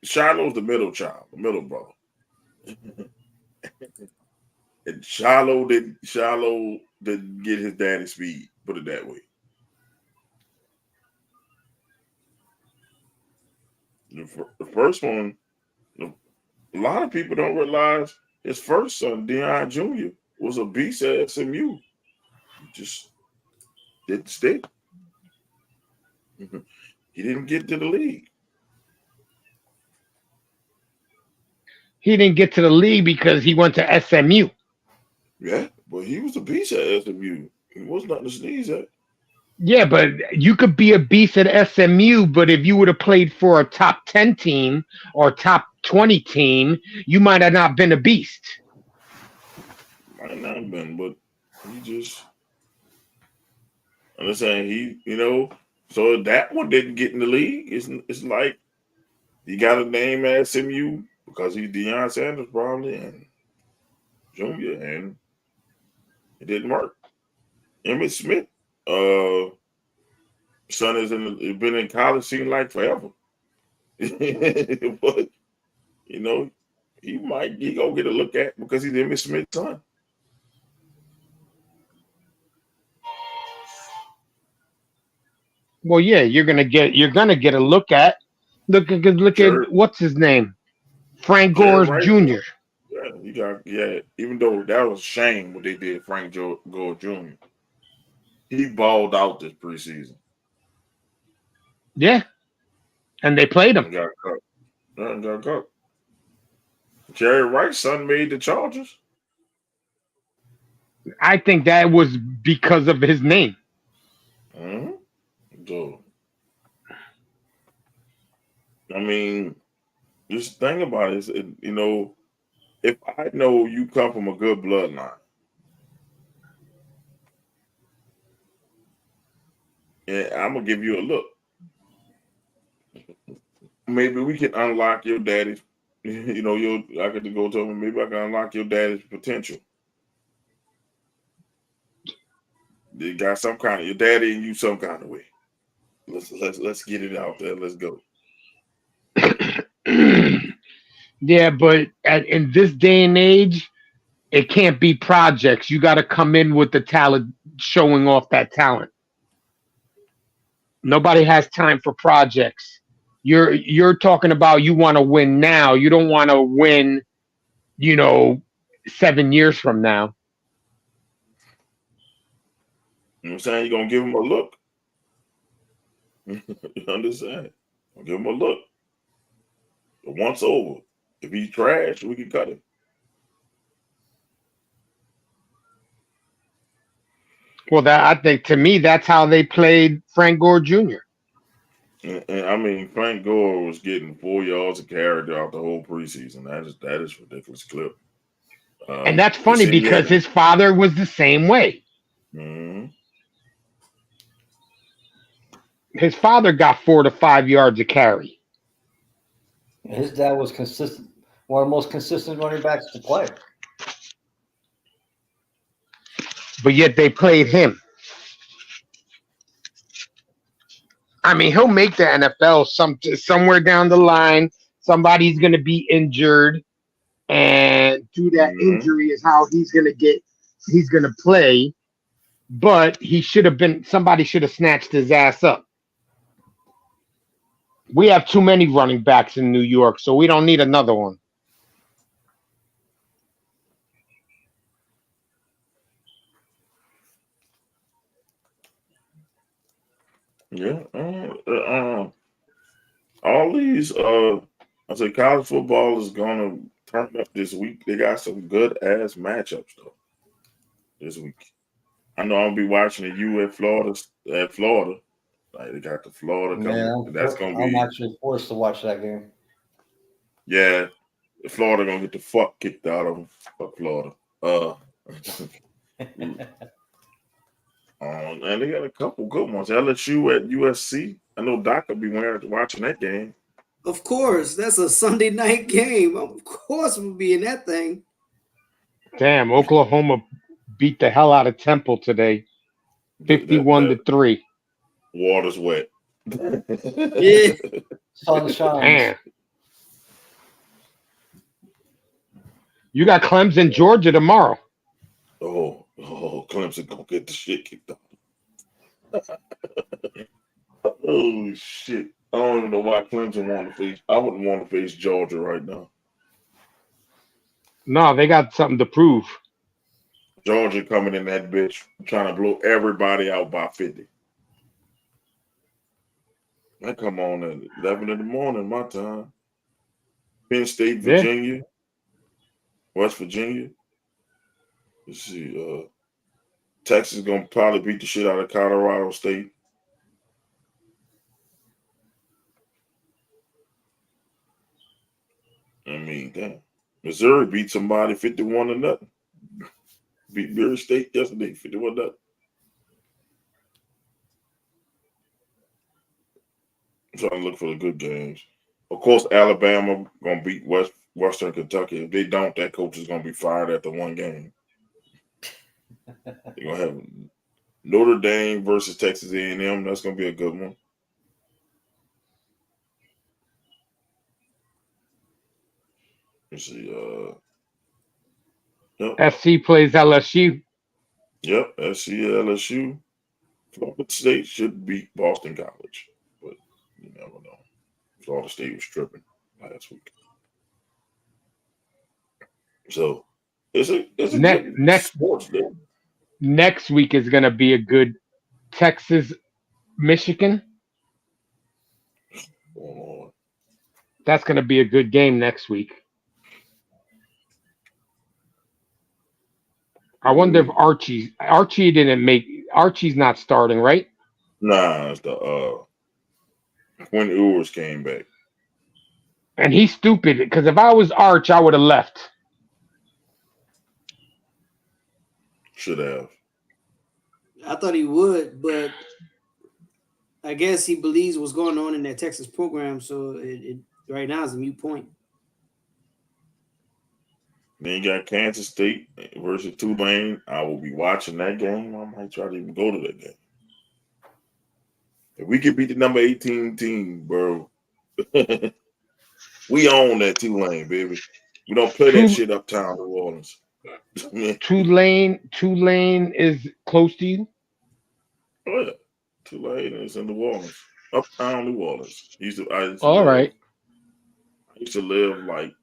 Shiloh's the middle child, the middle brother. And Shiloh didn't get his daddy's speed, put it that way. The first one, A lot of people don't realize his first son, Deion Jr., was a beast at SMU. He just didn't stick. He didn't get to the league. He didn't get to the league because he went to SMU. Yeah, but he was a beast at SMU. He was nothing to sneeze at. Yeah, but you could be a beast at SMU, but if you would have played for a top 10 team or top 20 team, you might have not been a beast. Might not have been, but he just understand so that one didn't get in the league. It's like he got a name at SMU because he's Deion Sanders probably and Junior, and it didn't work. Emmitt Smith, son been in college seemed like forever. But he gonna get a look at because he's Emmitt Smith's son. Well, yeah, you're gonna get a look at what's his name, Frank Jerry Gore Rice. Jr. Even though that was a shame what they did, Frank Gore Jr. He balled out this preseason. Yeah, and they played him. And got cut. Jerry Rice's son made the Chargers. I think that was because of his name. Mm-hmm. So, I mean, just think about it. If I know you come from a good bloodline, and I'm gonna give you a look. Maybe we can unlock your daddy's. I could go to him. Maybe I can unlock your daddy's potential. You got some kind of your daddy and you some kind of way. Let's get it out there. Let's go. Yeah, but in this day and age, it can't be projects. You got to come in with the talent, showing off that talent. Nobody has time for projects. You're talking about you want to win now. You don't want to win, 7 years from now. You know what I'm saying? You're gonna give him a look. You understand? I'll give him a look. But once over, if he's trash, we can cut him. Well, I think to me that's how they played Frank Gore Jr. And I mean, Frank Gore was getting 4 yards of carry throughout the whole preseason. That is ridiculous clip. And that's funny because his father was the same way. Mm-hmm. His father got 4 to 5 yards of carry. His dad was consistent, one of the most consistent running backs to play. But yet they played him. I mean, he'll make the NFL somewhere down the line. Somebody's going to be injured, and through that injury is how he's going to play. But somebody should have snatched his ass up. We have too many running backs in New York, so we don't need another one. Yeah. All these, I say college football is gonna turn up this week. They got some good ass matchups though. This week, I know I'll be watching the U at Florida. Like they got the Florida coming. Yeah, That's gonna be. I'm actually forced to watch that game. Yeah, Florida gonna get the fuck kicked out of them. Fuck Florida. And they got a couple good ones. LSU at USC. I know Doc will be watching that game. Of course, that's a Sunday night game. Of course, we'll be in that thing. Damn, Oklahoma beat the hell out of Temple today, 51-3. Water's wet. Yeah, Sunshine. Man. You got Clemson, Georgia tomorrow. Oh, Clemson gonna get the shit kicked off. Oh shit! I don't even know why Clemson want to face. I wouldn't want to face Georgia right now. No, they got something to prove. Georgia coming in that bitch trying to blow everybody out by 50. I come on at 11 in the morning, my time. Penn State, Yeah. Virginia, West Virginia. Let's see. Texas gonna probably beat the shit out of Colorado State. I mean, damn. Missouri beat somebody 51-0. Beat Missouri State yesterday, 51-0. I'm trying to look for the good games. Of course, Alabama gonna beat Western Kentucky. If they don't, that coach is gonna be fired after one game. They're gonna have Notre Dame versus Texas A&M. That's gonna be a good one. Let's see. SC plays LSU. Yep. SC LSU. Florida State should beat Boston College, but you never know. Florida State was tripping last week. So it's a good sports day. Next week is going to be a good Texas, Michigan. Oh, That's going to be a good game next week. I wonder if Archie's not starting, right? Nah, it's the Quinn Ewers came back. And he's stupid because if I was Arch, I would have left. Should have. I thought he would, but I guess he believes what's going on in that Texas program, so it right now is a mute point. Then you got Kansas State versus Tulane. I will be watching that game. I might try to even go to that game. If we could beat the number 18 team, bro, we own that Tulane, baby. We don't play that shit uptown New Orleans. Tulane is close to you? Oh, yeah. Tulane is in New Orleans. Uptown New Orleans. I used to live like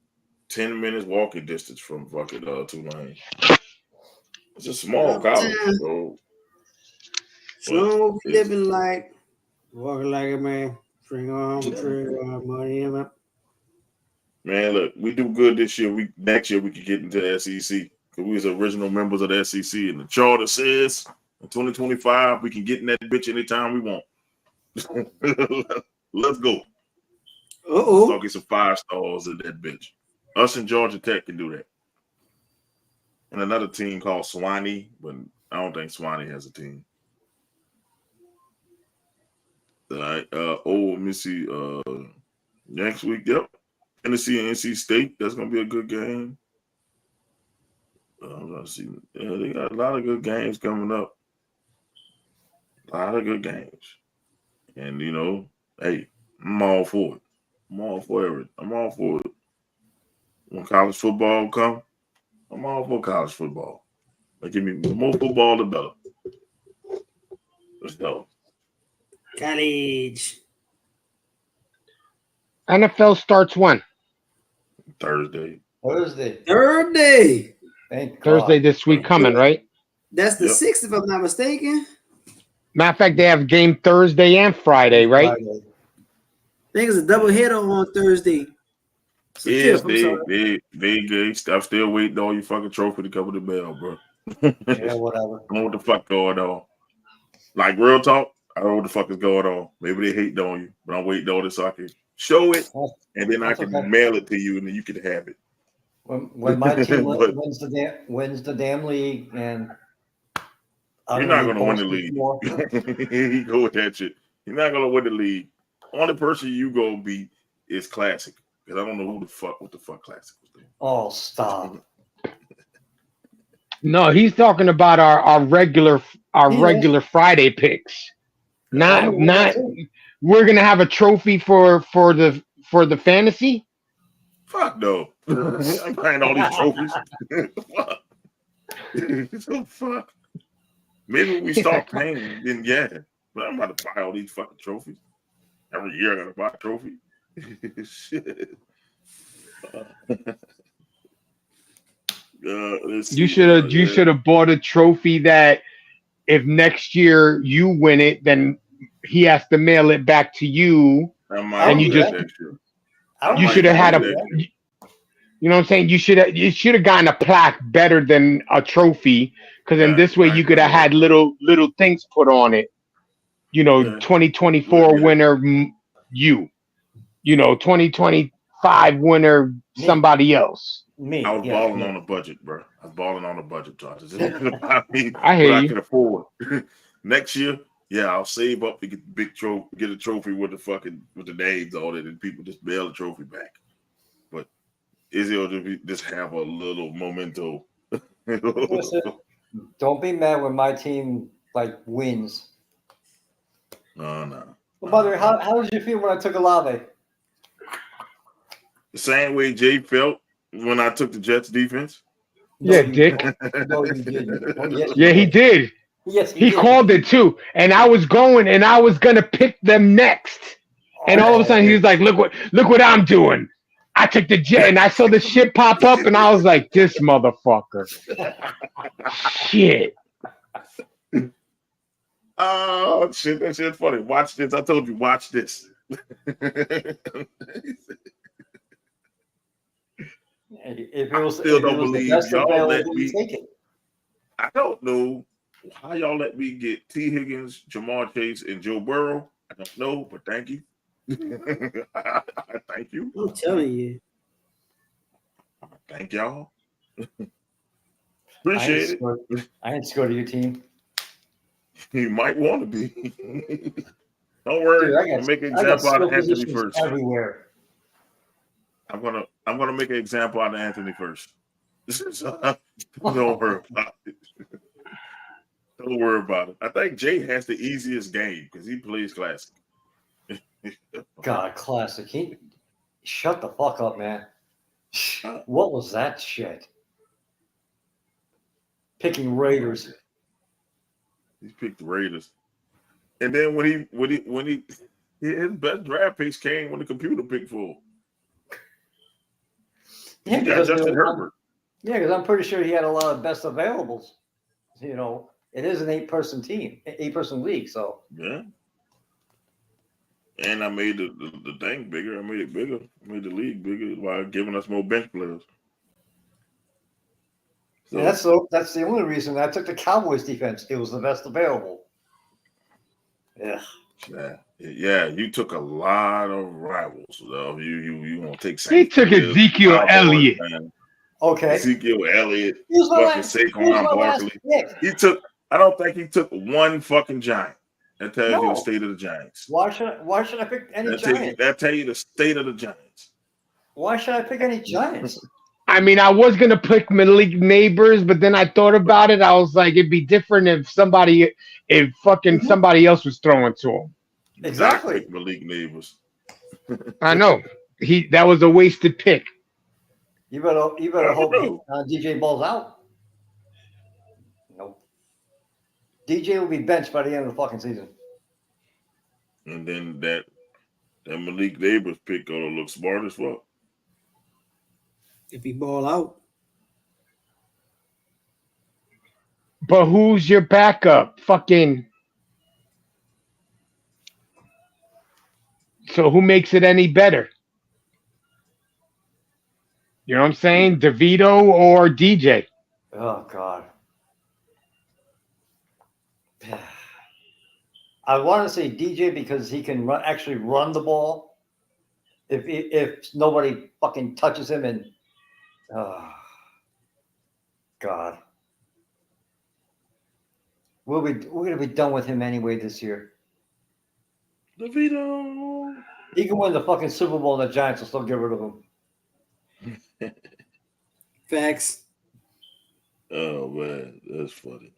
10 minutes walking distance from fucking Tulane. It's a small college, bro. So we living like walking like a man. Bring on money. Man, look, we do good this year. Next year we could get into the SEC. Because we was original members of the SEC. And the charter says in 2025 we can get in that bitch anytime we want. Let's go. Uh-oh. Let's get some 5 stars in that bitch. Us and Georgia Tech can do that. And another team called Swanee, but I don't think Swanee has a team. All right. Let me see. Next week, yep. Tennessee and NC State. That's gonna be a good game. Let's see. Yeah, they got a lot of good games coming up. A lot of good games. And hey, I'm all for it. I'm all for it. I'm all for it. When college football come, I'm all for college football. Like, give me the more football, the better. Let's go. College. NFL starts when? Thursday. Thursday this week coming, right? That's the 6th, if I'm not mistaken. Matter of fact, they have game Thursday and Friday, right? I think it's a double header on Thursday. Yes, they I'm still waiting on your fucking trophy to come in the mail, bro. Yeah, whatever. I don't know what the fuck going on. Like, real talk, I don't know what the fuck is going on. Maybe they hate on you, but I'm waiting on it so I can show it, and then I can mail it to you, and then you can have it. When my team wins the damn league, and you're not going to win the league. You go with that shit. You're not going to win the league. Only person you going to beat is Classic. Because I don't know what the fuck Classic was doing. Oh, stop. No, he's talking about our regular Friday picks. Not we're gonna have a trophy for the fantasy. Fuck no. I'm buying all these trophies. So fuck. Maybe when we start paying, then yeah. But I'm about to buy all these fucking trophies. Every year I gotta buy a trophy. Shit. Let's You see. should have bought a trophy that if next year you win it, then he has to mail it back to you, I I might and don't you do do that just that. next year. I don't you do should might have that. I had don't do do a, that. that. you know what I'm saying? You should have gotten a plaque better than a trophy, because in this way I you ain't could gonna have do had little things put on it. Okay, we'll 2024 get it. winner you. 2025 winner Me. somebody else. I Me. was Yes. balling Me. on a budget, bro. I was balling on a budget, so I just didn't buy me I hear what I you. can afford. Next year, yeah, I'll save up to get the big trophy, get a trophy with the names on it, and people just mail the trophy back. But is it just have a little memento? Listen, don't be mad when my team like wins. No. Well, by the way, how did you feel when I took Olave? The same way Jay felt when I took the Jets defense. No, Yeah, you Dick. no, you didn't. Oh, yes, you Yeah, he did. did. Yes, he He did. called it too, and I was gonna pick them next, and all of a Oh, sudden he was like, "Look what I'm doing." I took the jet, and I saw the shit pop up, and I was like, "This motherfucker, shit." Oh shit, that shit's funny. Watch this. I told you, watch this. if I it was still if it don't was the believe best y'all let available, you me. take it. I don't know how y'all let me get T. Higgins, Jamar Chase, and Joe Burrow. I don't know, but thank you. Thank you. I'm telling you. Thank y'all. I ain't Appreciate it. scored. I ain't scored to your team, You might want to be. Don't worry. dude. I'm gonna make an I got example out skill of Anthony positions first. everywhere. I'm gonna make an example out of Anthony first. Don't worry about it. Don't worry about it. I think Jay has the easiest game because he plays classic. God, classic. Shut the fuck up, man. What was that shit? Picking Raiders. He picked the Raiders, and then when he his best draft picks came when the computer picked full. Yeah, He got because Justin Herbert. I'm pretty sure he had a lot of best availables. It is an 8-person team, 8-person league. So Yeah. And I made the thing bigger. I made it bigger. I made the league bigger by giving us more bench players. So that's the only reason I took the Cowboys defense. It was the best available. Yeah. yeah, you took a lot of rivals. So you want to take He Saints took players, Ezekiel Cowboys, Elliott. man. Okay. Ezekiel Elliott, Who's my fucking last? Who's my Saquon last Barkley. pick? I don't think he took one fucking Giant. That tells you the No. state of the Giants. Why should I pick any Giants? That tell you the state of the Giants. Why should I pick any Giants? I mean, I was gonna pick Malik Neighbors, but then I thought about it. I was like, it'd be different if fucking somebody else was throwing to him. Exactly. Not pick Malik Neighbors. I know that was a wasted pick. You better hope know. DJ balls out. Nope. DJ will be benched by the end of the fucking season. And then that Malik Neighbors pick gonna look smart as fuck. If he ball out. But who's your backup? Fucking. So who makes it any better? You know what I'm saying? DeVito or DJ? Oh God. I want to say DJ because he can actually run the ball. If nobody fucking touches him and God, we're gonna be done with him anyway this year. DeVito. He can win the fucking Super Bowl and the Giants will still get rid of him. Facts. Oh man, that's funny.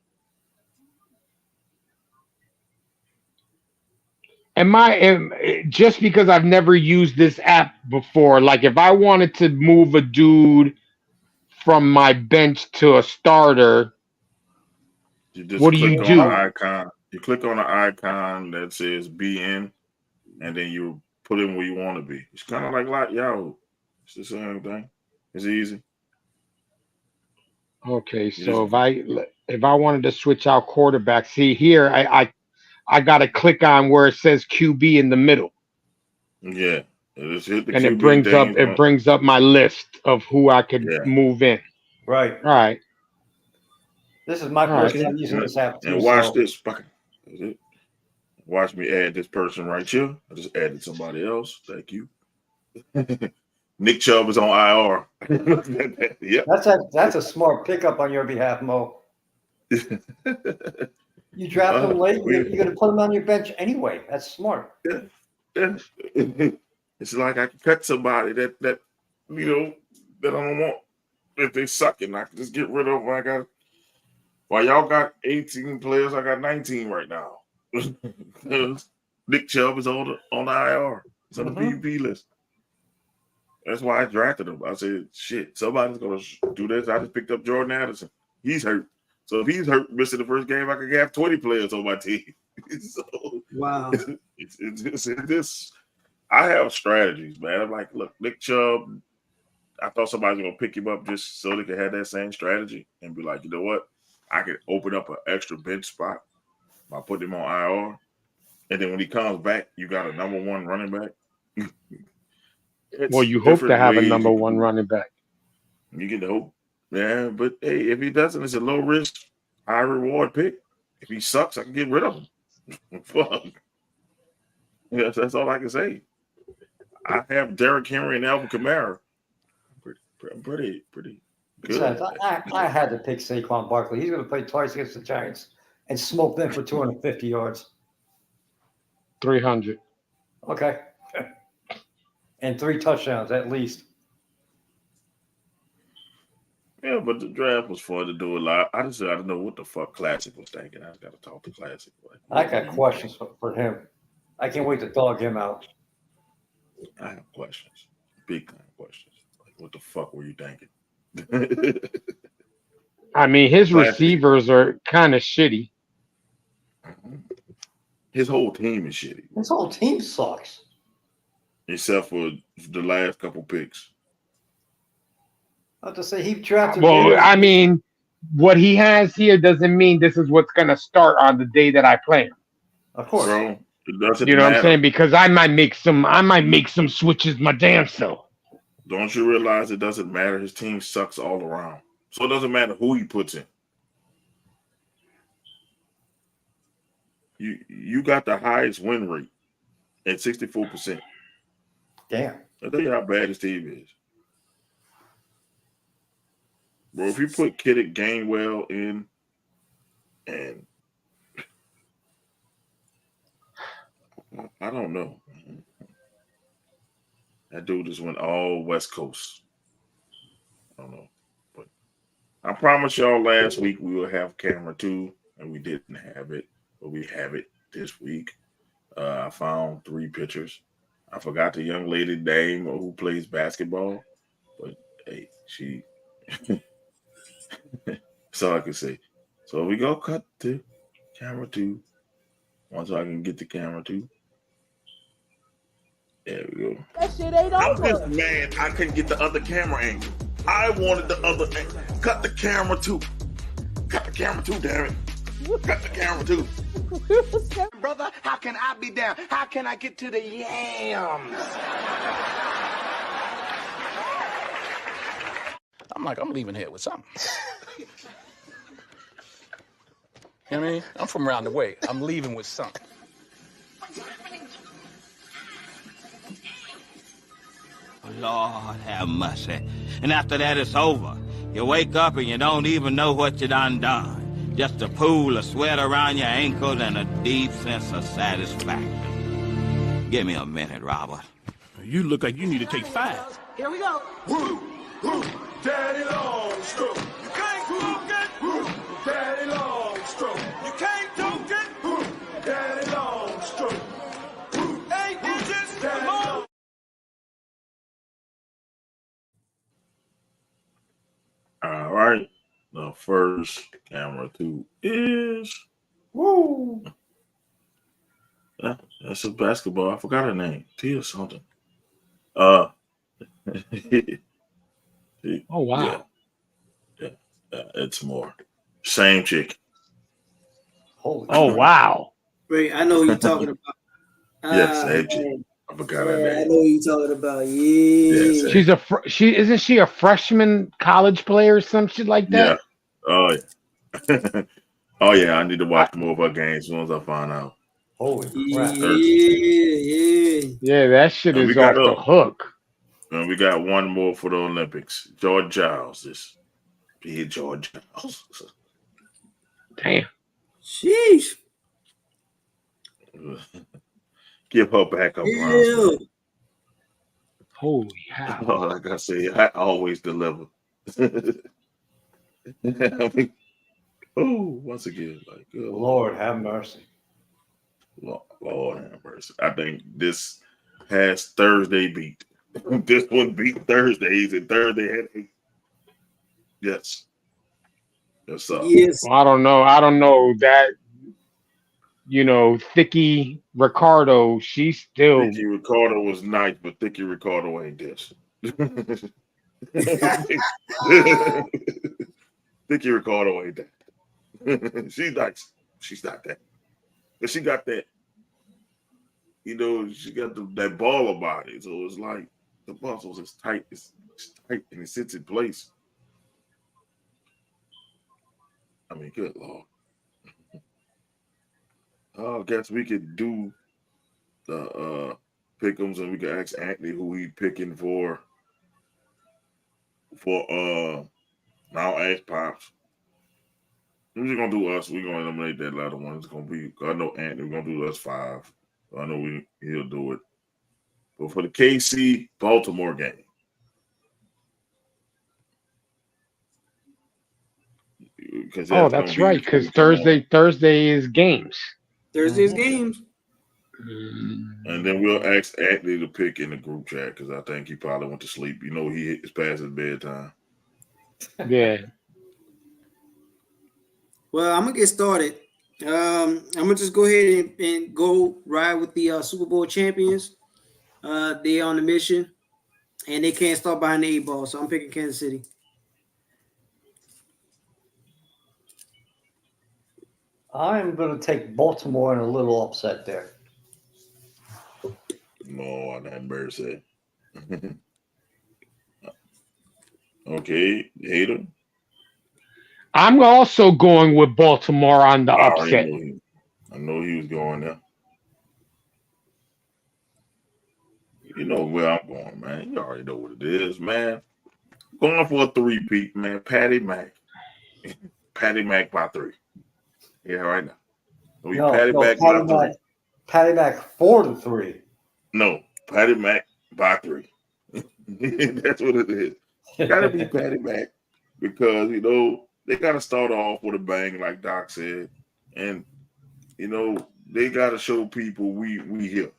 Just because I've never used this app before, like if I wanted to move a dude from my bench to a starter, You just what do click you on do? the icon. You click on the icon that says "Be in," and then you put in where you want to be. It's kind of like Yahoo. It's the same thing. It's easy. Okay, so if I wanted to switch out quarterback, see here, I got to click on where it says QB in the middle, Yeah, just hit the and QB thing. it brings up my list of who I could Yeah. move in. Right. All right, This is my all right. first time using this app too. And watch So this. Watch me add this person right here. I just added somebody else. Thank you. Nick Chubb is on IR. Yep. that's a smart pickup on your behalf, Mo. You draft him late, you're going to put him on your bench anyway. That's smart. Yeah. It's like I can cut somebody that that I don't want. If they sucking, I can just get rid of them. While y'all got 18 players, I got 19 right now. Nick Chubb is on the IR. It's on the PUP list. That's why I drafted him. I said, shit, somebody's going to do this. I just picked up Jordan Addison. He's hurt. So if he's hurt, missing the first game, I could have 20 players on my team. So Wow. It's I have strategies, man. I'm like, look, Nick Chubb, I thought somebody was going to pick him up just so they could have that same strategy and be like, you know what? I could open up an extra bench spot by putting him on IR. And then when he comes back, you got a number one running back. Well, you hope to have a number one running back. You get the hope. Yeah, but hey, if he doesn't, it's a low risk, high reward pick. If he sucks, I can get rid of him. Fuck. Yes, that's all I can say. I have Derrick Henry and Alvin Kamara. Pretty good. Besides, I had to pick Saquon Barkley. He's going to play twice against the Giants and smoke them for 250 yards. 300. Okay. And 3 touchdowns at least. Yeah, but the draft was fun to do a lot. I don't know what the fuck Classic was thinking. I just got to talk to Classic. I got questions for him. I can't wait to dog him out. I have questions. Big time questions. Like, what the fuck were you thinking? I mean, his receivers are kind of shitty. His whole team is shitty. His whole team sucks. Except for the last couple picks. I have to say, he drafted. Well, I mean, what he has here doesn't mean this is what's going to start on the day that I play him. Of course. Bro, it doesn't you know matter. what I'm saying? Because I might make some switches my damn self. Don't you realize it doesn't matter? His team sucks all around. So it doesn't matter who he puts in. You got the highest win rate at 64%. Damn. I'll tell you how bad his team is. Bro, if you put Kiddick Gainwell in and I don't know. That dude just went all West Coast. I don't know. But I promised y'all last week we will have camera 2, and we didn't have it. But we have it this week. I found 3 pictures. I forgot the young lady name who plays basketball. But hey, she that's all I can say. So we go cut to camera 2. Once I can get the camera 2. There we go. That shit ain't over. I'm just mad I couldn't get the other camera angle. I wanted the other angle. Cut the camera 2. Cut the camera 2, damn it. Cut the camera 2. Brother, how can I be down? How can I get to the yams? I'm like, I'm leaving here with something. You know what I mean? I'm from around the way. I'm leaving with something. Lord have mercy. And after that, it's over. You wake up and you don't even know what you done. Just a pool of sweat around your ankles and a deep sense of satisfaction. Give me a minute, Robert. You look like you need to take 5. Here we go. Daddy long stroke. You can't talk it. Daddy long stroke. You can't talk it. Daddy long stroke. 8 digits. Come on. All right. The first camera 2 is Woo. That's a basketball. I forgot her name. Tia something. Oh wow. Yeah. It's more. Same chick. Holy Oh crap. wow. Wait, I know who you're talking about. Yes, Ah, same chick. man. I forgot her Yeah, I name. know who you're talking about. Yes, Yeah. She's a she isn't she a freshman college player or some shit like yeah. that? Oh yeah. Oh yeah. I need to I, watch more of her games as soon as I find out. Holy crap. Yeah. yeah, that shit And we is got off the hook. and we got one more for the Olympics. George Giles. This be George Giles. Damn. Sheesh. Give her back her bronze Yeah. medal. Holy hell. Like I said, I always deliver. I mean, once again, like good Lord have mercy. Lord have mercy. I think this past Thursday beat. This one beat Thursdays, and Thursday had 8. Yes. Yes, sir. Yes. Well, I don't know. I don't know that. You know, Thicky Ricardo. She's still. Thicky Ricardo was nice, but Thicky Ricardo ain't this. Thicky Ricardo ain't that. She's nice. She's not that. But she got that. You know, she got that baller body. So it's like the muscles is tight. It's tight and it sits in place. I mean, good Lord. I guess we could do the pick'ems and we could ask Anthony who he picking for now ask Pops. We're just gonna do us. We're gonna eliminate that latter one. It's gonna be I know Anthony, we're gonna do us 5. I know he'll do it. But for the KC Baltimore game. Oh, that's right. Because Thursday is games. Thursday's games. And then we'll ask Anthony to pick in the group chat because I think he probably went to sleep. You know, it's past his bedtime. Yeah. Well, I'm gonna get started. I'm gonna just go ahead and go ride with the Super Bowl champions. They're on the mission, and they can't start behind the 8 ball. So I'm picking Kansas City. I'm going to take Baltimore in a little upset there. No, I didn't better say. Okay, Hater. I'm also going with Baltimore on the I already upset. I know he was going there. You know where I'm going, man. You already know what it is, man. Going for a 3-peat, man. Patty Mac. Patty Mac by 3. Yeah, right now. Patty Mac by 3. Patty Mac 4-3. No, Patty Mac by 3. That's what it is. Gotta be Patty Mac because you know they gotta start off with a bang, like Doc said, and you know they gotta show people we here.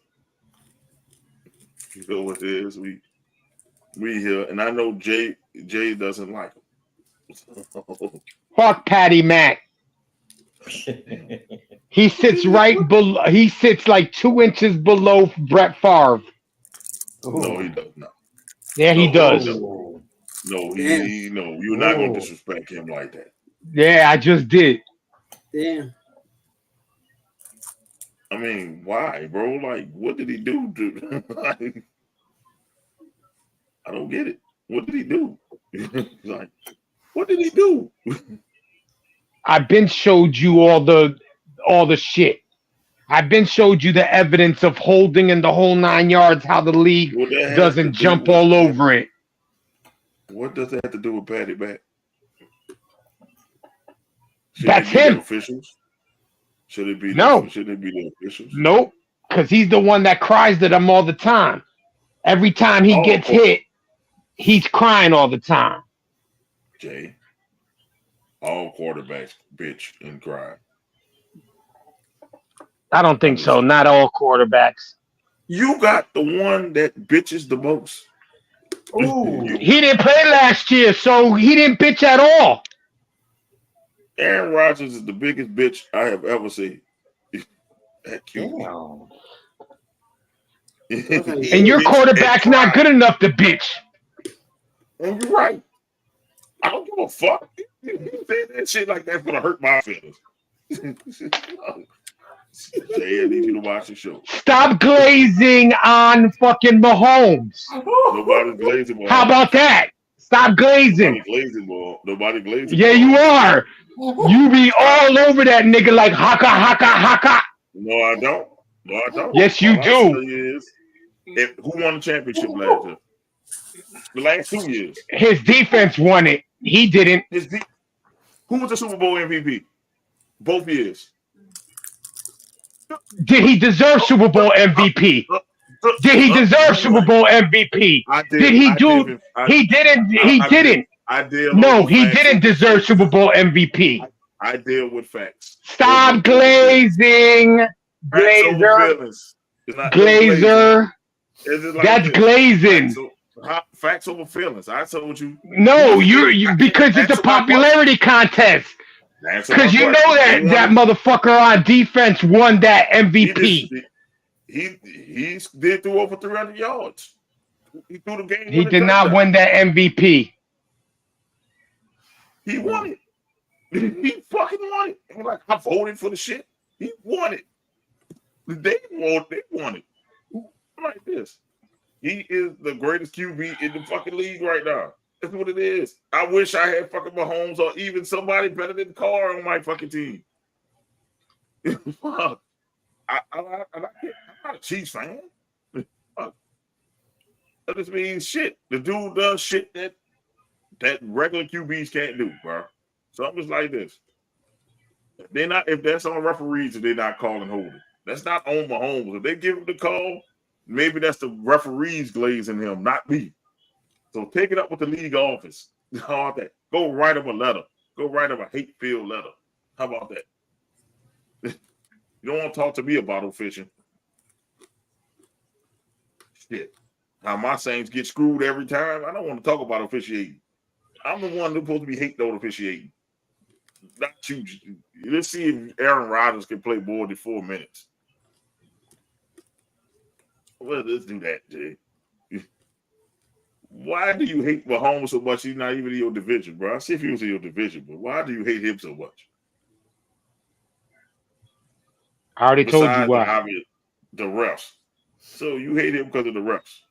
You know what it is, we here, and I know Jay doesn't like him. Fuck Patty Mac. He sits right below. He sits like 2 inches below Brett Favre. No, he does not. Yeah, he does. No, you're not gonna disrespect him like that. Yeah, I just did. Damn. I mean, why, bro? Like, what did he do? I don't get it. What did he do? Like, what did he do? I've been showed you all the shit. I've been showed you the evidence of holding in the whole 9 yards, how the league doesn't jump all over it. What does that have to do with Patty Mac? That's him. Officials? Should it be No? Should it be the officials? Nope. Because he's the one that cries at him all the time. Every time he gets hit, he's crying all the time. Jay, all quarterbacks bitch and cry. I don't think so. Not all quarterbacks. You got the one that bitches the most. Ooh. He didn't play last year, so he didn't bitch at all. Aaron Rodgers is the biggest bitch I have ever seen. That cute. Damn. And your quarterback's not good enough to bitch. And you're right. I don't give a fuck. You say that shit like that's gonna hurt my feelings. Jay, I need you to watch the show. Stop glazing on fucking Mahomes. Nobody's glazing ball. How about that? Stop glazing. Nobody glazing ball. Nobody glazing Yeah, ball. you are. You be all over that nigga like haka haka haka. No, I don't. No, I don't. Yes, you All do. I say is, who won the championship last year? The last 2 years. His defense won it. He didn't. Who was the Super Bowl MVP? Both years. Did he deserve Super Bowl MVP? Did he deserve Super Bowl MVP? Did he do? He didn't. He didn't. No, he didn't deserve Super Bowl MVP. I deal with facts. Stop glazing, Glazer. Glazer. That's glazing. Facts over feelings. I told you. No, you because it's a popularity contest. Because you know that motherfucker on defense won that MVP. He did through over 300 yards. He threw the game. He did not win that MVP. He won it. He fucking won it. And like, I voted for the shit. He won it. They won it. Like this. He is the greatest QB in the fucking league right now. That's what it is. I wish I had fucking Mahomes or even somebody better than Carr on my fucking team. Fuck. I'm not a Chiefs fan. Fuck. That just means shit. The dude does shit that regular QBs can't do, bro. Something's like this. If that's on referees, if they're not calling holding. That's not on Mahomes. If they give him the call, maybe that's the referees glazing him, not me. So take it up with the league office. How about that? Go write him a letter. Go write him a hate-filled letter. How about that? You don't want to talk to me about officiating. Shit. How my Saints get screwed every time. I don't want to talk about officiating. I'm the one who's supposed to be hating on officiating. Not you. Let's see if Aaron Rodgers can play more than 4 minutes. Well, let's do that, Jay. Why do you hate Mahomes so much? He's not even in your division, bro. I see if he was in your division, but why do you hate him so much? I already told you why. The refs. So you hate him because of the refs.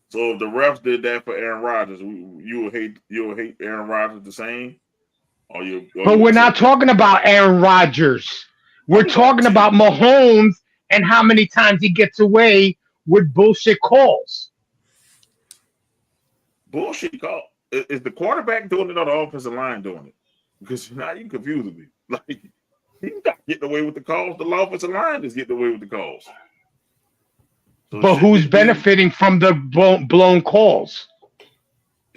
So if the refs did that for Aaron Rodgers, you'll hate Aaron Rodgers the same? But we're not talking about Aaron Rodgers. We're talking about Mahomes and how many times he gets away with bullshit calls. Bullshit call. Is the quarterback doing it or the offensive line doing it? Because now you confusing me. Like, he's not getting away with the calls. The offensive line is getting away with the calls. So but who's benefiting from the blown calls?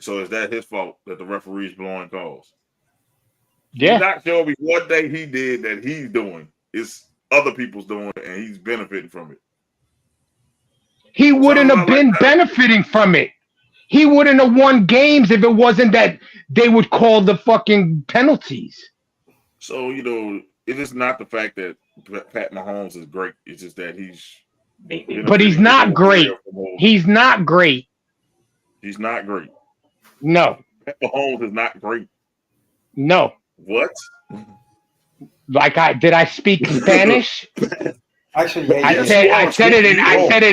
So is that his fault that the referee's blowing calls? Yeah. He's not showing me what day he did that he's doing. It's other people's doing it, and he's benefiting from it. He wouldn't have been benefiting from it. He wouldn't have won games if it wasn't that they would call the fucking penalties. So, it is not the fact that Pat Mahomes is great. It's just that But he's not great. He's not great. He's not great. No. Pat Mahomes is not great. No. What? Did I speak Spanish? Actually, yeah, I said it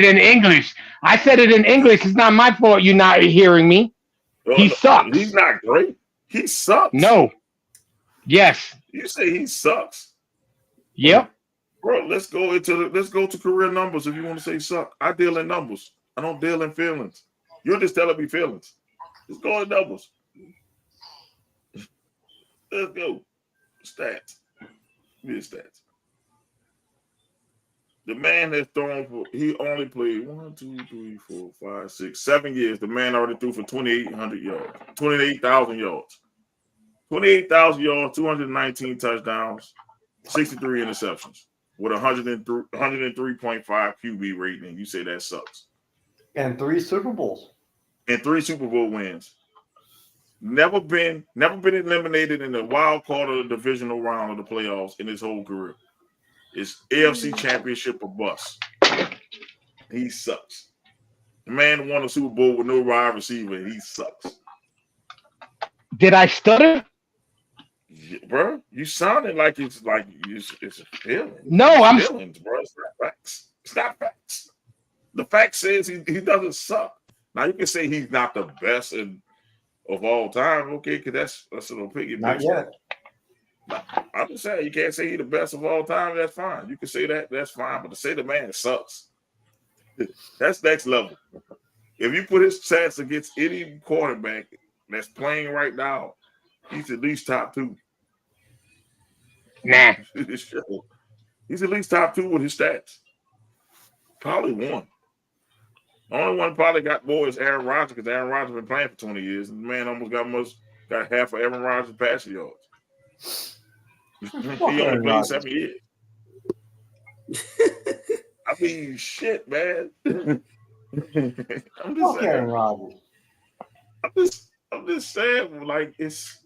in English. I said it in English. It's not my fault you're not hearing me. He sucks. He's not great. He sucks. No. Yes. You say he sucks. Yep. Bro, let's go to career numbers if you want to say suck. I deal in numbers. I don't deal in feelings. You're just telling me feelings. Let's go in numbers. Let's go. Stats. Give me the stats. The man has thrown he only played 7 years. The man already threw for 2,800 yards, 28,000 yards. 28,000 yards, 219 touchdowns, 63 interceptions with 103.5 QB rating. You say that sucks. And 3 Super Bowls. And 3 Super Bowl wins. Never been eliminated in the wild card of the divisional round of the playoffs in his whole career. It's AFC Championship or bust. He sucks. The man won a Super Bowl with no wide receiver, and he sucks. Did I stutter? Yeah, bro, you sounded like it's a feeling. No, it's I'm feelings, bro. It's not facts. It's not facts. The fact says he doesn't suck. Now you can say he's not the best of all time, okay? Because that's an opinion. Not yet. I'm just saying you can't say he's the best of all time. That's fine. You can say that. That's fine. But to say the man sucks, that's next level. If you put his stats against any quarterback that's playing right now, he's at least top 2. nah. He's at least top 2 with his stats. Probably one. The only one probably got more is Aaron Rodgers because Aaron Rodgers been playing for 20 years. And the man almost got half of Aaron Rodgers' passing yards. He only played 7 years. I mean, shit, man. I'm just saying. Rodgers. I'm just saying, like, it's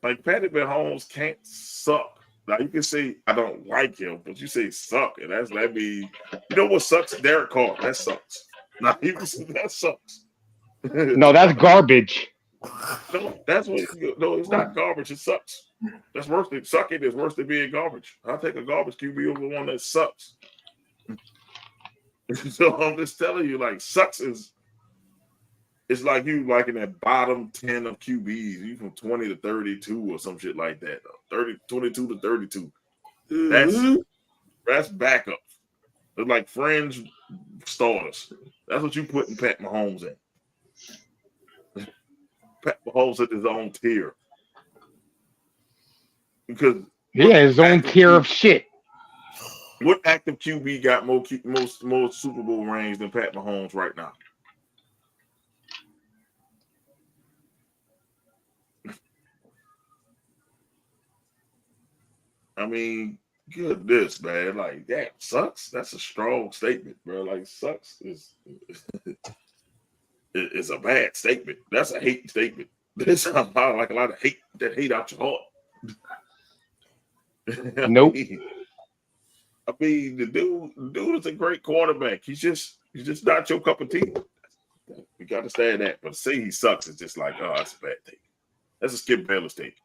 like Patty Mahomes can't suck. Now you can say I don't like him, but you say suck, and that means you know what sucks? Derek Carr. That sucks. Now you can say that sucks. No, that's garbage. No, that's what. No, it's not garbage. It sucks. That's worse than sucking. Is worse than being garbage. I'll take a garbage QB over one that sucks. So I'm just telling you, like, sucks is. It's like you like in that bottom 10 of QBs, you from 20 to 32 or some shit like that. 22 to 32. That's backup. It's like fringe starters. That's what you put in Pat Mahomes in. Pat Mahomes at his own tier. Because his own tier of shit. What active QB got more Super Bowl rings than Pat Mahomes right now? I mean, goodness, man. Like, that sucks. That's a strong statement, bro. Like, sucks is it's a bad statement. That's a hate statement. There's like a lot of hate out your heart. Nope. I mean, the dude is a great quarterback. He's just not your cup of tea. You got to understand that. But to say he sucks is just like, oh, that's a bad take. That's a Skip Bayless take.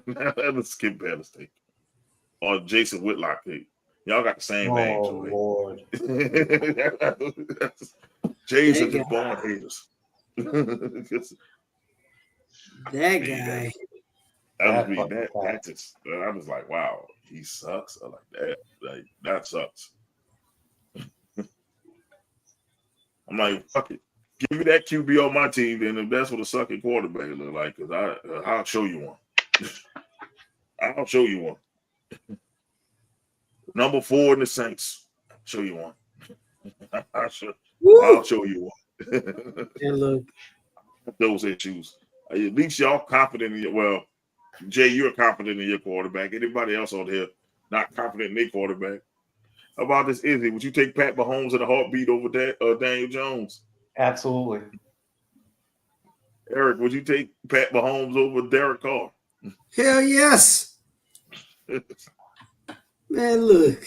That was Skip Bayless take. Or Jason Whitlock take. Y'all got the same names. Oh, Lord. Jason just born haters. That guy. That just, I was like, wow, he sucks. I like that. Like, that sucks. I'm like, fuck it. Give me that QB on my team, then if that's what a sucking quarterback look like, because I'll show you one. I'll show you one. Number 4 in the Saints. I'll show you one. I'll show you one. And look, those issues. At least y'all confident in your Jay, you're confident in your quarterback. Anybody else on here not confident in their quarterback? How about this, Izzy? Would you take Pat Mahomes in a heartbeat over Daniel Jones? Absolutely. Eric, would you take Pat Mahomes over Derek Carr? hell yes. Man, look.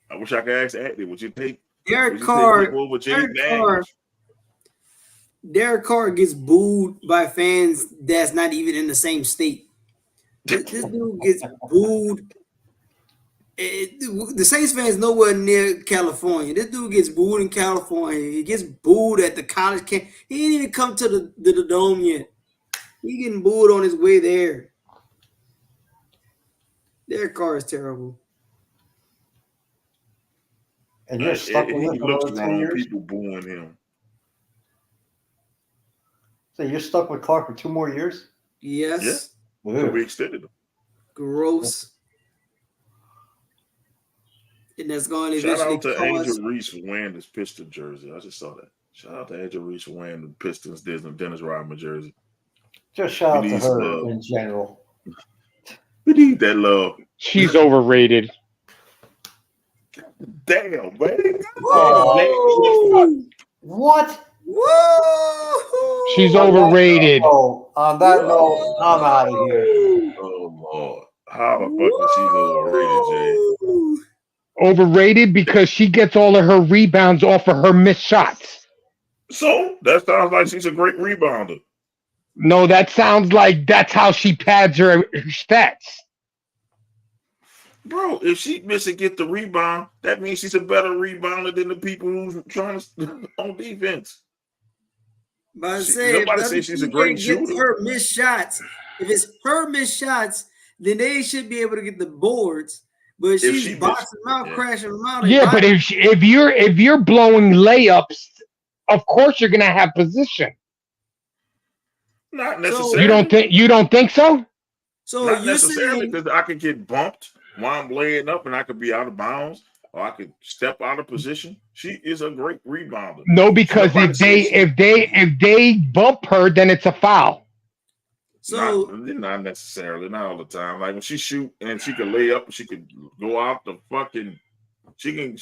I wish I could ask Andy. Would you take Derek Carr over Jaden Daniels? Derek Carr gets booed by fans that's not even in the same state. This dude gets booed. The Saints fans nowhere near California. This dude gets booed in California. He gets booed at the college camp. He ain't even come to the dome yet. He getting booed on his way there. Derek Carr is terrible. And you're stuck with him for those 10 years? People booing him. So you're stuck with Clark for 2 more years? Yes. Yeah. So we extended him. Gross. And that's going to Shout eventually out to cause... Angel Reese for wearing this Piston jersey. I just saw that. Shout out to Angel Reese for wearing the Pistons Dennis Rodman jersey. Just shout out to her in general. We need that love. She's overrated. Damn, man. What? Whoa! She's overrated. On that note, I'm out of here. Oh, Lord. How the fuck is she overrated, Jay? Overrated because she gets all of her rebounds off of her missed shots. So that sounds like she's a great rebounder. No, that sounds like that's how she pads her stats. Bro, if she miss and get the rebound, that means she's a better rebounder than the people who's trying to on defense. But I say, Nobody says she's a great shooter. Her missed shots. If it's her missed shots, then they should be able to get the boards. But she's boxing them out, crashing them out. Yeah, but if you're blowing layups, of course you're gonna have position. Not necessarily. You don't think so? So not necessarily, because I could get bumped while I'm laying up and I could be out of bounds, or I could step out of position. She is a great rebounder. No, because if they bump her, then it's a foul. So not necessarily, not all the time. Like when she shoot and she can lay up, she could go out the fucking. She can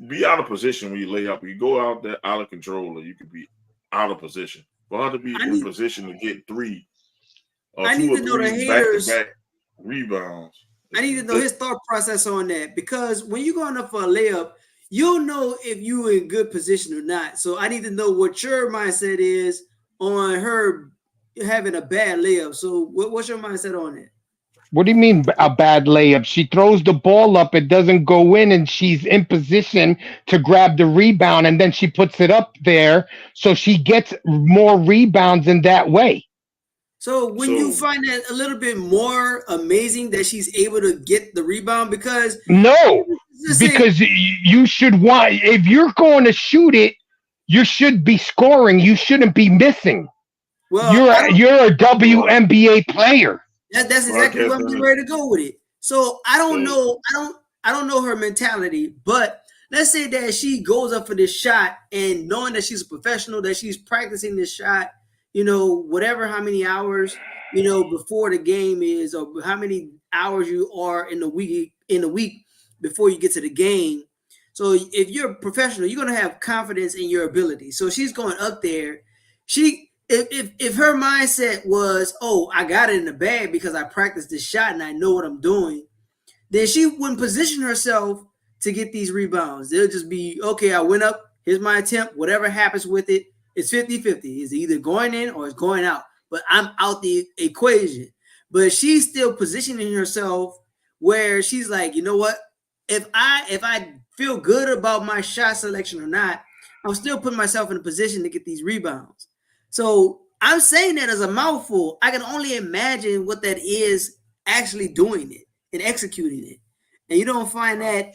be out of position when you lay up. You go out there out of control, or you could be out of position. For her to be in position to get three, I need to know the haters back-to-back rebounds. I need to know his thought process on that, because when you're going up for a layup, you'll know if you're in good position or not. So I need to know what your mindset is on her having a bad layup. So what's your mindset on it? What do you mean a bad layup? She throws the ball up, it doesn't go in, and she's in position to grab the rebound, and then she puts it up there, so she gets more rebounds in that way. So you find that a little bit more amazing that she's able to get the rebound, because you should want, if you're going to shoot it, you should be scoring. You shouldn't be missing. Well, you're a WNBA player. That's exactly what I'm getting ready to go with it. So I don't know. I don't know her mentality, but let's say that she goes up for this shot, and knowing that she's a professional, that she's practicing this shot, whatever, how many hours, before the game is, or how many hours you are in the week before you get to the game. So if you're a professional, you're going to have confidence in your ability. So she's going up there. If her mindset was, oh, I got it in the bag because I practiced this shot and I know what I'm doing, then she wouldn't position herself to get these rebounds. They'll just be, okay, I went up, here's my attempt, whatever happens with it, it's 50-50. It's either going in or it's going out. But I'm out the equation. But she's still positioning herself where she's like, you know what? If I feel good about my shot selection or not, I'm still putting myself in a position to get these rebounds. So I'm saying that as a mouthful. I can only imagine what that is actually doing it and executing it. And you don't find that.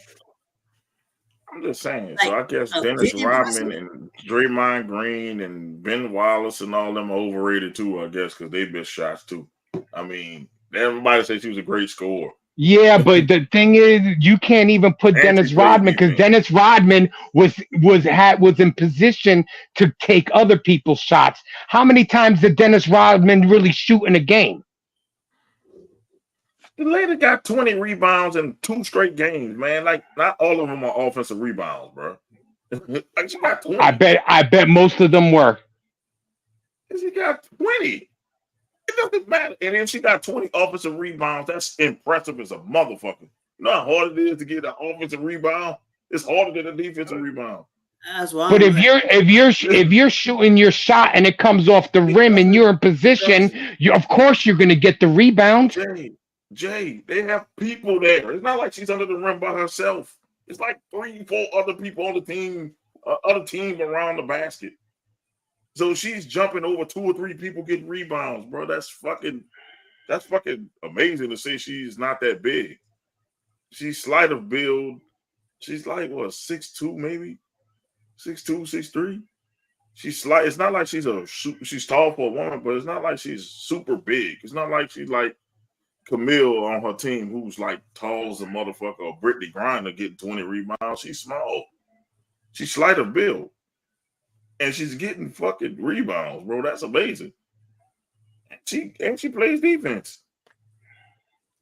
I'm just saying. So I guess Dennis Rodman and Draymond Green and Ben Wallace and all them are overrated too, I guess, because they missed shots too. I mean, everybody says she was a great scorer. Yeah, but the thing is, you can't even put Dennis Rodman, because Dennis Rodman was in position to take other people's shots. How many times did Dennis Rodman really shoot in a game? The lady got 20 rebounds in 2 straight games, man. Like, not all of them are offensive rebounds, bro. Like, she got 20. I bet most of them were. She got 20. It doesn't matter. And if she got 20 offensive rebounds, that's impressive as a motherfucker. You know how hard it is to get an offensive rebound? It's harder than a defensive rebound. That's why. But if you're shooting your shot and it comes off the rim and you're in position, of course you're going to get the rebound. Jay, they have people there. It's not like she's under the rim by herself. It's like 3-4 other people on the team, other team around the basket. So she's jumping over 2 or 3 people getting rebounds, bro. That's fucking amazing to say she's not that big. She's slight of build. She's like, what, 6'2", maybe? 6'2", 6'3". She's slight. It's not like she's tall for a woman, but it's not like she's super big. It's not like she's like Camille on her team, who's like tall as a motherfucker, or Brittany Griner getting 20 rebounds. She's small. She's slight of build. And she's getting fucking rebounds, bro. That's amazing. And she plays defense.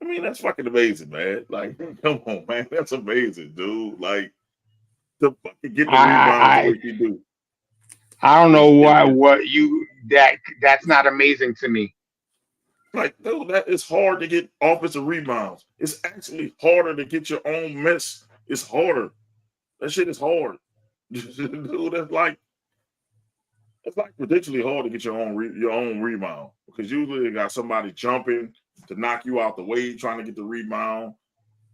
I mean, that's fucking amazing, man. Like, come on, man. That's amazing, dude. Like, to fucking get the rebounds like you do. I don't know that's not amazing to me. Like, dude, that is hard to get offensive rebounds. It's actually harder to get your own miss It's harder. That shit is hard. Dude, that's like ridiculously hard to get your own rebound because usually you got somebody jumping to knock you out the way, trying to get the rebound.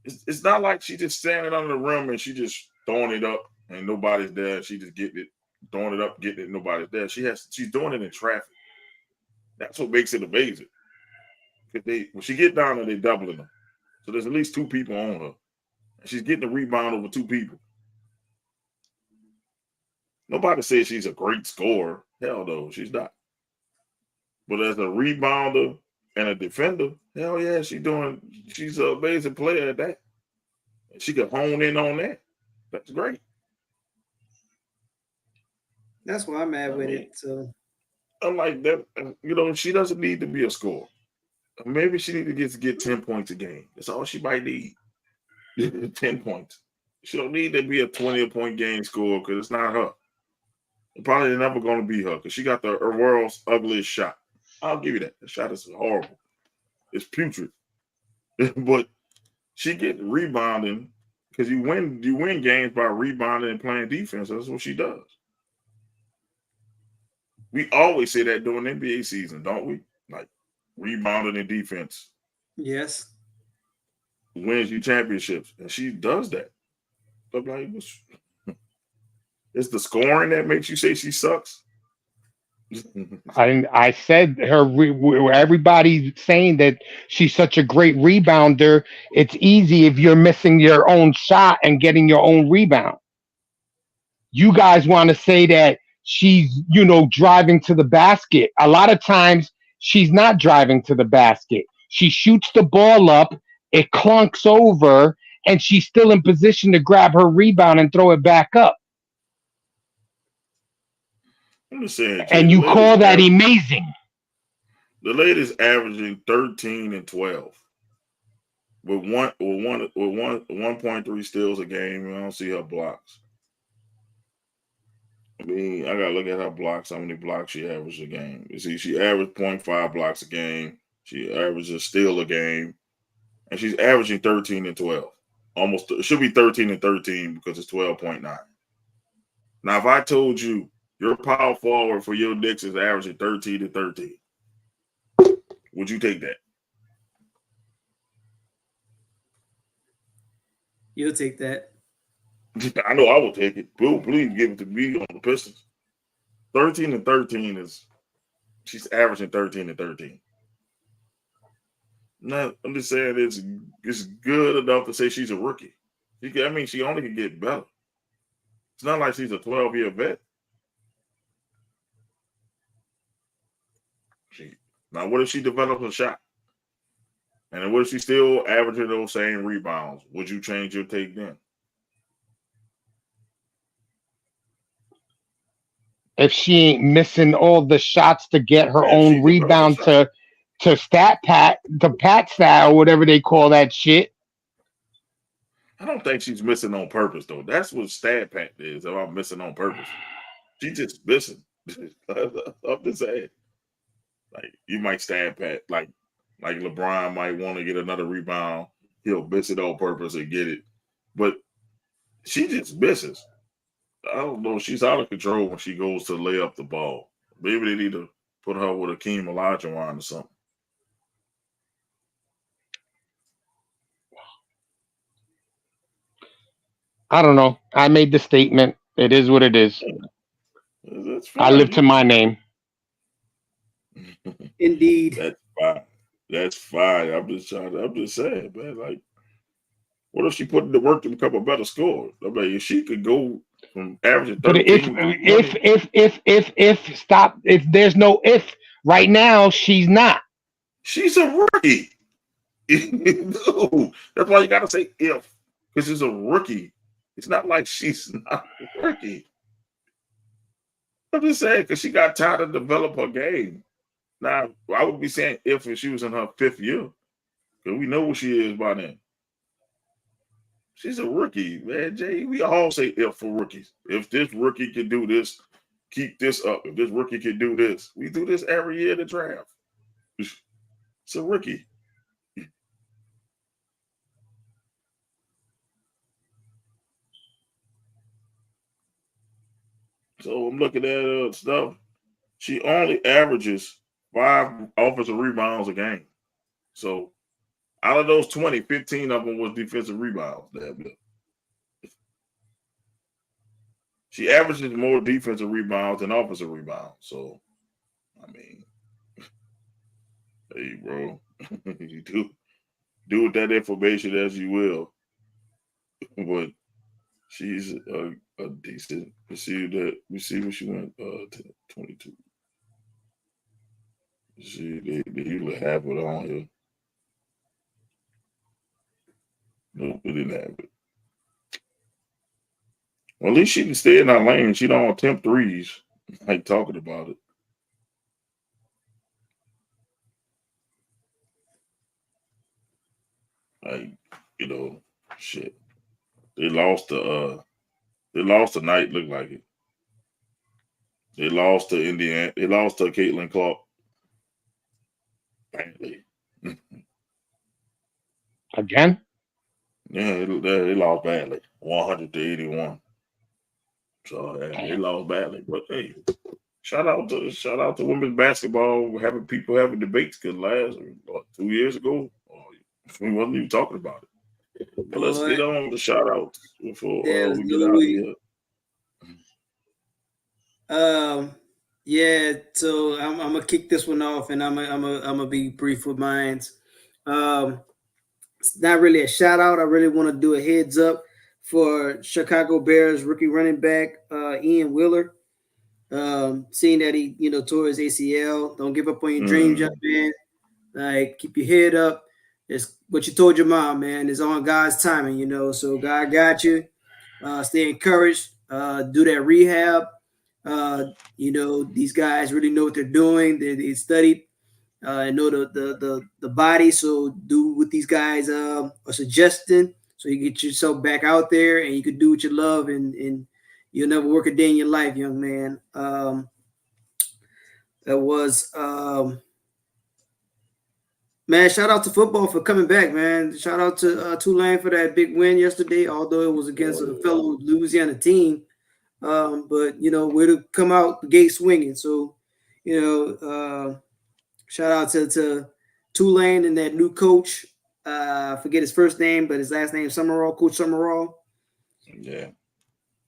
It's not like she just standing under the rim and she just throwing it up and nobody's there. She just getting it, throwing it up, getting it, nobody's there. She's doing it in traffic. That's what makes it amazing. Because when she get down there, they doubling her. So there's at least 2 people on her. And she's getting the rebound over 2 people. Nobody says she's a great scorer. Hell no, she's not. But as a rebounder and a defender, hell yeah, she's an amazing player at that. And she can hone in on that. That's great. That's why I'm at with it. So I'm like that, she doesn't need to be a scorer. Maybe she need to get 10 points a game. That's all she might need. 10 points. She don't need to be a 20-point game scorer because it's not her. It's probably never going to be her because she got the world's ugliest shot. I'll give you that. The shot is horrible. It's putrid. But she get rebounding because you win games by rebounding and playing defense. That's what she does. We always say that during NBA season, don't we? Like rebounding and defense. yes. Wins you championships. And she does that. But like, it's the scoring that makes you say she sucks. I said everybody's saying that she's such a great rebounder. It's easy if you're missing your own shot and getting your own rebound. You guys want to say that she's, driving to the basket. A lot of times she's not driving to the basket. She shoots the ball up, it clunks over, and she's still in position to grab her rebound and throw it back up. I'm just saying, and you call that amazing. The lady's averaging 13 and 12 with 1.3 steals a game. I don't see her blocks. I mean, I gotta look at her blocks. How many blocks she averages a game? You see, she averaged 0.5 blocks a game. She averages a steal a game, and she's averaging 13 and 12. Almost, it should be 13 and 13 because it's 12.9. Now, if I told you your power forward for your Knicks is averaging 13 to 13, would you take that? You'll take that. I know I will take it. Please give it to me on the Pistons. 13 and 13 she's averaging 13 and 13. No, I'm just saying it's good enough to say she's a rookie. She only can get better. It's not like she's a 12-year vet. Now, what if she develops a shot? And then what if she's still averaging those same rebounds? Would you change your take then? If she ain't missing all the shots to get her own rebound to pat style, whatever they call that shit. I don't think she's missing on purpose, though. That's what stat pat is about missing on purpose. She's just missing. I'm just saying. Like, you might stat pat, like LeBron might want to get another rebound. He'll miss it on purpose and get it. But she just misses. I don't know. She's out of control when she goes to lay up the ball. Maybe they need to put her with Akeem Olajuwon or something. I don't know. I made the statement. It is what it is. That's fine. I live to my name. Indeed. That's fine. That's fine. I'm just saying, man. Like, what if she put in the work to become a better scorer? I mean, if she could go from averaging 13. But if there's no if right now, she's not. She's a rookie. No, that's why you gotta say if, because she's a rookie. It's not like she's not a rookie. I'm just saying because she got time to develop her game. Now, I would be saying if she was in her 5th year, because we know what she is by then. She's a rookie, man. Jay, we all say if for rookies. If this rookie can do this, keep this up. If this rookie can do this, we do this every year in the draft. It's a rookie. So I'm looking at stuff. She only averages 5 offensive rebounds a game. So out of those 20, 15 of them was defensive rebounds. She averages more defensive rebounds than offensive rebounds. So, I mean, hey, bro, you do with that information as you will. But she's a decent. We see when she went to 22. They usually have it on here. Nope, we didn't have it. Well, at least she can stay in her lane. She don't attempt threes. Like talking about it. Like, shit. They lost tonight, looked like it. They lost to Indiana. They lost to Caitlin Clark. Badly. Again? Yeah, they lost badly. 100-81. So they lost badly. But hey, shout out to women's basketball people having debates because 2 years ago, we wasn't even talking about it. But let's get on the shout outs before we get out of here. Yeah, so I'm gonna kick this one off, and I'm gonna be brief with mine. It's not really a shout out. I really want to do a heads up for Chicago Bears rookie running back Ian Wheeler. Seeing that he tore his ACL, don't give up on your dreams, young man. Like, keep your head up. It's what you told your mom, man. It's on God's timing, So God got you. Stay encouraged. Do that rehab. These guys really know what they're doing. They studied and know the body. So do what these guys are suggesting. So you get yourself back out there and you can do what you love, and you'll never work a day in your life, young man. That was man, shout out to football for coming back, man. Shout out to Tulane for that big win yesterday, although it was against a fellow Louisiana team. But way to come out the gate swinging. So, shout out to Tulane and that new coach. I forget his first name, but his last name is Summerall, Coach Summerall. Yeah.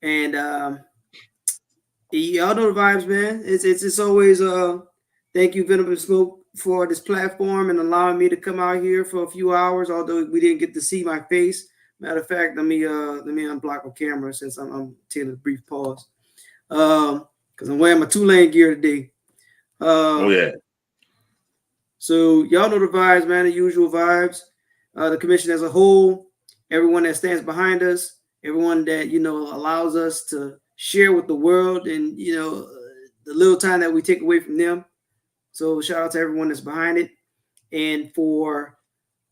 And y'all know the vibes, man. It's always thank you, Venom and Smoke, for this platform and allowing me to come out here for a few hours, although we didn't get to see my face. Matter of fact, let me unblock my camera since I'm taking a brief pause. Because I'm wearing my Tulane gear today. Yeah. So y'all know the vibes, man, the usual vibes. The commission as a whole, everyone that stands behind us, everyone that allows us to share with the world, and the little time that we take away from them. So shout out to everyone that's behind it, and for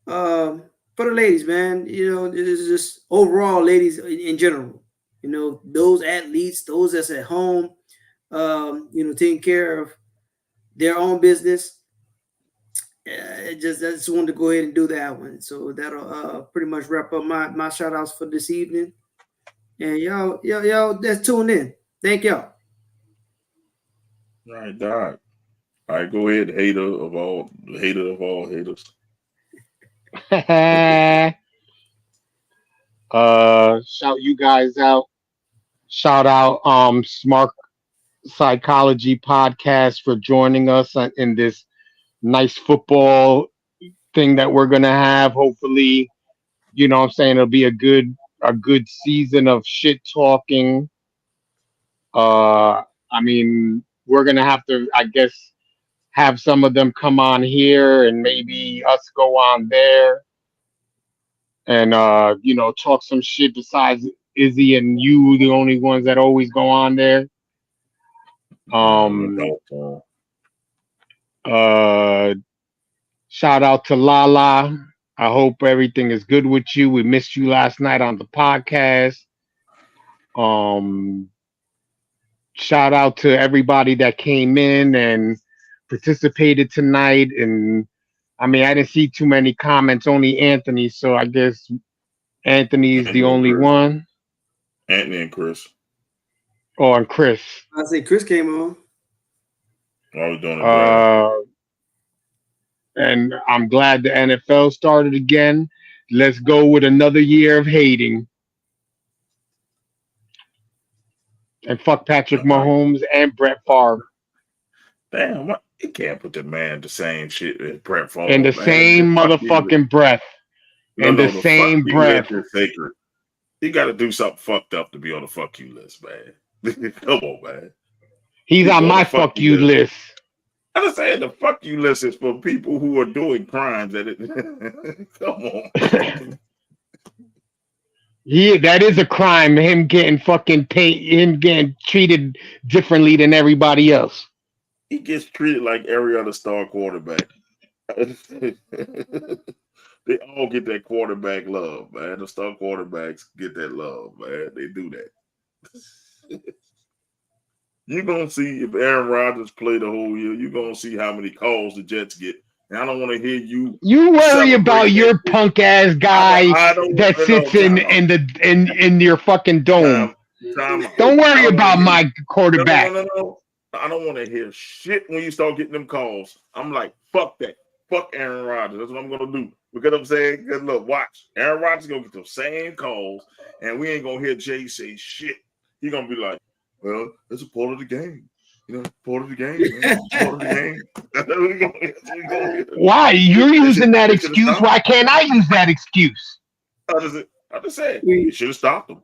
the ladies, man. It's just overall ladies in general. Those athletes, those that's at home, taking care of their own business. I just wanted to go ahead and do that one. So that'll pretty much wrap up my shout outs for this evening. And y'all that's tuned in. Thank y'all. All right, Doc. All right, go ahead, hater of all haters. Shout you guys out. Shout out Smart Psychology Podcast for joining us in this nice football thing that we're gonna have. Hopefully, I'm saying it'll be a good season of shit talking. I mean, we're gonna have to, I guess, have some of them come on here and maybe us go on there and talk some shit besides Izzy and you, the only ones that always go on there. Shout out to Lala. I hope everything is good with you. We missed you last night on the podcast. Shout out to everybody that came in and participated tonight. And I mean, I didn't see too many comments, only Anthony. So I guess Anthony is the only one. Anthony and Chris. Oh, and Chris. I say Chris came on. While we're doing the draft. And I'm glad the NFL started again. Let's go with another year of hating. And fuck Patrick Mahomes and Brett Favre. Damn, what? You can't put the man the same shit as Brett Favre. In the same motherfucking breath. In the same breath. Sacred. You got to do something fucked up to be on the fuck you list, man. Come on, man. He's on my fuck you list. I'm just saying the fuck you list is for people who are doing crimes. Come on. Yeah, that is a crime. Him getting fucking paid, him getting treated differently than everybody else. He gets treated like every other star quarterback. They all get that quarterback love, man. The star quarterbacks get that love, man. They do that. You're going to see if Aaron Rodgers play the whole year, you're going to see how many calls the Jets get. And I don't want to hear you. You worry about your punk ass guy that sits in your fucking dome. Don't worry about my quarterback. No. I don't want to hear shit when you start getting them calls. I'm like, fuck that. Fuck Aaron Rodgers. That's what I'm going to do. Because I'm saying, because look, watch. Aaron Rodgers is going to get those same calls, and we ain't going to hear Jay say shit. He's going to be like, well, it's a part of the game. You know, part of the game, man. Part of the game. Why? You're using that excuse. Why can't I use that excuse? I just said, you should have stopped him.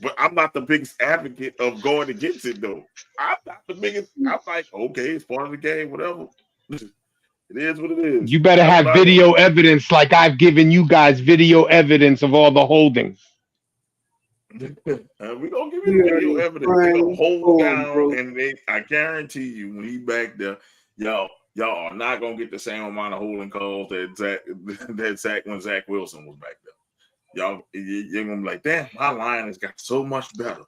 But I'm not the biggest advocate of going against it, though. I'm not the biggest. I'm like, okay, it's part of the game, whatever. It is what it is. You better have video evidence like I've given you guys video evidence of all the holdings. We're going to give you the video evidence. They're going to hold down, and I guarantee you, when he back there, y'all are not going to get the same amount of holding calls that when Zach Wilson was back there. Y'all, you're going to be like, damn, my line has got so much better.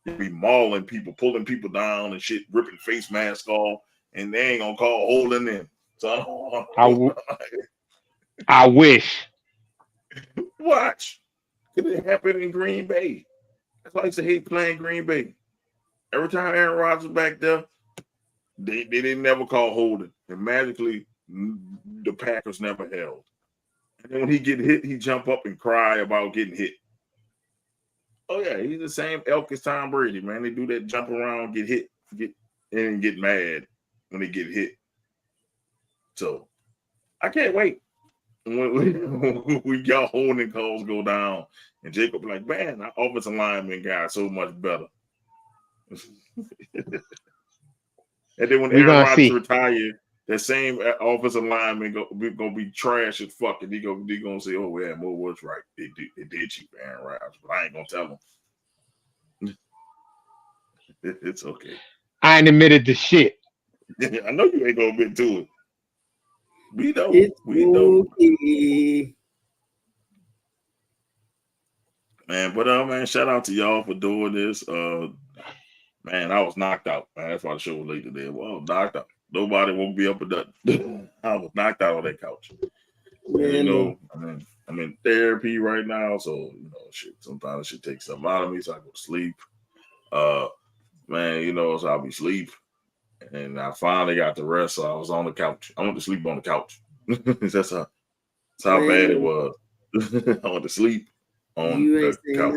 You'll be mauling people, pulling people down and shit, ripping face masks off, and they ain't going to call holding in. So I wish. Watch. It happened in Green Bay. That's why I used to hate playing Green Bay. Every time Aaron Rodgers was back there, they didn't never call holding. And magically, the Packers never held. And then when he get hit, he jump up and cry about getting hit. Oh, yeah, he's the same elk as Tom Brady, man. They do that jump around, get hit, and get mad when they get hit. So, I can't wait. When y'all holding calls go down, and Jacob be like, man, our offensive lineman got so much better. And then when Aaron Rodgers retire, that same offensive lineman gonna be trash as fuck, and he gonna say, oh yeah, Mo was right. It did cheap Aaron Rodgers, but I ain't gonna tell him. It's okay. I ain't admitted to shit. I know you ain't gonna admit to it. We know. Okay. Man, but man, shout out to y'all for doing this. Man, I was knocked out. Man, that's why the show was late today. Well, knocked out. Nobody woke me up or nothing. I was knocked out on that couch. Man, you know, I'm in therapy right now, so shit. Sometimes shit takes something out of me, so I go to sleep. Man, so I'll be asleep. And I finally got the rest, so I was on the couch. I went to sleep on the couch. That's how bad it was. I went to sleep on the couch.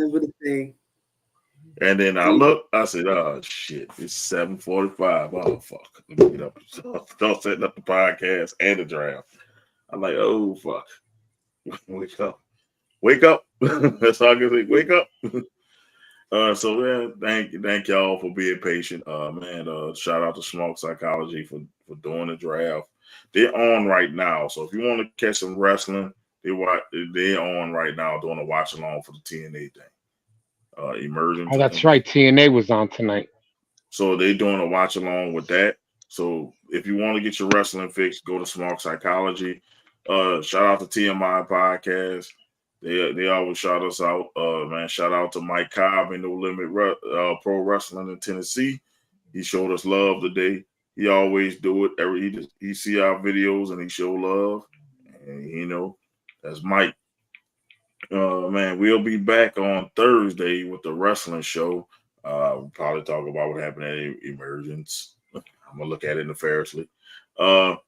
And then I looked, I said, oh, shit, it's 7:45. Oh, fuck. Let me get up. Start setting up the podcast and the draft. I'm like, oh, fuck. Wake up. Wake up. That's all I can say. Wake up. So yeah, thank y'all for being patient. Man, shout out to Smoke Psychology for doing the draft. They're on right now. So if you want to catch some wrestling, they're on right now doing a watch along for the TNA thing. Emerging. Oh, that's right. TNA was on tonight. So they're doing a watch along with that. So if you want to get your wrestling fix, go to Smoke Psychology. Shout out to TMI Podcast. They always shout us out. Man, shout out to Mike Cobb and No Limit Pro Wrestling in Tennessee. He showed us love today. He always do it. He see our videos and he show love. And that's Mike. Man, we'll be back on Thursday with the wrestling show. We'll probably talk about what happened at Emergence. I'm gonna look at it nefariously. We're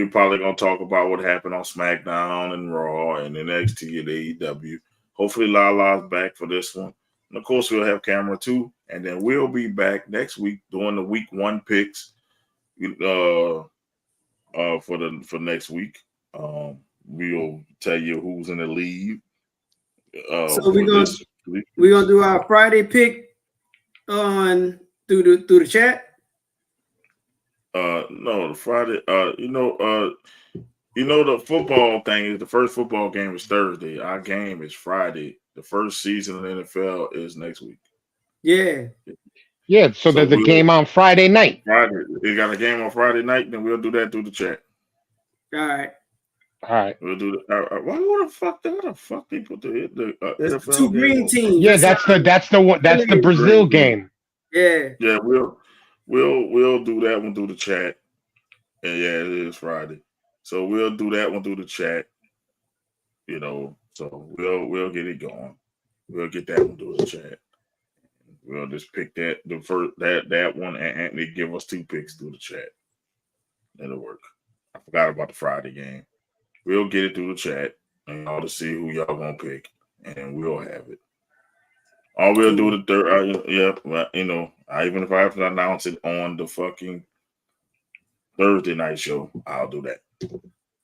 probably gonna talk about what happened on SmackDown and Raw and NXT and AEW. Hopefully, Lala's back for this one. And of course, we'll have camera too, and then we'll be back next week doing the week 1 picks. For next week, we'll tell you who's in the lead. So we're gonna do our Friday pick on through the chat. No, the Friday. The football thing is the first football game is Thursday. Our game is Friday. The first season of the NFL is next week. Yeah. Yeah, so there's a game on Friday night. Friday. We got a game on Friday night, then we'll do that through the chat. All right. We'll do the. What the fuck they put the NFL 2 green teams? Yeah, that's the one. That's the Brazil game. Yeah. Yeah, we'll do that one through the chat. And yeah, it is Friday, so we'll do that one through the chat. So we'll get it going. We'll get that one through the chat. We'll just pick that one, and they give us 2 picks through the chat. That'll work. I forgot about the Friday game. We'll get it through the chat and y'all to see who y'all gonna pick, and we'll have it. Or we'll do the third. Even if I have to announce it on the fucking Thursday night show, I'll do that.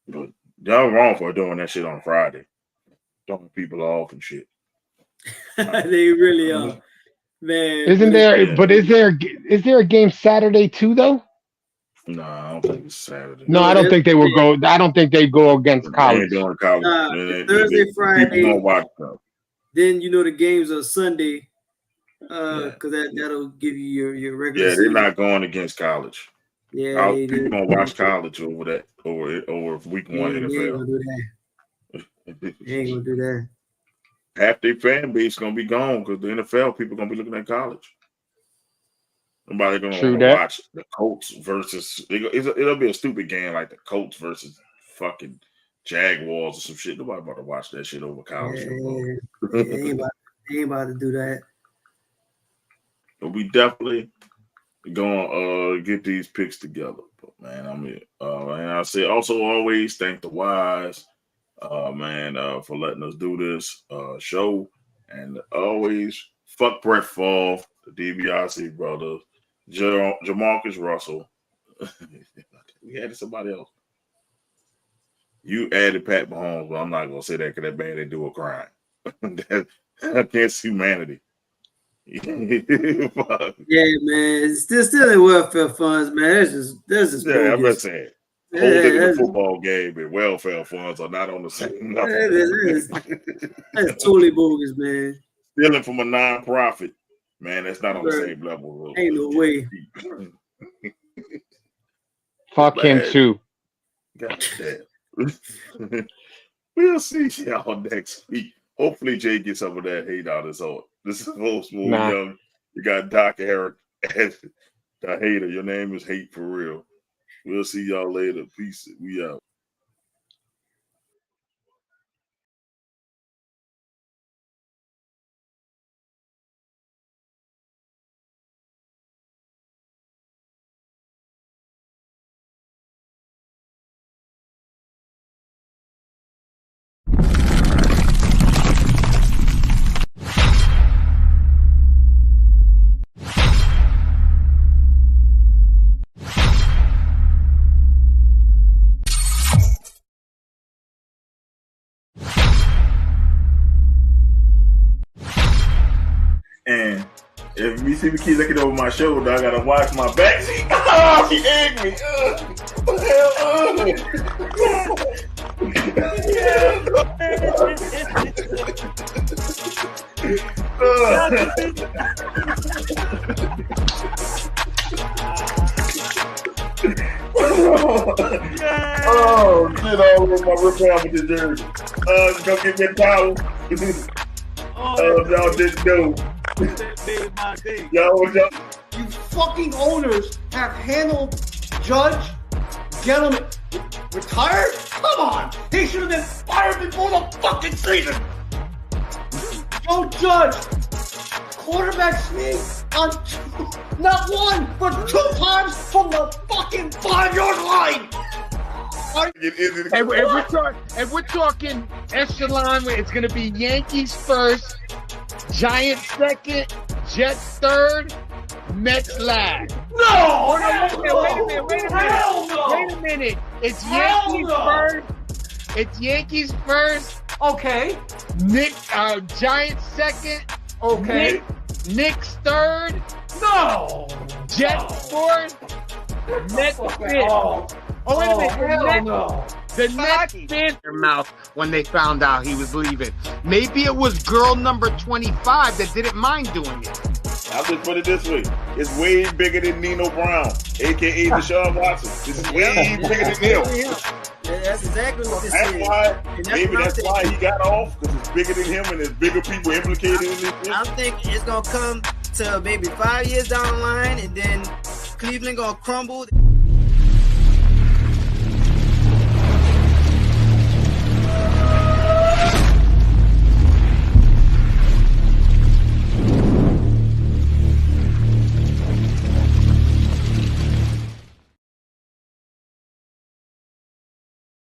But y'all wrong for doing that shit on Friday, throwing people off and shit. They really are. Man, is there a game Saturday too though? No, I don't think it's Saturday. No, I don't think they will go. I don't think they go against college. Thursday, Friday. People don't watch them. Then the games are Sunday, because that'll give you your regular. Yeah, they're not going against college. Yeah, people don't watch college over week 1 NFL. They ain't gonna do that. Half their fan base is gonna be gone because the NFL people gonna be looking at college. Nobody gonna watch the Colts versus. It'll be a stupid game like the Colts versus fucking Jaguars or some shit. Nobody about to watch that shit over college. They ain't about to do that. But we definitely gonna get these picks together. But man, and I say also always thank the Wise. For letting us do this show, and always fuck Brett Favre, the DiBiase brothers, Jamarcus Russell. We added somebody else. You added Pat Mahomes, but I'm not gonna say that because that man didn't do a crime. Against humanity. Yeah, man. It's still in welfare funds, man. That's just I'm not saying. Holding the football game and welfare funds are not on the same level. That's totally bogus, man. Stealing from a non-profit, man, that's not on the same level. Ain't no way. Fuck him too. God damn. We'll see y'all next week. Hopefully Jay gets some of that hate out of his heart. This is Old Smooth Young. You got Doc Eric as the hater. Your name is Hate for Real. We'll see y'all later. Peace. We out. And if you see me keep looking over my shoulder, I gotta watch my back. Oh, she egged me. Oh, shit all over my rip out with this jersey. Go get me a towel. Y'all didn't know. You fucking owners have handled Judge, Gentleman, retired? Come on! He should have been fired before the fucking season! Joe Judge quarterback sneak on not one, but 2 times from the fucking 5-yard line. And we're talking echelon. It's going to be Yankees first, Giants second, Jets third, Mets last. No! Wait a minute. It's Hell Yankees no. first. It's Yankees first. Okay. Giants second. Okay. Knicks third. No. Jets fourth. Mets fifth. Oh, wait a minute. The Nets spit their mouth when they found out he was leaving. Maybe it was girl number 25 that didn't mind doing it. I'll just put it this way. It's way bigger than Nino Brown, a.k.a. Deshaun Watson. This is way bigger than him. Yeah, that's exactly what this That's is. why, And maybe what that's I'm why thinking. he got off, because it's bigger than him and there's bigger people implicated in this. I think it's going to come to maybe 5 years down the line, and then Cleveland going to crumble.